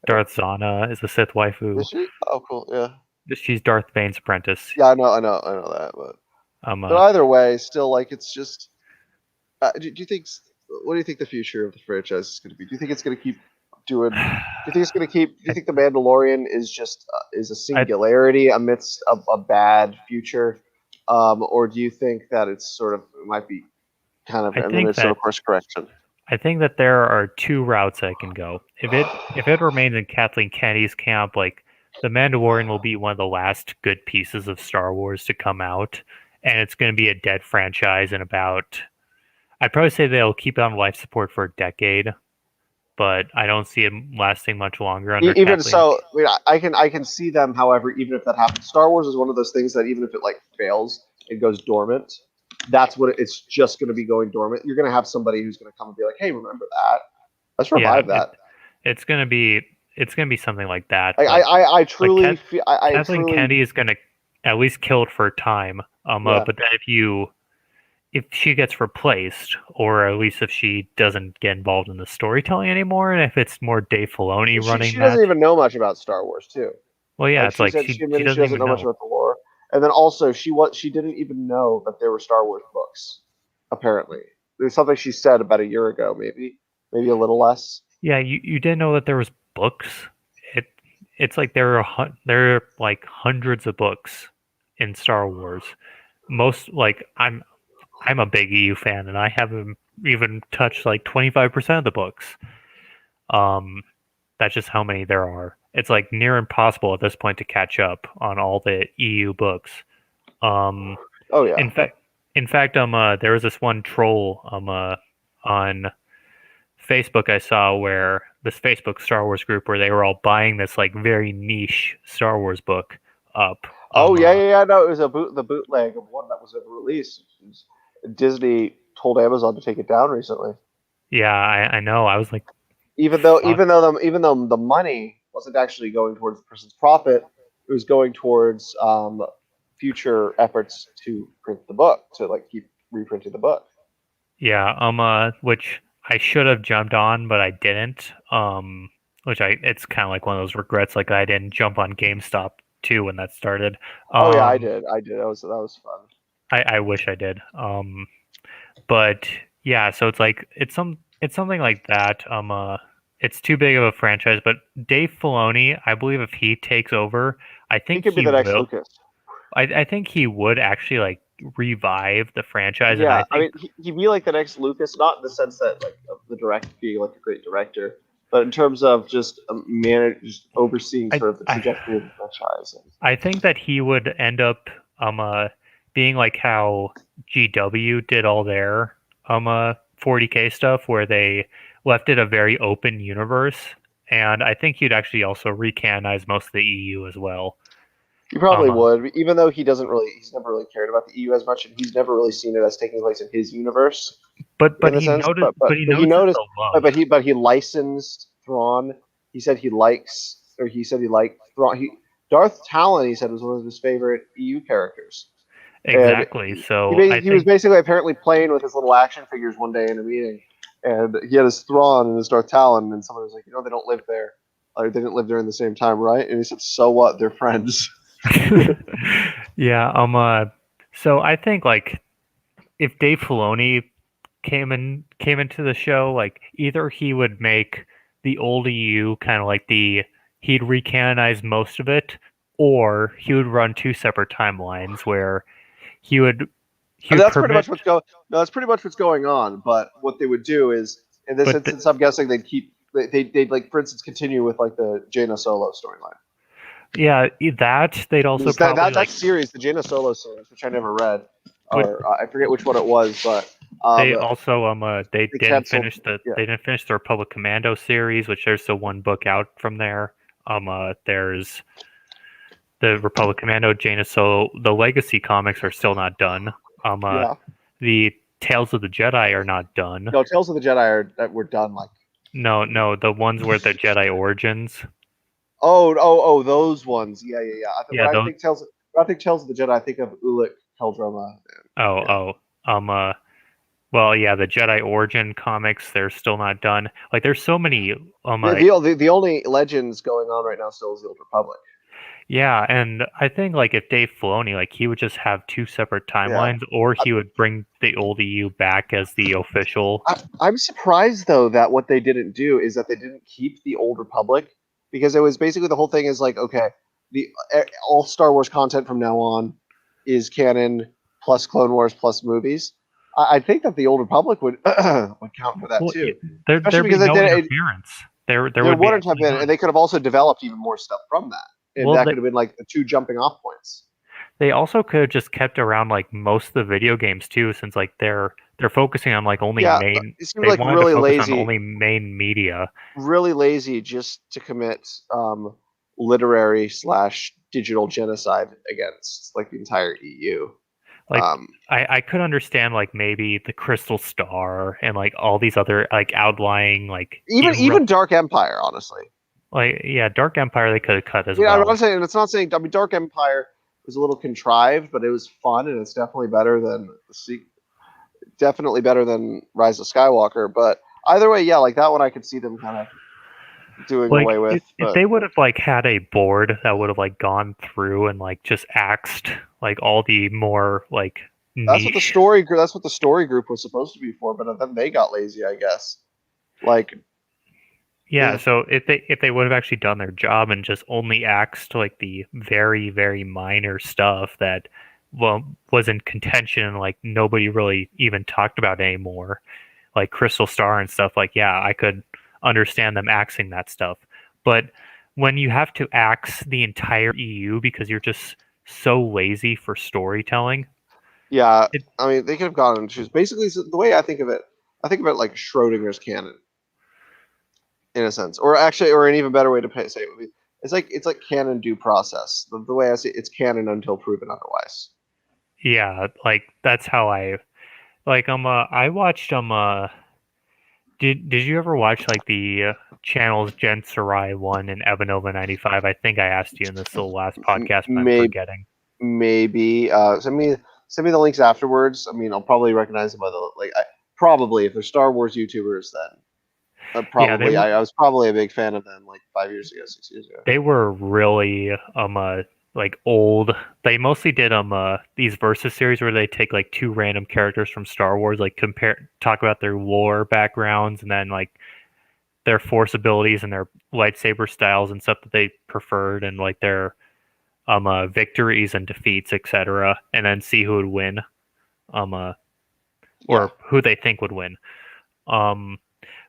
Darth Zana is a Sith waifu. Is she? Oh, cool, yeah. She's Darth Vane's apprentice. Yeah, I know that, but either way, still, like, it's just. Do you think? What do you think the future of the franchise is going to be? Do you think it's going to keep doing? Do you think it's going to keep? Do you think the Mandalorian is just is a singularity amidst a bad future, or do you think that it's sort of it might be kind of in the midst of a course correction? I think that there are two routes I can go. If it remains in Kathleen Kennedy's camp, like the Mandalorian will be one of the last good pieces of Star Wars to come out, and it's going to be a dead franchise in about. I'd probably say they'll keep it on life support for a decade, but I don't see it lasting much longer. Under even Kathleen. So, I mean, I can see them. However, even if that happens, Star Wars is one of those things that even if it like fails, it goes dormant. That's what it's just going to be going dormant. You're going to have somebody who's going to come and be like, "Hey, remember that? Let's revive that." It's going to be something like that. I truly feel Kathleen Kennedy is going to at least kill it for a time. But then if she gets replaced, or at least if she doesn't get involved in the storytelling anymore, and if it's more Dave Filoni running, she doesn't even know much about Star Wars too. Well, yeah, like, it's like she doesn't know much about the lore, and then also she didn't even know that there were Star Wars books. Apparently, there's something she said about a year ago, maybe a little less. Yeah, you didn't know that there was books. It's like there are like hundreds of books in Star Wars. Most like I'm a big EU fan, and I haven't even touched like 25% of the books. That's just how many there are. It's like near impossible at this point to catch up on all the EU books. Oh yeah. In fact, there was this one troll on Facebook I saw where this Facebook Star Wars group where they were all buying this like very niche Star Wars book up. No, it was the bootleg of one that was ever released. Disney told Amazon to take it down recently. Yeah, I know. I was like, even though the money wasn't actually going towards the person's profit, it was going towards future efforts to print the book, to like keep reprinting the book. Yeah, which I should have jumped on, but I didn't. It's kind of like one of those regrets, like I didn't jump on GameStop too when that started. I did. That was fun. I wish I did. But yeah, so it's like it's something like that. It's too big of a franchise, but Dave Filoni, I believe if he takes over, I think he could be the next Lucas. I think he would actually like revive the franchise. Yeah, and I mean, he'd be like the next Lucas, not in the sense that like of the director being like a great director, but in terms of just just overseeing sort of the trajectory of the franchise. I think that he would end up being like how GW did all their 40K stuff, where they left it a very open universe, and I think he'd actually also recanonize most of the EU as well. He probably would, even though he's never really cared about the EU as much, and he's never really seen it as taking place in his universe. But in a sense. But he he noticed noticed, the love. but he licensed Thrawn. He said he likes, or he said he liked Thrawn. Darth Talon, he said, was one of his favorite EU characters. And Exactly. So I he was think basically apparently playing with his little action figures one day in a meeting, and he had his Thrawn and his Darth Talon, and someone was like, they don't live there, or they didn't live during the same time, right? And he said, so what? They're friends. yeah. So I think like if Dave Filoni came into the show, like either he would make the old EU kind of like he'd recanonize most of it, or he would run two separate timelines where he would he And would that's pretty permit. much that's pretty much what's going on. But what they would do is, in this But instance, I'm guessing they'd like, for instance, continue with like the Jaina Solo storyline. Yeah, that they'd also Because probably that series, the Jaina Solo series, which I never read, But- or I forget which one it was, but they also they they didn't canceled- finish yeah. they didn't finish the Republic Commando series, which there's still one book out from there. There's the Republic Commando, Jaina Solo, the Legacy comics are still not done. Yeah. The Tales of the Jedi are not done. No, Tales of the Jedi were done. Like, No, the ones where the Jedi Origins. those ones. Yeah. Yeah, I think Tales of the Jedi, I think of Ulick Keldroma. Well, yeah, the Jedi Origin comics, they're still not done. Like, there's so many. The only Legends going on right now still is the Old Republic. Yeah, and I think like if Dave Filoni, like he would just have two separate timelines, or he would bring the old EU back as the official. I'm surprised though that what they didn't do is that they didn't keep the Old Republic, because it was basically, the whole thing is like, okay, all Star Wars content from now on is canon plus Clone Wars plus movies. I think that the Old Republic would would count for that too. There'd be because no interference. There wouldn't have been, and they could have also developed even more stuff from that. And that could have been like the two jumping off points. They also could have just kept around like most of the video games too, since like they're focusing on like only main. It seems like really lazy. On only main media. Really lazy just to commit literary / digital genocide against like the entire EU. Like I could understand like maybe the Crystal Star and like all these other like outlying like even Dark Empire, honestly. Like, yeah, Dark Empire they could have cut as well. well. I'm saying, it's not saying. I mean, Dark Empire was a little contrived, but it was fun, and it's definitely better than Rise of Skywalker. But either way, yeah, like that one, I could see them kind of doing away with. If they would have like had a board that would have like gone through and like just axed like all the more like that's what the story group was supposed to be for, but then they got lazy, I guess. Like. Yeah, so if they would have actually done their job and just only axed like the very, very minor stuff that was in contention and like nobody really even talked about anymore, like Crystal Star and stuff, like yeah, I could understand them axing that stuff. But when you have to axe the entire EU because you're just so lazy for storytelling. Yeah, I mean they could have gone and choose. Basically, the way I think of it like Schrodinger's canon. In a sense, or an even better way to say it would be, it's like canon due process. The way I see it, it's canon until proven otherwise. Yeah, like that's how I like. I watched Did you ever watch like the channels Jen Sarai 1 and Evanova 95? I think I asked you in this little last podcast, but I'm forgetting. Maybe send me the links afterwards. I mean, I'll probably recognize them by the probably if they're Star Wars YouTubers then. Probably, I was probably a big fan of them like 5 years ago, 6 years ago. They were really like old. They mostly did these versus series where they take like two random characters from Star Wars, like talk about their lore backgrounds and then like their force abilities and their lightsaber styles and stuff that they preferred and like their victories and defeats, etc. And then see who would win. Or who they think would win.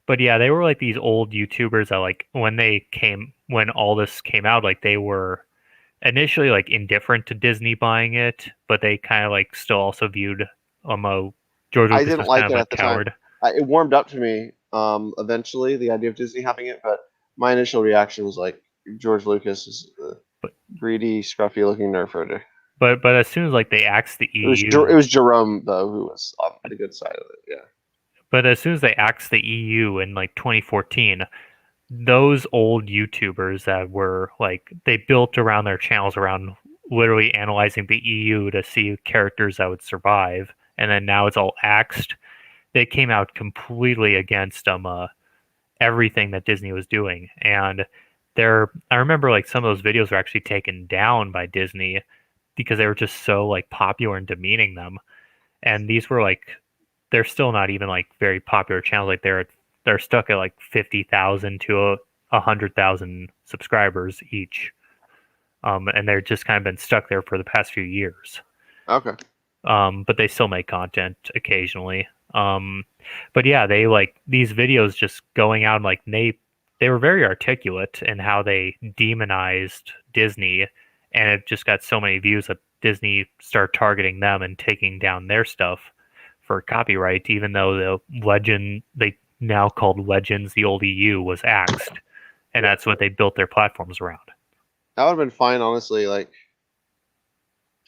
But yeah, they were like these old YouTubers that like when all this came out, like they were initially like indifferent to Disney buying it, but they kind of like still also viewed George Lucas I didn't like kind it of at the coward. time. It warmed up to me eventually, the idea of Disney having it, but my initial reaction was like George Lucas is a greedy, scruffy looking nerf herder. But as soon as like they axed the EU, it was Jerome though who was on the good side of it. Yeah. But as soon as they axed the EU in like 2014, those old YouTubers that were like they built around their channels around literally analyzing the EU to see characters that would survive, and then now it's all axed. They came out completely against everything that Disney was doing, and I remember like some of those videos were actually taken down by Disney because they were just so like popular and demeaning them. And these were like they're still not even like very popular channels. Like they're stuck at like 50,000 to 100,000 subscribers each, and they're just kind of been stuck there for the past few years. Okay. But they still make content occasionally. But yeah, they like these videos just going out and like they were very articulate in how they demonized Disney, and it just got so many views that Disney started targeting them and taking down their stuff for copyright, even though the Legend they now called Legends, the old EU, was axed, and that's what they built their platforms around. That would have been fine, honestly. Like,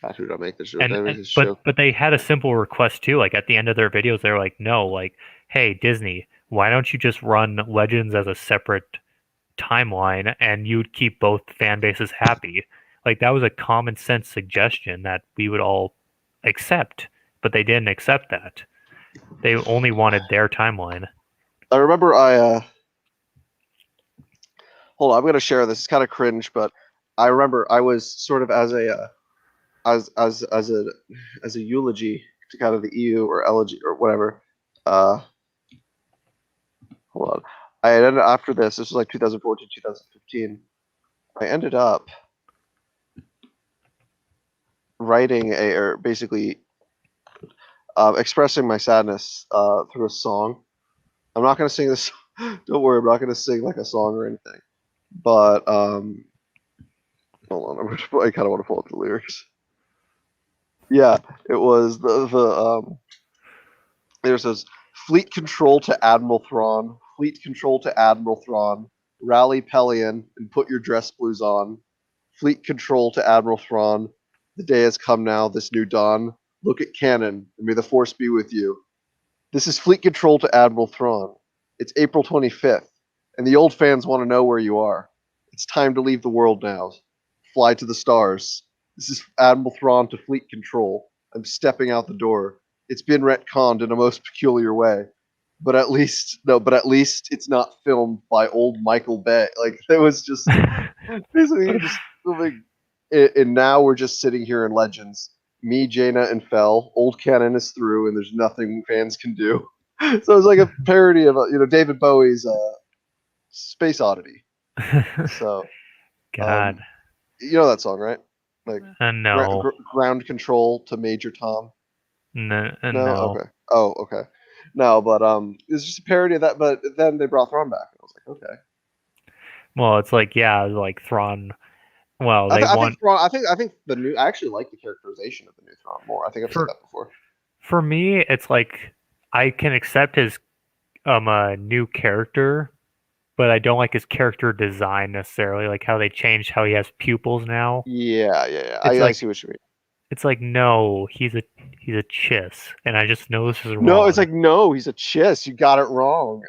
gosh, who did I make this show? But they had a simple request too. Like at the end of their videos, they were like, "No, like, hey Disney, why don't you just run Legends as a separate timeline, and you'd keep both fan bases happy?" Like that was a common sense suggestion that we would all accept, but they didn't accept that. They only wanted their timeline. I remember hold on, I'm gonna share this. It's kind of cringe, but I remember I was sort of as a eulogy to kind of the EU or elegy or whatever. Hold on. I ended after this. This was like 2014, 2015. I ended up writing or basically expressing my sadness through a song. I'm not gonna sing this. Don't worry, I'm not gonna sing like a song or anything. But hold on, I kind of want to pull up the lyrics. Yeah, it was there says fleet control to Admiral Thrawn, fleet control to Admiral Thrawn, rally Pelion and put your dress blues on. Fleet control to Admiral Thrawn, the day has come now, this new dawn. Look at cannon, and may the force be with you. This is fleet control to Admiral Thrawn. It's April 25th, and the old fans want to know where you are. It's time to leave the world now. Fly to the stars. This is Admiral Thrawn to fleet control. I'm stepping out the door. It's been retconned in a most peculiar way. But at least it's not filmed by old Michael Bay. Like, it was just basically just filming. And now we're just sitting here in Legends. Me, Jaina, and Fel. Old canon is through, and there's nothing fans can do. So it was like a parody of David Bowie's Space Oddity. So, God, you know that song, right? Like no, ground control to Major Tom. no. Okay. Oh, okay. No, but it's just a parody of that. But then they brought Thrawn back, and I was like, okay. Well, it's like like Thrawn. Well, I think Thrawn. I think the new. I actually like the characterization of the new Thrawn more. I think I've said that before. For me, it's like I can accept his a new character, but I don't like his character design necessarily. Like how they changed how he has pupils now. Yeah. I see what you mean. It's like no, he's a chiss, and I just know this is wrong. No, it's like no, he's a chiss. You got it wrong.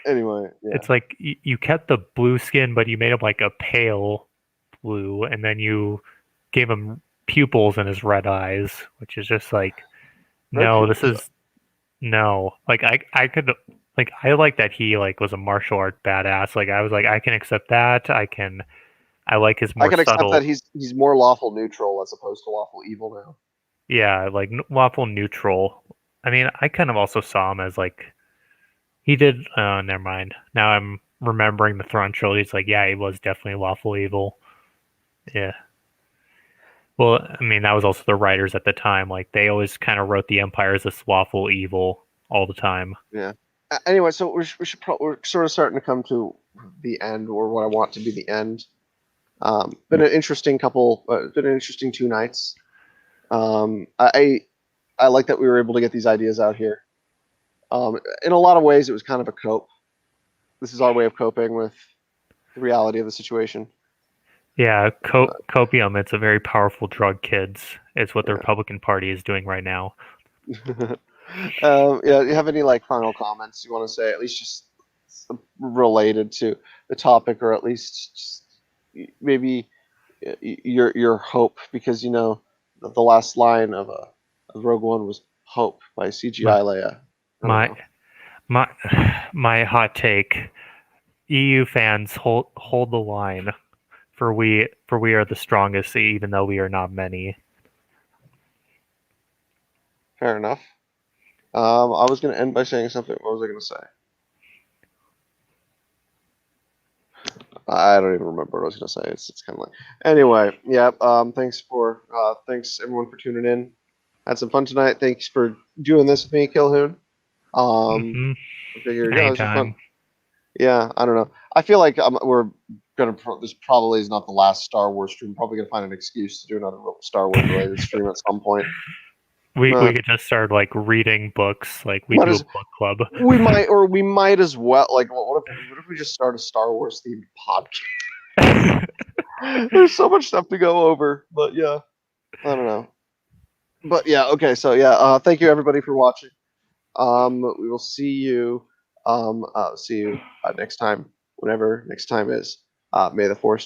Anyway, yeah. It's like you kept the blue skin, but you made him like a pale blue, and then you gave him pupils in his red eyes, which is just like no, this is no. Like I could like I like that he like was a martial art badass. Like I was like I can accept that. I like his more I can subtle. accept that he's more lawful neutral as opposed to lawful evil now. Yeah, like lawful neutral. I mean, I kind of also saw him as like he did. Never mind. Now I'm remembering the Thrawn trilogy. It's like yeah, he was definitely lawful evil. Yeah. Well, I mean, that was also the writers at the time. Like they always kind of wrote the Empire as this lawful evil all the time. Yeah. Anyway, so we're sort of starting to come to the end, or what I want to be the end. Been an interesting been an interesting 2 nights. I like that we were able to get these ideas out here. In a lot of ways, it was kind of a cope. This is our way of coping with the reality of the situation. Yeah, copium. It's a very powerful drug, kids. It's what the Republican Party is doing right now. Yeah, you have any like final comments you want to say? At least just related to the topic, or at least just maybe your hope, because you know the last line of Rogue One was "Hope" by CGI My Leia. I don't my know. my my hot take: EU fans hold the line, for we are the strongest, even though we are not many. Fair enough. I was going to end by saying something. What was I going to say? I don't even remember what I was going to say. It's kind of like anyway. Yeah. Thanks everyone for tuning in. Had some fun tonight. Thanks for doing this with me, Killhoon. Hmm. I figured, yeah, this was fun. Anytime. Yeah, I don't know. I feel like we're gonna. This probably is not the last Star Wars stream. Probably gonna find an excuse to do another Star Wars related stream at some point. We Uh, could just start like reading books, like we might do a as book club. we might as well. Like, what if we just start a Star Wars themed podcast? There's so much stuff to go over, but yeah, I don't know. But yeah, okay. So yeah, thank you everybody for watching. We will see you. See you next time, whenever next time is. May the force